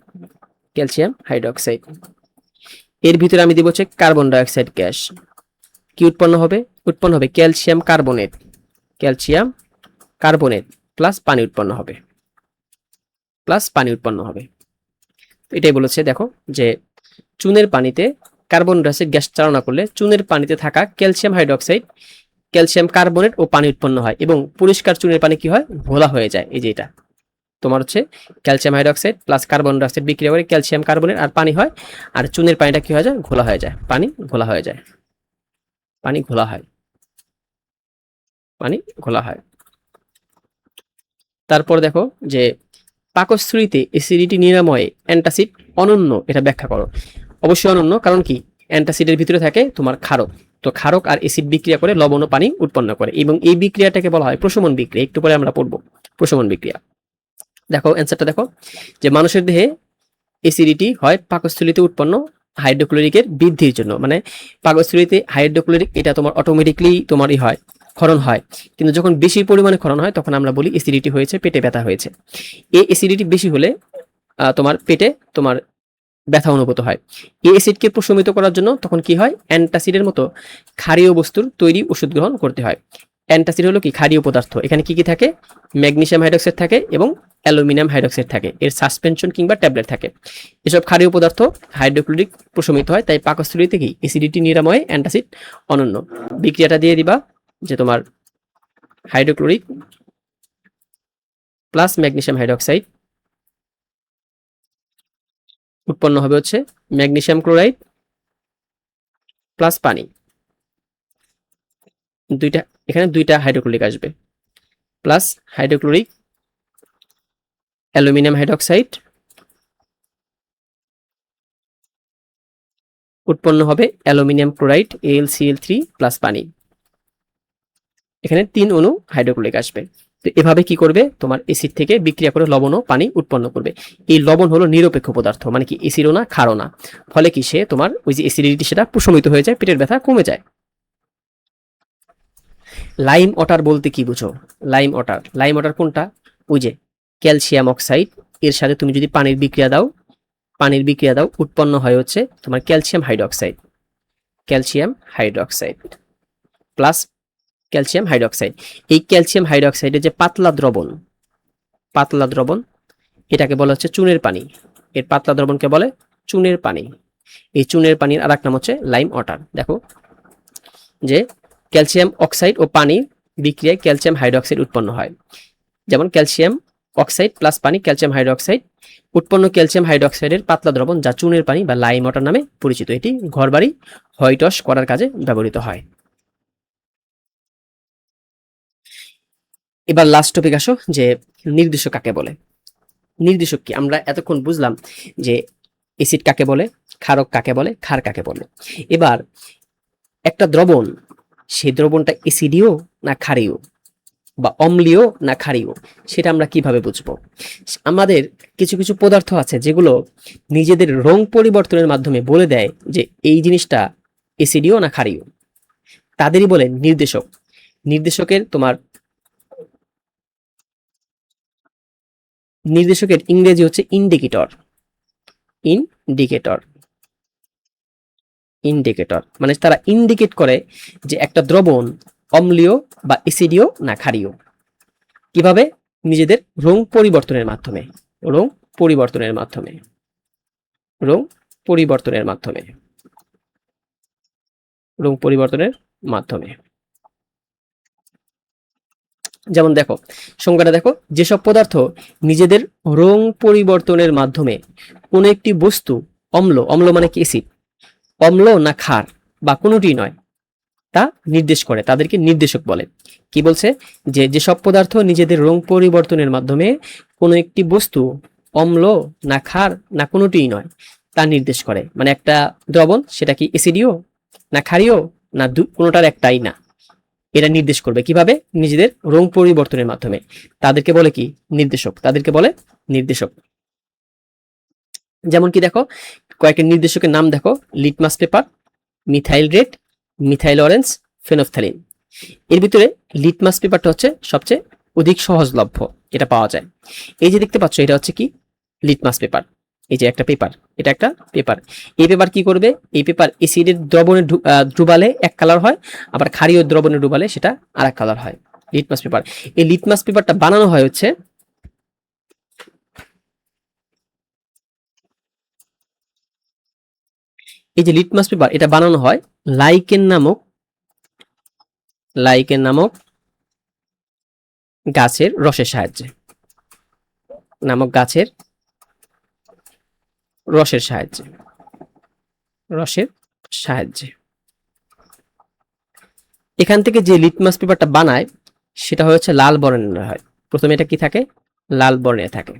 ক্যালসিয়াম হাইড্রোক্সাইড এর ভিতরে আমি দিব হচ্ছে কার্বন ডাইঅক্সাইড গ্যাস। কি উৎপন্ন হবে? উৎপন্ন হবে calcium carbonate, calcium carbonate plus পানি উৎপন্ন হবে, প্লাস পানি উৎপন্ন হবে। এটাই বলেছে দেখো যে চুনের পানিতে কার্বন ডাইঅক্সাইড গ্যাস চালনা করলে চুনের পানিতে থাকা ক্যালসিয়াম হাইড্রোক্সাইড, ক্যালসিয়াম কার্বনেট ও পানি উৎপন্ন হয় এবং পরিষ্কার চুনের পানি কি হয়? ঘোলা হয়ে যায়। এই যে এটা তোমার হচ্ছে calcium hydroxide plus carbon dioxide বিক্রিয়া করে ক্যালসিয়াম কার্বনেট আর পানি হয়, আর চুনের পানিটা কি হয়ে যায়? ঘোলা হয়ে যায়, পানি ঘোলা হয়ে যায়, পানি ঘোলা হয়, পানি ঘোলা হয়। তারপর দেখো যে পাকস্থলীতে অ্যাসিডিটি নিরাময়ে অ্যান্টাসিড অনন্য, এটা ব্যাখ্যা করো। অবশ্যই অনন্য, কারণ কি অ্যান্টাসিডের ভিতরে থাকে তোমার ক্ষারক, তো ক্ষারক আর অ্যাসিড বিক্রিয়া করে লবণ ও পানি উৎপন্ন করে এবং এই বিক্রিয়াটাকে বলা হয় প্রশমন বিক্রিয়া। একটু পরে আমরা পড়বো প্রশমন বিক্রিয়া। দেখো অ্যান্সারটা দেখো যে মানুষের দেহে অ্যাসিডিটি হয় পাকস্থলীতে উৎপন্ন হাইড্রোক্লোরিকের বৃদ্ধির জন্য, মানে পাকস্থলীতে হাইড্রোক্লোরিক এটা তোমার অটোমেটিকলি তোমারই হয়, ক্ষরণ হয়, কিন্তু যখন বেশি পরিমাণে ক্ষরণ হয় তখন আমরা বলি অ্যাসিডিটি হয়েছে, পেটে ব্যথা হয়েছে। এই অ্যাসিডিটি বেশি হলে তোমার পেটে তোমার ব্যথা অনুভূত হয়। এই অ্যাসিডকে প্রশমিত করার জন্য তখন কি হয়? অ্যান্টাসিডের মতো ক্ষারীয় বস্তুর তৈরি ওষুধ গ্রহণ করতে হয়। অ্যান্টাসিড হলো কি? ক্ষারীয় পদার্থ। এখানে কি কি থাকে? ম্যাগনেসিয়াম হাইড্রোক্সাইড থাকে এবং অ্যালুমিনিয়াম হাইড্রোক্সাইড থাকে, এর সাসপেনশন কিংবা ট্যাবলেট থাকে। এসব ক্ষারীয় পদার্থ হাইড্রোক্লোরিক প্রশমিত হয়, তাই পাকস্থলীতে কি অ্যাসিডিটি নিরাময়ে অ্যান্টাসিড অনন্য। বিক্রিয়াটা দিয়ে দিবা যে তোমার হাইড্রোক্লোরিক প্লাস ম্যাগনেসিয়াম হাইড্রোক্সাইড উৎপন্ন হবে হচ্ছে ম্যাগনেসিয়াম ক্লোরাইড প্লাস পানি, দুইটা, এখানে দুইটা হাইড্রোক্লোরিক আসবে, প্লাস হাইড্রোক্লোরিক অ্যালুমিনিয়াম হাইড্রোক্সাইড উৎপন্ন হবে অ্যালুমিনিয়াম ক্লোরাইড AlCl3 প্লাস পানি। এখানে 3 অণু হাইড্রোক্লোরিক আসবে। তো এভাবে কি করবে? তোমার অ্যাসিড থেকে বিক্রিয়া করে লবণ ও পানি উৎপন্ন করবে। এই লবণ হলো নিরপেক্ষ পদার্থ, মানে কি অ্যাসিডও না ক্ষারও না, ফলে কি সে তোমার ওই যে অ্যাসিডিটি সেটা প্রশমিত হয়ে যায়, পেটের ব্যথা কমে যায়। লাইম ওয়াটার বলতে কি বুঝো? লাইম ওয়াটার, লাইম ওয়াটার কোনটা? ওই যে ক্যালসিয়াম অক্সাইড এর সাথে তুমি যদি পানির বিক্রিয়া দাও, পানির বিক্রিয়া দাও, উৎপন্ন হয় হচ্ছে তোমার calcium hydroxide, calcium hydroxide plus calcium hydroxide. এই ক্যালসিয়াম হাইড্রোক্সাইডের যে পাতলা দ্রবণ, পাতলা দ্রবণ এটাকে বলা হচ্ছে চুনের পানি। এর পাতলা দ্রবণকে বলে চুনের পানি। এই চুনের পানির আরেক নাম হচ্ছে লাইম ওয়াটার। দেখো যে ক্যালসিয়াম অক্সাইড ও পানি বিক্রিয়ায় ক্যালসিয়াম হাইড্রোক্সাইড উৎপন্ন হয়, যেমন ক্যালসিয়াম অক্সাইড প্লাস পানি ক্যালসিয়াম হাইড্রোক্সাইড। উৎপন্ন ক্যালসিয়াম হাইড্রোক্সাইডের পাতলা দ্রবণ যা চুনের পানি বা লাইম ওয়াটার নামে পরিচিত। এটি ঘরবাড়ি হোয়াইট ওয়াশ করার কাজে ব্যবহৃত হয়। এবার লাস্ট টপিক আসো যে নির্দেশক কাকে বলে। নির্দেশক কি? আমরা এতক্ষণ বুঝলাম যে অ্যাসিড কাকে বলে, ক্ষারক কাকে বলে, ক্ষার কাকে বলে। এবার একটা দ্রবণ, সেই দ্রবণটা অ্যাসিডীয় না ক্ষারীয় বা অম্লীয় না ক্ষারীয়, সেটা আমরা কিভাবে বুঝবো? আমাদের কিছু কিছু পদার্থ আছে যেগুলো নিজেদের রং পরিবর্তনের মাধ্যমে বলে দেয় যে এই জিনিসটা অ্যাসিডীয় না ক্ষারীয়, তাদেরই বলে নির্দেশক। নির্দেশকের তোমার নির্দেশকের ইংরেজি হচ্ছে ইন্ডিকেটর। ইন্ডিকেটর, ইন্ডিকেটর মানে তারা ইন্ডিকেট করে যে একটা দ্রবণ অম্লীয় বা অ্যাসিডীয় না ক্ষারীয়। কিভাবে? নিজেদের রং পরিবর্তনের মাধ্যমে, রং পরিবর্তনের মাধ্যমে, রং পরিবর্তনের মাধ্যমে, রং পরিবর্তনের মাধ্যমে। যেমন দেখো সংজ্ঞাটা দেখো, যেসব পদার্থ নিজেদের রং পরিবর্তনের মাধ্যমে কোনো একটি বস্তু অম্ল, অম্ল মানে কি অ্যাসিড, অম্ল না ক্ষার বা কোনোটি নয় তা নির্দেশ করে, তাদেরকে নির্দেশক বলে। কি বলছে, যে যেসব পদার্থ নিজেদের রং পরিবর্তনের মাধ্যমে কোনো একটি বস্তু অম্ল না ক্ষার না কোনোটিই নয় তা নির্দেশ করে, মানে একটা দ্রবণ সেটা কি অ্যাসিডীয় না ক্ষারীয় না কোনোটার একটাই না, এটা নির্দেশ করবে কিভাবে, নিজেদের রং পরিবর্তনের মাধ্যমে, তাদেরকে বলে কি নির্দেশক, তাদেরকে বলে নির্দেশক। যেমন কি দেখো কয়েকটা নির্দেশকের নাম দেখো, litmus paper, methyl red, methyl orange, phenolphthalein. এর ভিতরে লিটমাস পেপারটা হচ্ছে সবচেয়ে অধিক সহজলভ্য, এটা পাওয়া যায়। এই যে দেখতে পাচ্ছ এটা হচ্ছে কি লিটমাস পেপার, এই যে একটা পেপার, এটা একটা পেপার। এই পেপার কি করবে, এই পেপার অ্যাসিডের দ্রবণে ডুবালে এক কালার হয়, আবার ক্ষারীয় দ্রবণে ডুবালে সেটা আর এক কালার হয়, লিটমাস পেপার। এই লিটমাস পেপারটা বানানো হয় হচ্ছে, এই যে লিটমাস পেপার এটা বানানো হয় লাইকেন নামক, লাইকেন নামক গাছের রসের সাহায্যে, নামক গাছের রসের সাহায্যে, রসের সাহায্যে। এখান থেকে যে লিটমাস পেপারটা বানায় সেটা হচ্ছে লাল বর্ণের হয়। প্রথমে এটা কি থাকে, লাল বর্ণের থাকে।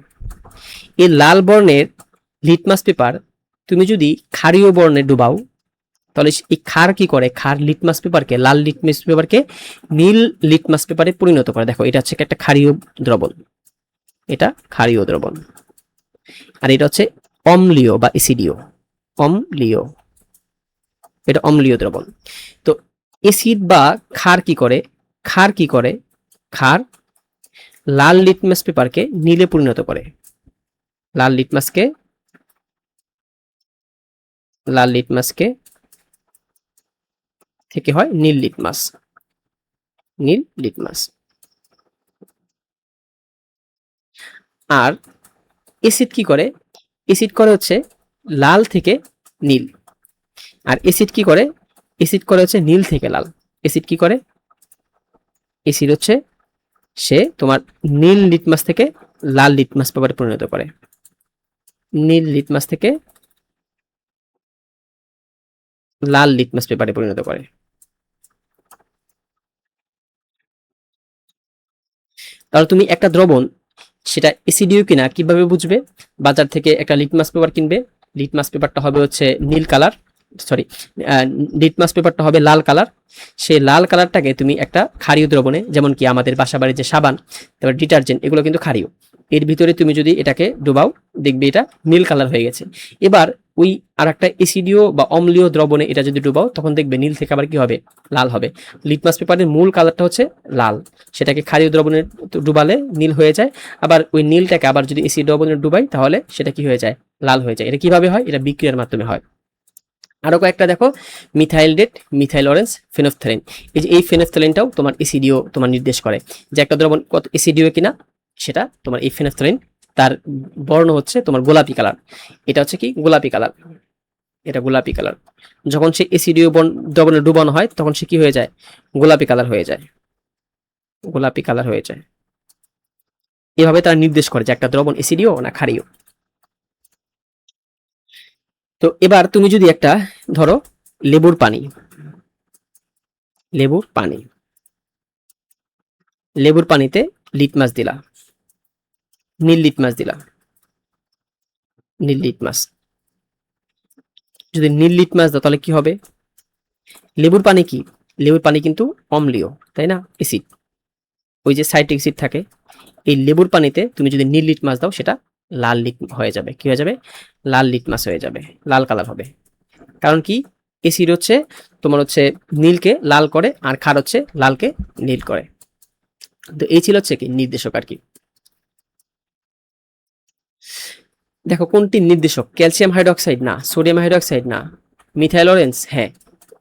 এই লাল বর্ণের লিটমাস পেপার তুমি যদি ক্ষারীয় বর্ণে ডুবাও, তাহলে এই ক্ষার কি করে, ক্ষার লিটমাস পেপারকে, লাল লিটমাস পেপারকে নীল লিটমাস পেপারে পরিণত করে। দেখো এটা হচ্ছে একটা ক্ষারীয় দ্রবণ, এটা ক্ষারীয় দ্রবণ, আর এটা হচ্ছে অম্লীয় বা অ্যাসিডীয়, অম্লীয়, এটা অম্লীয় দ্রবণ। তো অ্যাসিড বা ক্ষার কি করে, ক্ষার কি করে, ক্ষার লাল লিটমাস পেপারকে নীলে পরিণত করে, লাল লিটমাসকে, লাল লিটমাসকে থেকে হয় নীল লিটমাস, নীল লিটমাস। আর অ্যাসিড কি করে, অ্যাসিড করে হচ্ছে লাল থেকে নীল, আর অ্যাসিড কি করে, অ্যাসিড করে হচ্ছে নীল থেকে লাল। অ্যাসিড কি করে, অ্যাসিড হচ্ছে সে তোমার নীল লিটমাস থেকে লাল লিটমাস পেপারে পরিণত করে, নীল লিটমাস থেকে লাল লিটমাস পেপারে পরিণত করে। তাহলে তুমি একটা দ্রবণ সেটা অ্যাসিডীয় কিনা কিভাবে বুঝবে, বাজার থেকে একটা লিটমাস পেপার কিনবে, লিটমাস পেপারটা হবে হচ্ছে নীল কালার, সরি লিটমাস পেপারটা হবে লাল কালার, সেই লাল কালারটাকে তুমি একটা ক্ষারীয় দ্রবণে, যেমন কি আমাদের বাসাবাড়ির যে সাবান, তারপর ডিটারজেন্ট, এগুলো কিন্তু ক্ষারীয়, এর ভিতরে তুমি যদি এটাকে ডুবাও দেখবে এটা নীল কালার হয়ে গেছে। এবার ওই আর একটা অ্যাসিডীয় বা অম্লীয় দ্রবণে এটা যদি ডুবাও তখন দেখবে নীল থেকে আবার কি হবে, লাল হবে। লিটমাস পেপারের মূল কালারটা হচ্ছে লাল, সেটাকে ক্ষারীয় দ্রবণে ডুবালে নীল হয়ে যায়, আবার ওই নীলটাকে আবার যদি অ্যাসিড দ্রবণে ডুবাই তাহলে সেটা কি হয়ে যায়, লাল হয়ে যায়। এটা কিভাবে হয়, এটা বিক্রিয়ার মাধ্যমে হয়। আরো কয়েকটা দেখো, মিথাইল রেড, মিথাইল অরেঞ্জ, ফেনফথ্যালিন। এই যে এই ফেনফথ্যালিনটাও তোমার অ্যাসিডীয় তোমার নির্দেশ করে যে একটা দ্রবণ কত অ্যাসিডীয় কিনা, সেটা তোমার এই ফেনফথ্যালিন, তার বর্ণ হচ্ছে তোমার গোলাপি কালার, এটা হচ্ছে কি গোলাপি কালার, এটা গোলাপি কালার। যখন সে অ্যাসিডীয় দ্রবণে ডুবানো হয় তখন সে কি হয়ে যায়, গোলাপি কালার হয়ে যায়, গোলাপি কালার হয়ে যায়। এভাবে তারা নির্দেশ করে যে একটা দ্রবণ অ্যাসিডীয় না ক্ষারীয়। তো এবার তুমি যদি একটা ধরো লেবুর পানি, লেবুর পানি, লেবুর পানিতে লিটমাস দিলা, নীল লিটমাস দিলা, নীল লিটমাস, যদি নীল লিটমাস দাও তাহলে কি হবে, লেবুর পানি কি, লেবুর পানি কিন্তু অম্লীয় তাই না, অ্যাসিড, ওই যে সাইট্রিক অ্যাসিড থাকে, এই লেবুর পানিতে তুমি যদি নীল লিটমাস দাও সেটা লাল লিট হয়ে যাবে, কি হয়ে যাবে, লাল লিটমাস হয়ে যাবে, লাল কালার হবে। কারণ কি, অ্যাসিড হচ্ছে তোমার হচ্ছে নীলকে লাল করে, আর ক্ষার হচ্ছে লালকে নীল করে। তো এই ছিল হচ্ছে কি নির্দেশক আর কি। দেখো কোনটি নির্দেশক, ক্যালসিয়াম হাইড্রোক্সাইড না, সোডিয়াম হাইড্রোক্সাইড না, মিথাইল অরেঞ্জ, হ্যাঁ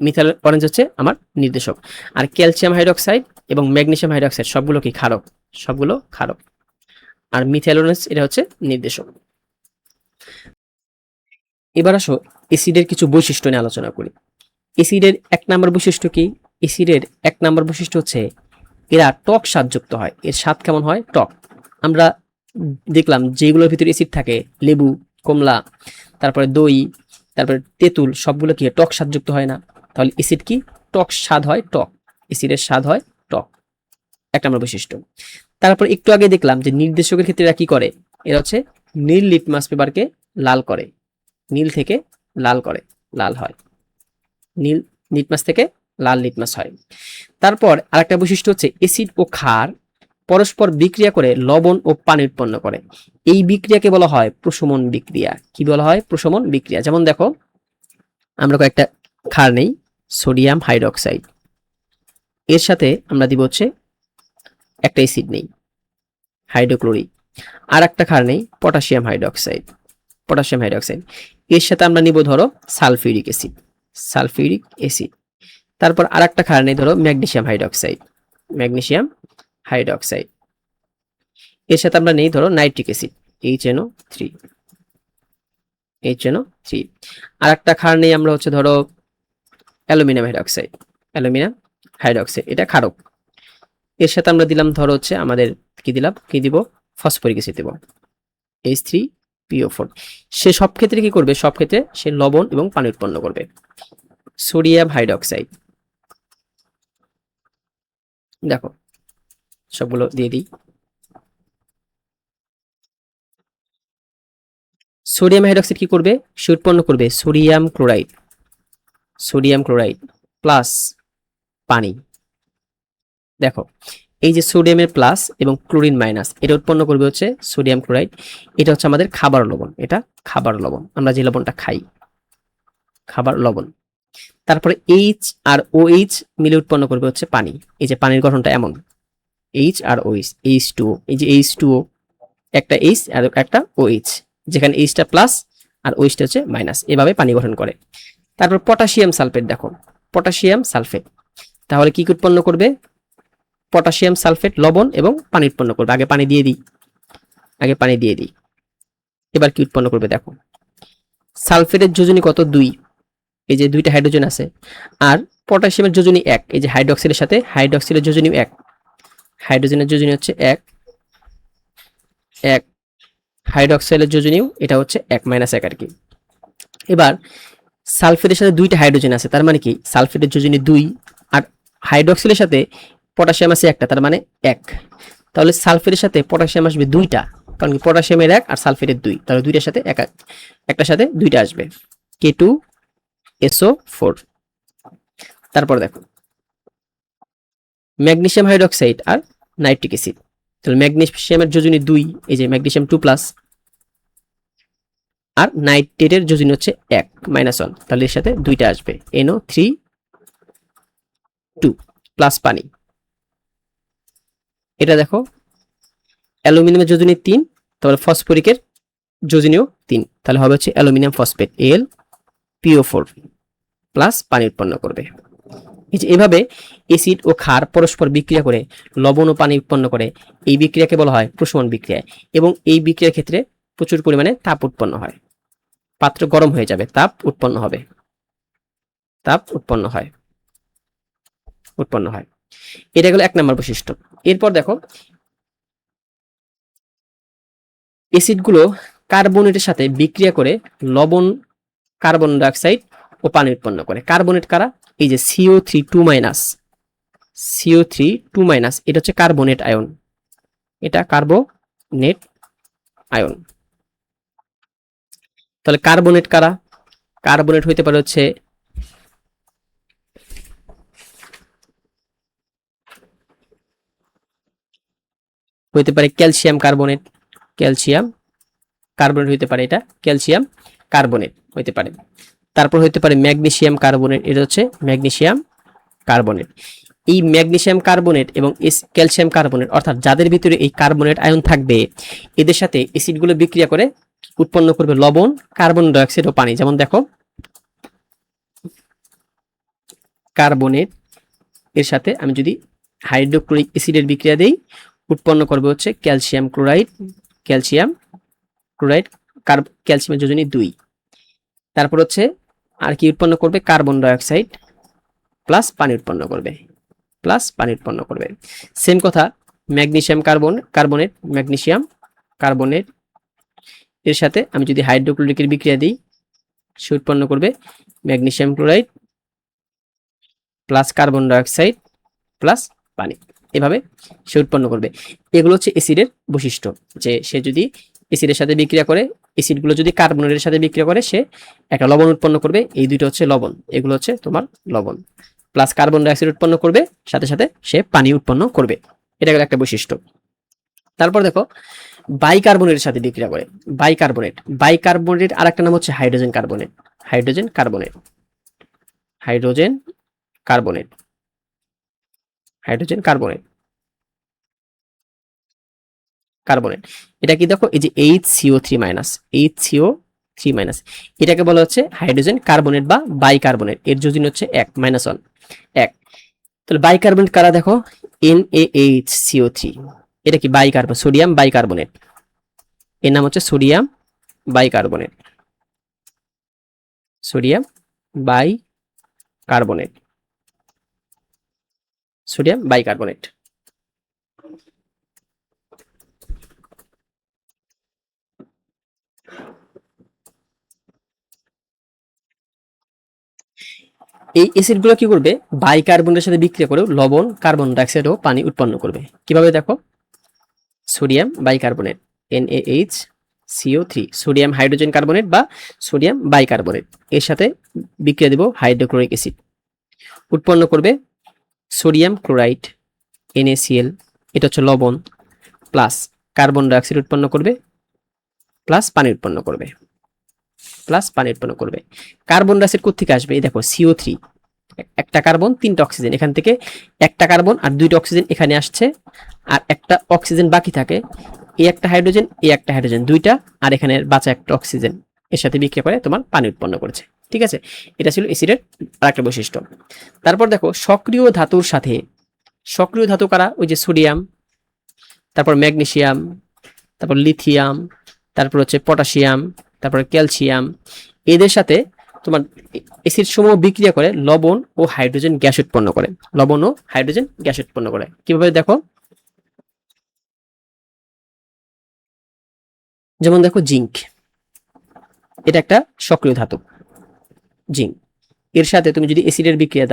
মিথাইল অরেঞ্জ হচ্ছে আমার নির্দেশক, আর ক্যালসিয়াম হাইড্রোক্সাইড এবং ম্যাগনেসিয়াম হাইড্রোক্সাইড সবগুলো কি ক্ষারক, সবগুলো ক্ষারক, আর মিথাইল অরেঞ্জ এটা হচ্ছে নির্দেশক। এবার আসো অ্যাসিডের কিছু বৈশিষ্ট্য নিয়ে আলোচনা করি। অ্যাসিডের এক নম্বর বৈশিষ্ট্য কি, অ্যাসিডের এক নম্বর বৈশিষ্ট্য হচ্ছে এরা টক স্বাদযুক্ত হয়। এর স্বাদ কেমন হয়? টক। আমরা দেখলাম যেগুলোর ভিতরে অ্যাসিড থাকে, লেবু, কমলা, তারপরে দই, তারপরে তেঁতুল, সবগুলো কি টক স্বাদযুক্ত হয় না? তাহলে অ্যাসিড কি? টক স্বাদ হয়, টক। অ্যাসিডের স্বাদ হয় টক, এক নম্বর বৈশিষ্ট্য। তারপর একটু আগে দেখলাম যে নির্দেশকের ক্ষেত্রে এরা কি করে? এরা হচ্ছে নীল লিটমাস পেপারকে লাল করে, নীল থেকে লাল করে, লাল হয়, নীল লিটমাস থেকে লাল লিটমাস হয়। তারপর আরেকটা বৈশিষ্ট্য হচ্ছে অ্যাসিড ও ক্ষার পরস্পর বিক্রিয়া করে লবণ ও পানি উৎপন্ন করে। এই বিক্রিয়াকে বলা হয় প্রশমন বিক্রিয়া। কি বলা হয়? প্রশমন বিক্রিয়া। যেমন দেখো, আমরা কয়েকটা ক্ষার নেই, সোডিয়াম হাইড্রোক্সাইড, এর সাথে আমরা দিব হচ্ছে একটা অ্যাসিড নেই, হাইড্রোক্লোরিক, আর একটা ক্ষার নেই, পটাশিয়াম হাইড্রোক্সাইড, পটাশিয়াম হাইড্রোক্সাইড, এর সাথে আমরা নিব ধরো সালফিউরিক অ্যাসিড, সালফিউরিক অ্যাসিড। তারপর আর একটা ক্ষার নেই ধরো ম্যাগনেসিয়াম হাইড্রোক্সাইড, ম্যাগনেসিয়াম হাইড্রোক্সাইড, এর সাথে আমরা নেই ধরো নাইট্রিক অ্যাসিড, HNO3, HNO3। আর একটা ক্ষার নেই আমরা হচ্ছে ধরো অ্যালুমিনিয়াম হাইড্রোক্সাইড, অ্যালুমিনিয়াম হাইড্রোক্সাইড, এটা ক্ষারক। এর সাথে আমরা দিলাম ধরো হচ্ছে আমাদের কি দিলাম, কি দিব? ফসফরিক অ্যাসিড দেব, H3PO4। সে সব ক্ষেত্রে কি করবে? সব ক্ষেত্রে সে লবণ এবং পানি উৎপন্ন করবে। সোডিয়াম হাইড্রোক্সাইড, দেখো সবগুলো দিয়ে দিই। সোডিয়াম হাইড্রোক্সাইড কি করবে? সে উৎপন্ন করবে sodium chloride, sodium chloride plus পানি। দেখো এই যে সোডিয়ামের প্লাস এবং ক্লোরিন মাইনাস, এটা উৎপন্ন করবে হচ্ছে সোডিয়াম ক্লোরাইড। এটা হচ্ছে আমাদের খাবার লবণ, এটা খাবার লবণ, আমরা যে লবণটা খাই, খাবার লবণ। তারপরে এইচ আর OH মিলে উৎপন্ন করবে হচ্ছে পানি। এই যে পানির গঠনটা এমন, এইচ আর OH, H2O, এই যে H2O, একটা H আর একটা OH, যেখানে Hটা প্লাস আর OHটা হচ্ছে মাইনাস, এভাবে পানি গঠন করে। তারপর পটাশিয়াম সালফেট, দেখো পটাশিয়াম সালফেট, তাহলে কি উৎপন্ন করবে? পটাশিয়াম সালফেট লবণ এবং পানি উৎপন্ন করবে। আগে পানি দিয়ে দিই, আগে পানি দিয়ে দিই। এবার কি উৎপন্ন করবে দেখো, সালফেটের যোজনী কত? 2, এই যে দুইটা হাইড্রোজেন আছে, আর পটাশিয়ামের যোজনী 1, এই যে হাইড্রোক্সাইডের সাথে হাইড্রোক্সাইডের যোজনী 1, হাইড্রোজেনের যোজনী হচ্ছে 1, হাইড্রোক্সাইডের যোজনীও এটা হচ্ছে 1 - 1 আর কি। এবার সালফেটের সাথে দুইটা হাইড্রোজেন আছে, তার মানে কি সালফেটের যোজনী 2, আর হাইড্রোক্সাইডের সাথে পটাশিয়াম আছে একটা, তার মানে 1। তাহলে সালফেটের সাথে পটাশিয়াম আসবে 2টা, কারণ কি পটাশিয়ামের 1 আর সালফেটের 2, তাহলে দুইটার সাথে একটার সাথে দুইটা আসবে, K2SO4। তারপর দেখো ম্যাগনেসিয়াম হাইড্রোক্সাইড আর নাইট্রিক অ্যাসিড, তাহলে ম্যাগনেসিয়ামের যোজনী 2, এই যে ম্যাগনেসিয়াম 2+, আর নাইট্রেটের যোজনী হচ্ছে 1 -1, তাহলে এর সাথে দুইটা আসবে, NO3 2 প্লাস পানি। এটা দেখো অ্যালুমিনিয়ামের যোজনী 3, তাহলে ফসফরিকের যোজনীও 3, তাহলে হবে হচ্ছে অ্যালুমিনিয়াম ফসফেট, AlPO4 প্লাস পানি উৎপন্ন করবে। এই যে এভাবে অ্যাসিড ও ক্ষার পরস্পর বিক্রিয়া করে লবণ ও পানি উৎপন্ন করে, এই বিক্রিয়াকে বলা হয় প্রশমন বিক্রিয়া। এবং এই বিক্রিয়ার ক্ষেত্রে প্রচুর পরিমাণে তাপ উৎপন্ন হয়, পাত্র গরম হয়ে যাবে, তাপ উৎপন্ন হবে, তাপ উৎপন্ন হয়, উৎপন্ন হয়। এটা গেল 1 নম্বর বৈশিষ্ট্য। এরপর দেখো অ্যাসিডগুলো কার্বনেটের সাথে বিক্রিয়া করে লবণ, কার্বন ডাইঅক্সাইড ও পানি উৎপন্ন করে। কার্বনেট কারা? এই যে CO3 2-, CO3 2-, এটা হচ্ছে কার্বনেট আয়ন, এটা কার্বনেট আয়ন। তাহলে কার্বনেট কারা? কার্বনেট হইতে পারে হচ্ছে ক্যালসিয়াম কার্বনেট, ক্যালসিয়াম কার্বনেট হইতে পারে, এটা ক্যালসিয়াম কার্বনেট হইতে পারে। তারপর হইতে পারে ম্যাগনেসিয়াম কার্বনেট, এটা হচ্ছে ম্যাগনেসিয়াম কার্বনেট। এই ম্যাগনেসিয়াম কার্বনেট এবং ক্যালসিয়াম কার্বনেট, অর্থাৎ যাদের ভিতরে এই কার্বনেট আয়ন থাকবে, এদের সাথে অ্যাসিডগুলো বিক্রিয়া করে উৎপন্ন করবে লবণ, কার্বন ডাইঅক্সাইড ও পানি। যেমন দেখো কার্বনেট এর সাথে আমি যদি হাইড্রোক্লোরিক অ্যাসিডের বিক্রিয়া দেই, উৎপন্ন করবে হচ্ছে ক্যালসিয়াম ক্লোরাইড, ক্যালসিয়াম ক্লোরাইড, ক্যালসিয়ামের যোজনী 2। তারপর হচ্ছে আর কি উৎপন্ন করবে? কার্বন ডাইঅক্সাইড প্লাস পানি উৎপন্ন করবে, প্লাস পানি উৎপন্ন করবে। সেম কথা ম্যাগনেসিয়াম কার্বনেট ম্যাগনেসিয়াম কার্বনেট এর সাথে আমি যদি হাইড্রোক্লোরিকের বিক্রিয়া দিই, সে উৎপন্ন করবে magnesium chloride plus carbon dioxide plus পানি। এভাবে সে উৎপন্ন করবে। এগুলো হচ্ছে অ্যাসিডের বৈশিষ্ট্য, যে সে যদি অ্যাসিডের সাথে বিক্রিয়া করে, অ্যাসিডগুলো যদি কার্বনের সাথে বিক্রিয়া করে, সে একটা লবণ উৎপন্ন করবে। এই দুটো হচ্ছে লবণ, এগুলো হচ্ছে তোমার লবণ। প্লাস কার্বন ডাইঅক্সাইড উৎপন্ন করবে, সাথে সাথে সে পানি উৎপন্ন করবে। এটা গেল একটা বৈশিষ্ট্য। তারপর দেখো বাইকার্বনেটের সাথে বিক্রিয়া করে। বাইকার্বনেট আর একটা নাম হচ্ছে hydrogen carbonate. Hydrogen carbonate hydrogen carbonate hydrogen carbonate carbonate এটা কি দেখো, এই যে HCO3 এটাকে বলা হচ্ছে হাইড্রোজেন কার্বনেট বা বাইকার্বনেট। এর যোজনী হচ্ছে 1 -1 1। তাহলে বাইকার্বনেট কারা দেখো, NaHCO3, এটা কি বাইকার্বন, সোডিয়াম বাইকার্বনেট। এর নাম হচ্ছে sodium bicarbonate. Sodium bicarbonate sodium bicarbonate. এই অ্যাসিডগুলো কি করবে, বাইকার্বনের সাথে বিক্রিয়া করে লবণ, কার্বন ডাইঅক্সাইড ও পানি উৎপন্ন করবে। কিভাবে দেখো, sodium bicarbonate NaHCO3, sodium hydrogen carbonate বা সোডিয়াম বাইকার্বনেট, এর সাথে বিক্রিয়া দেব হাইড্রোক্লোরিক অ্যাসিড, উৎপন্ন করবে সোডিয়াম ক্লোরাইড NaCl, এটা হচ্ছে লবণ, প্লাস কার্বন ডাইঅক্সাইড উৎপন্ন করবে, প্লাস পানি উৎপন্ন করবে। কার্বন ডাইঅক্সাইড কোত্থেকে আসবে, এই দেখো CO3, একটা কার্বন 3টা অক্সিজেন, এখান থেকে একটা কার্বন আর 2টা অক্সিজেন এখানে আসছে, আর একটা অক্সিজেন বাকি থাকে, এই একটা হাইড্রোজেন, এই একটা হাইড্রোজেন, 2টা, আর এখানে বাঁচা একটা অক্সিজেন, এর সাথে বিক্রিয়া করে তোমার পানি উৎপন্ন করেছে। ঠিক আছে, এটা ছিল অ্যাসিডের আরেকটা বৈশিষ্ট্য। তারপর দেখো সক্রিয় ধাতুর সাথে, সক্রিয় ধাতু কারা, ওই যে সোডিয়াম, তারপর ম্যাগনেসিয়াম, তারপর লিথিয়াম, তারপর হচ্ছে পটাশিয়াম, তারপরে ক্যালসিয়াম, এদের সাথে তোমার অ্যাসিড সমূহ বিক্রিয়া করে লবণ ও হাইড্রোজেন গ্যাস উৎপন্ন করে। কিভাবে দেখো, যেমন দেখো জিঙ্ক, এটা একটা সক্রিয় ধাতু জিঙ্ক, এর সাথে তুমি যদি অ্যাসিডের বিক্রিয়া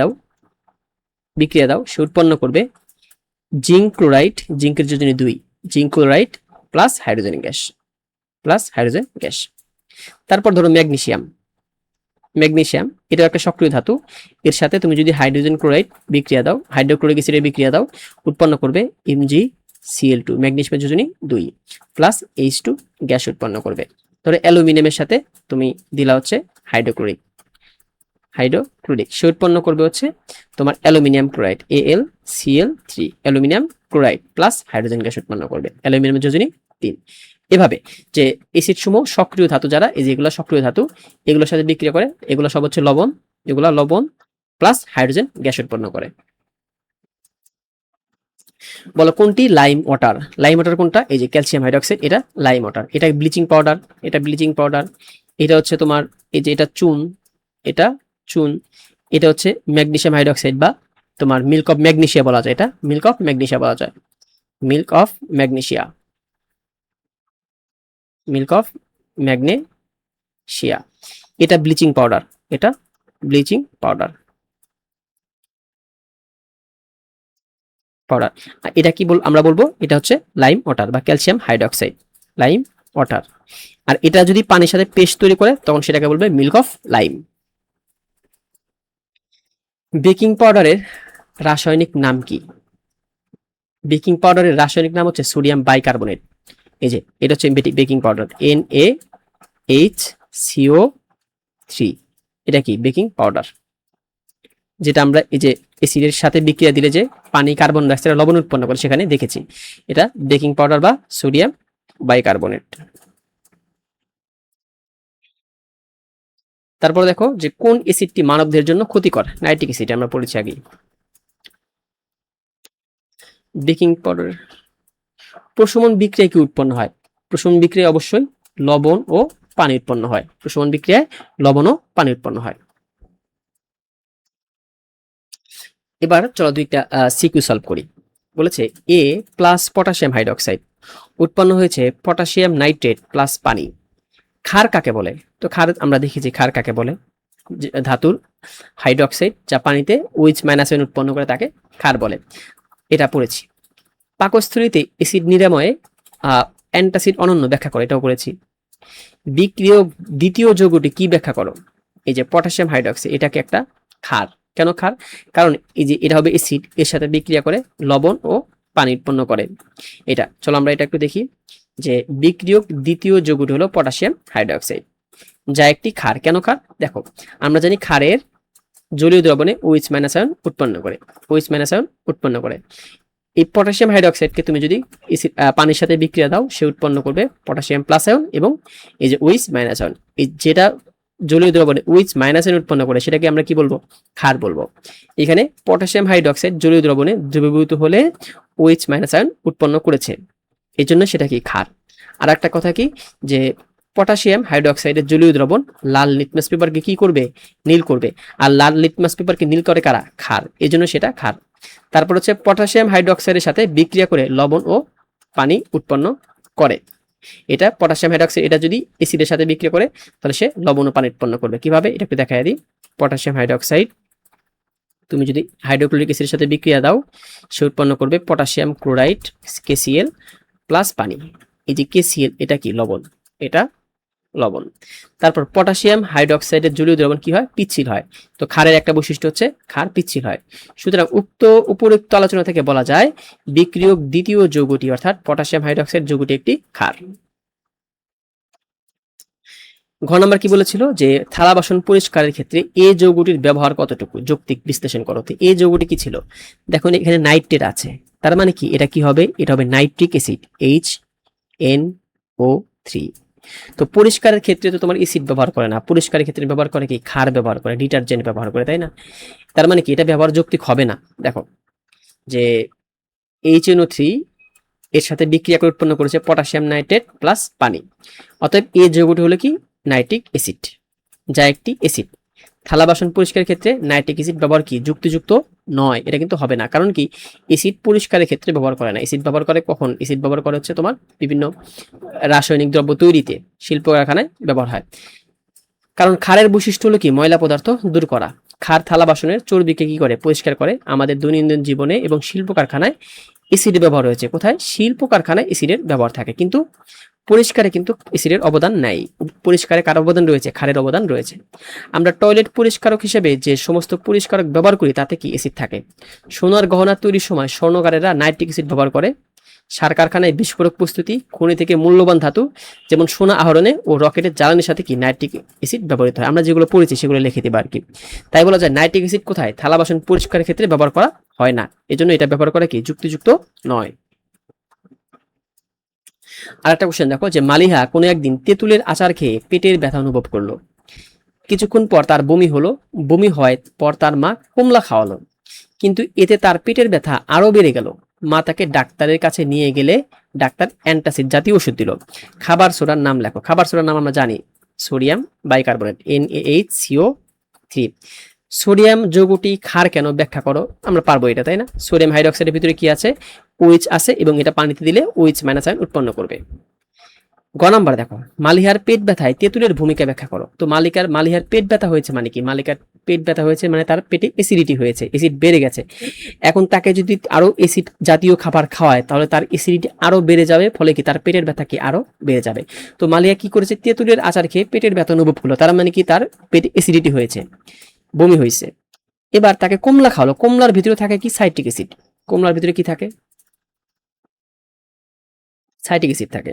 দাও, সে উৎপন্ন করবে জিঙ্ক ক্লোরাইড, জিঙ্কের যোজনী 2, zinc chloride plus hydrogen gas. তারপর ধরো ম্যাগনেসিয়াম, এটা একটা সক্রিয় ধাতু, এর সাথে তুমি যদি হাইড্রোজেন ক্লোরাইড বিক্রিয়া দাও, হাইড্রোক্লোরিক অ্যাসিডের বিক্রিয়া দাও, উৎপন্ন করবে MgCl2, ম্যাগনেসিয়ামের যোজনী 2 প্লাস H2 গ্যাস উৎপন্ন করবে। ধরো অ্যালুমিনিয়ামের সাথে তুমি দিলা হচ্ছে হাইড্রোক্লোরিক, সে উৎপন্ন করবে হচ্ছে তোমার aluminium chloride AlCl3, aluminium chloride plus hydrogen gas উৎপন্ন করবে, অ্যালুমিনিয়ামের যোজনী 3। এভাবে যে অ্যাসিড সমূহ সক্রিয় ধাতু যারা, এই যেগুলো সক্রিয় ধাতু, এগুলোর সাথে বিক্রিয়া করে, এগুলো সব হচ্ছে লবণ, এগুলো লবণ প্লাস হাইড্রোজেন গ্যাস উৎপন্ন করে। বলো কোনটি লাইম ওয়াটার? কোনটা, এই যে ক্যালসিয়াম হাইড্রোক্সাইড, এটা লাইম ওয়াটার। এটা ব্লিচিং পাউডার, এটা হচ্ছে তোমার এই যে এটা চুন, এটা হচ্ছে ম্যাগনেসিয়াম হাইড্রোক্সাইড বা তোমার মিল্ক অফ ম্যাগনেসিয়া বলা যায়, এটা মিল্ক অফ ম্যাগনেসিয়া। এটা ব্লিচিং পাউডার, এটা কি আমরা বলবো, এটা হচ্ছে লাইম ওয়াটার বা ক্যালসিয়াম হাইড্রোক্সাইড, লাইম ওয়াটার। আর এটা যদি পানির সাথে পেস্ট তৈরি করে, তখন সেটাকে বলবে মিল্ক অফ লাইম। বেকিং পাউডারের রাসায়নিক নাম কি? বেকিং পাউডারের রাসায়নিক নাম হচ্ছে সোডিয়াম বাইকার্বনেট। এই যে এটা হচ্ছে বেকিং পাউডার, NaHCO3, এটা কি বেকিং পাউডার, যেটা আমরা এই যে অ্যাসিডের সাথে বিক্রিয়া দিলে যে পানি, কার্বন ডাইঅক্সাইড, লবণ উৎপন্ন করে, সেখানে দেখেছি। এটা বেকিং পাউডার বা সোডিয়াম বাইকার্বনেট। তারপর দেখো যে কোন অ্যাসিডটি মানবদের জন্য ক্ষতিকর, নাইট্রিক অ্যাসিড, আমরা পড়েছি আগে। বেকিং পাউডার প্রশমন বিক্রিয়ায় কি উৎপন্ন হয়? প্রশমন বিক্রিয়ায় অবশ্যই লবণ ও পানি উৎপন্ন হয়। এবার চলো দুইটা সিকিউ সলভ করি। বলেছে এ প্লাস পটাশিয়াম হাইড্রোক্সাইড উৎপন্ন হয়েছে পটাশিয়াম নাইট্রেট প্লাস পানি। ক্ষার কাকে বলে? তো ক্ষার আমরা দেখেছি ক্ষার কাকে বলে, ধাতুর হাইড্রোক্সাইড যা পানিতে ওইচ মাইনাস আয়ন উৎপন্ন করে তাকে ক্ষার বলে, এটা পড়েছি। পাকস্থলীতে অ্যাসিড নিরাময়ে অ্যান্টাসিড অনন্য ব্যাখ্যা করে, এটাও পড়েছি। বিক্রিয় দ্বিতীয় যৌগটি কি ব্যাখ্যা করো? এই যে পটাশিয়াম হাইড্রোক্সাইড এটাকে একটা ক্ষার। কেন ক্ষার? কারণ এই যে এটা হবে অ্যাসিড, এর সাথে বিক্রিয়া করে লবণ ও পানি উৎপন্ন করে। এটা চলো আমরা এটা একটু দেখি যে বিক্রিয়ক দ্বিতীয় যৌগটি হলো পটাশিয়াম হাইড্রোক্সাইড যা একটি ক্ষার। কেন ক্ষার? দেখো আমরা জানি ক্ষারের জলীয় দ্রবণে OH মাইনাস আয়ন উৎপন্ন করে, OH মাইনাস আয়ন উৎপন্ন করে। এই পটাশিয়াম হাইড্রোক্সাইডকে তুমি যদি পানির সাথে বিক্রিয়া দাও সে উৎপন্ন করবে পটাশিয়াম প্লাস আয়ন এবং এই যে OH মাইনাস আয়ন। এই যেটা জলীয় দ্রবণে OH মাইনাস আয়ন উৎপন্ন করে সেটাকে আমরা কি বলবো? ক্ষার বলবো। এখানে পটাশিয়াম হাইড্রোক্সাইড জলীয় দ্রবণে দ্রবীভূত হলে OH মাইনাস আয়ন উৎপন্ন করেছে, এই জন্য সেটা কি ক্ষার। আর একটা কথা কি যে পটাশিয়াম হাইড্রোক্সাইডের জলীয় দ্রবণ লাল লিটমাস পেপারকে কি করবে? নীল করবে। আর লাল লিটমাস পেপারকে নীল করে কারা? ক্ষার, এই জন্য সেটা ক্ষার। তারপর হচ্ছে পটাশিয়াম হাইড্রোক্সাইডের সাথে বিক্রিয়া করে লবণ ও পানি উৎপন্ন করে। এটা পটাশিয়াম হাইড্রোক্সাইড এটা যদি অ্যাসিডের সাথে বিক্রিয়া করে তাহলে সে লবণ ও পানি উৎপন্ন করবে। কিভাবে? এটা একটু দেখাই দিই। পটাশিয়াম হাইড্রোক্সাইড তুমি যদি হাইড্রোক্লোরিক অ্যাসিডের সাথে বিক্রিয়া দাও সে উৎপন্ন করবে পটাশিয়াম ক্লোরাইড KCl প্লাস পানি। এই যে KCl এটা কি? লবণ, এটা লবণ। তারপর পটাশিয়াম হাইড্রোক্সাইডের জলীয় দ্রবণ কি হয়? পিচ্ছিল হয়। তো ক্ষারের একটা বৈশিষ্ট্য হচ্ছে ক্ষার পিচ্ছিল হয়। সুতরাং উপরোক্ত আলোচনা থেকে বলা যায় বিক্রিয়ক দ্বিতীয় যৌগটি অর্থাৎ পটাশিয়াম হাইড্রোক্সাইড যৌগটি একটি ক্ষার। ঘ নাম্বার কি বলেছিল যে থালা বাসন পরিষ্কারের ক্ষেত্রে এ যৌগটির ব্যবহার কতটুকু? যৌক্তিক বিশ্লেষণ করো। তো এ যৌগটি কি ছিল? দেখো এখানে নাইট্রেট আছে, তার মানে কি এটা কি হবে? এটা হবে নাইট্রিক অ্যাসিড HNO3। তো পরিষ্কারের ক্ষেত্রে তো তোমার অ্যাসিড ব্যবহার করে না, পরিষ্কারের ক্ষেত্রে ব্যবহার করে কি? ক্ষার ব্যবহার করে, ডিটারজেন্ট ব্যবহার করে, তাই না? তার মানে কি এটা ব্যবহার যৌক্তিক হবে না। দেখো যে HNO3 এর সাথে বিক্রিয়া করে উৎপন্ন করেছে পটাশিয়াম নাইট্রেট প্লাস পানি। অতএব এই যৌগটি হলো কি? নাইট্রিক অ্যাসিড যা একটি অ্যাসিড। থালা বাসন পরিষ্কারের ক্ষেত্রে নাইট্রিক অ্যাসিড ব্যবহার কি? যুক্তিযুক্ত নয়, এটা কিন্তু হবে না। কারণ কি? অ্যাসিড পরিষ্কারের ক্ষেত্রে ব্যবহার করে না। অ্যাসিড ব্যবহার করে কখন? অ্যাসিড ব্যবহার করে হচ্ছে তোমার বিভিন্ন রাসায়নিক দ্রব্য তৈরিতে, শিল্প কারখানায় ব্যবহার হয়। কারণ ক্ষারের বৈশিষ্ট্য হলো কি? ময়লা পদার্থ দূর করা। ক্ষার থালা বাসনের চর্বিকে কি করে? পরিষ্কার করে। আমাদের দৈনন্দিন জীবনে এবং শিল্প কারখানায় অ্যাসিডের ব্যবহার হয়েছে। কোথায়? শিল্প কারখানায় অ্যাসিডের ব্যবহার থাকে, কিন্তু পরিষ্কারে কিন্তু অ্যাসিডের অবদান নাই। পরিষ্কারে কার অবদান রয়েছে? ক্ষারের অবদান রয়েছে। আমরা টয়লেট পরিষ্কারক হিসেবে যে সমস্ত পরিষ্কারক ব্যবহার করি তাতে কি? অ্যাসিড থাকে। সোনার গহনা তৈরির সময় স্বর্ণকারেরা নাইট্রিক অ্যাসিড ব্যবহার করে। সার কারখানায় বিস্ফোরক প্রস্তুতি, খনি থেকে মূল্যবান ধাতু যেমন সোনা আহরণে ও রকেটের জ্বালানির সাথে কি? নাইট্রিক অ্যাসিড ব্যবহৃত হয়। আমরা যেগুলো পড়েছি সেগুলো লিখে দেবো আর কি। তাই বলা যায় নাইট্রিক অ্যাসিড কোথায়? থালা বাসন পরিষ্কারের ক্ষেত্রে ব্যবহার করা হয় না, এজন্য এটা ব্যবহার করা কি? যুক্তিযুক্ত নয়। আর একটা কোশ্চেন দেখো যে মালিহা কোনো একদিন তেঁতুলের আচার খেয়ে পেটের ব্যথা অনুভব করলো। কিছুক্ষণ পর তার বমি হলো। বমি হয় পর তার মা কমলা খাওয়ালো, কিন্তু এতে তার পেটের ব্যথা আরো বেড়ে গেল। মা তাকে ডাক্তারের কাছে নিয়ে গেলে ডাক্তার অ্যান্টাসিড জাতীয় ওষুধ দিল। খাবার সোডার নাম লেখো। খাবার সোডার নাম আমরা জানি সোডিয়াম বাইকার্বনেট NaHCO3। সোডিয়াম যৌগটি ক্ষার কেন? ব্যাখ্যা করো। আমরা পারবো এটা, তাই না? সোডিয়াম হাইড্রোক্সাইডের ভিতরে কি আছে? OH আছে এবং এটা পানিতে দিলে OH মাইনাস আয়ন উৎপন্ন করবে। গ নাম্বার দেখো মালিহার পেট ব্যথায় তেঁতুলের ভূমিকা ব্যাখ্যা করো। তো মালিহার পেট ব্যথা হয়েছে মানে কি? মালিকার পেট ব্যথা হয়েছে মানে তার পেটে অ্যাসিডিটি হয়েছে, অ্যাসিড বেড়ে গেছে। এখন তাকে যদি আরো অ্যাসিড জাতীয় খাবার খাওয়ায় তাহলে তার অ্যাসিডিটি আরো বেড়ে যাবে, ফলে কি? তার পেটের ব্যথা কি? আরো বেড়ে যাবে। তো মালিহা কি করেছে? তেঁতুলের আচার খেয়ে পেটের ব্যথা অনুভব করলো, তার মানে কি? তার পেটে অ্যাসিডিটি হয়েছে, বমি হয়েছে। এবার তাকে কমলা খাওয়ালো। কমলার ভিতরে থাকে কি? Citric acid. কমলার ভিতরে কি থাকে? সাইট্রিক অ্যাসিড থাকে,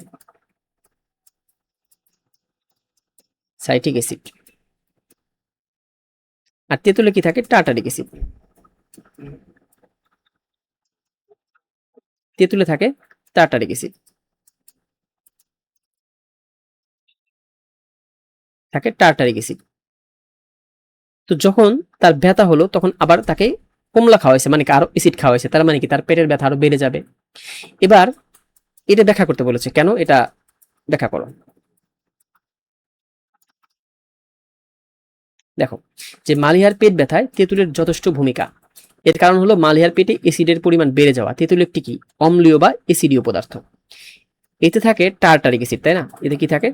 সাইট্রিক অ্যাসিড। আর তেঁতুলে কি থাকে? Tartaric acid. তেঁতুলে থাকে টার্টারিক অ্যাসিড, থাকে টার্টারিক অ্যাসিড। তো যখন তার ব্যথা হলো তখন আবার তাকে কমলা খাওয়াইছে, মানে কি? আরো অ্যাসিড খাওয়াইছে, তার মানে কি? তার পেটের ব্যথা আরো বেড়ে যাবে। এবার এটা ব্যাখ্যা করতে বলেছে, কেন? এটা ব্যাখ্যা করো। দেখো যে মালিহার পেট ব্যথায় তেঁতুলের যথেষ্ট ভূমিকা। এর কারণ হলো মালিহার পেটে অ্যাসিডের পরিমাণ বেড়ে যাওয়া। তেঁতুল একটি কি অম্লীয় বা অ্যাসিডীয় পদার্থ। এতে থাকে টার্টারিক অ্যাসিড, তাই না? এতে কি থাকে?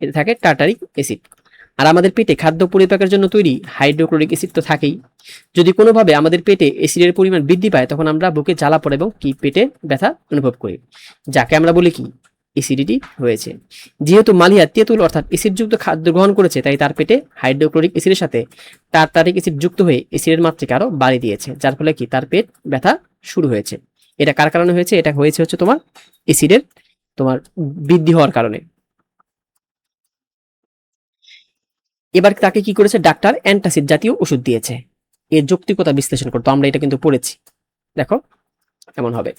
এতে থাকে টার্টারিক অ্যাসিড। আর আমাদের পেটে খাদ্য পরিপাকের জন্য তৈরি হাইড্রোক্লোরিক অ্যাসিড তো থাকেই। যদি কোনোভাবে আমাদের পেটে অ্যাসিডের পরিমাণ বৃদ্ধি পায় তখন আমরা বুকে জ্বালা পড়ে এবং কি পেটে ব্যথা অনুভব করি, যাকে আমরা বলি কি অ্যাসিডিটি হয়েছে। যেহেতু মালিহা তেঁতুল অর্থাৎ অ্যাসিডযুক্ত খাদ্য গ্রহণ করেছে, তাই তার পেটে হাইড্রোক্লোরিক অ্যাসিডের সাথে টার্টারিক অ্যাসিড যুক্ত হয়ে অ্যাসিডের মাত্রাকে আরো বাড়িয়ে দিয়েছে, যার ফলে কি তার পেট ব্যথা শুরু হয়েছে। এটা কার কারণে হয়েছে? এটা হয়েছে হচ্ছে তোমার অ্যাসিডের তোমার বৃদ্ধি হওয়ার কারণে। এবার তাকে কি করেছে? ডাক্তার অ্যান্টাসিড জাতীয় ওষুধ দিয়েছে। এর যৌক্তিকতা বিশ্লেষণ করতো, আমরা এটা কিন্তু পড়েছি। দেখো এমন হবে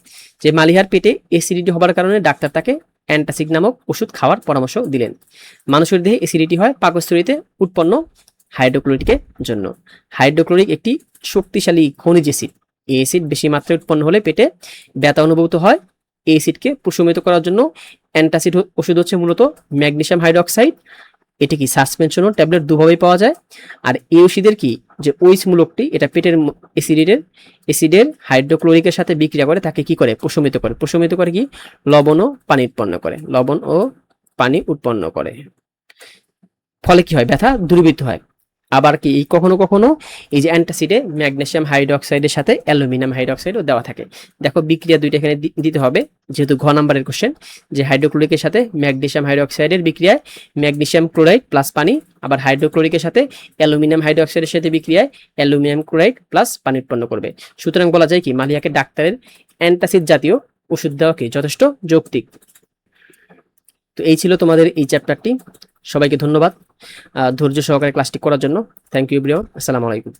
যে মালিহার পেটে অ্যাসিডিটি হবার কারণে ডাক্তার তাকে অ্যান্টাসিড নামক ওষুধ খাওয়ার পরামর্শ দিলেন। মানুষের দেহে অ্যাসিডিটি হয় পাকস্থলীতে উৎপন্ন হাইড্রোক্লোরিকের জন্য। হাইড্রোক্লোরিক একটি শক্তিশালী খনিজ অ্যাসিড। এই অ্যাসিড বেশি মাত্রায় উৎপন্ন হলে পেটে ব্যথা অনুভূত হয়। এই অ্যাসিডকে প্রশমিত করার জন্য অ্যান্টাসিড ওষুধ হচ্ছে মূলত ম্যাগনেসিয়াম হাইড্রোক্সাইড। এটি কি সাসপেনশন ও ট্যাবলেট দুভাবেই পাওয়া যায়। আর এই ওষুধের কি যে ওইস মূলকটি এটা পেটের অ্যাসিডের হাইড্রোক্লোরিকের সাথে বিক্রিয়া করে তাকে কি করে? প্রশমিত করে। প্রশমিত করে কি? লবণ ও পানি উৎপন্ন করে। লবণ ও পানি উৎপন্ন করে। ফলে কি হয়? ব্যথা দূরীভূত হয়। আবার কি কখনো কখনো এই যে অ্যান্টাসিডে ম্যাগনেসিয়াম হাইড্রোক্সাইডের সাথে অ্যালুমিনিয়াম হাইড্রোক্সাইডও দেওয়া থাকে। দেখো বিক্রিয়া দুইটা এখানে দিতে হবে, যেহেতু ঘ নাম্বারের কোশ্চেন, যে হাইড্রোক্লোরিকের সাথে ম্যাগনেসিয়াম হাইড্রোক্সাইডের বিক্রিয়ায় ম্যাগনেসিয়াম ক্লোরাইড প্লাস পানি, আবার হাইড্রোক্লোরিকের সাথে অ্যালুমিনিয়াম হাইড্রোক্সাইডের সাথে বিক্রিয়ায় অ্যালুমিনিয়াম ক্লোরাইড প্লাস পানি উৎপন্ন করবে। সুতরাং বলা যায় কি মালিয়াকে ডাক্তারের অ্যান্টাসিড জাতীয় ওষুধ দেওয়া কি যথেষ্ট যৌক্তিক। তো এই ছিল তোমাদের এই চ্যাপ্টারটি। সবাইকে ধন্যবাদ ধৈর্য সহকারে ক্লাসটি করার জন্য। Thank you everyone. আসসালামু আলাইকুম।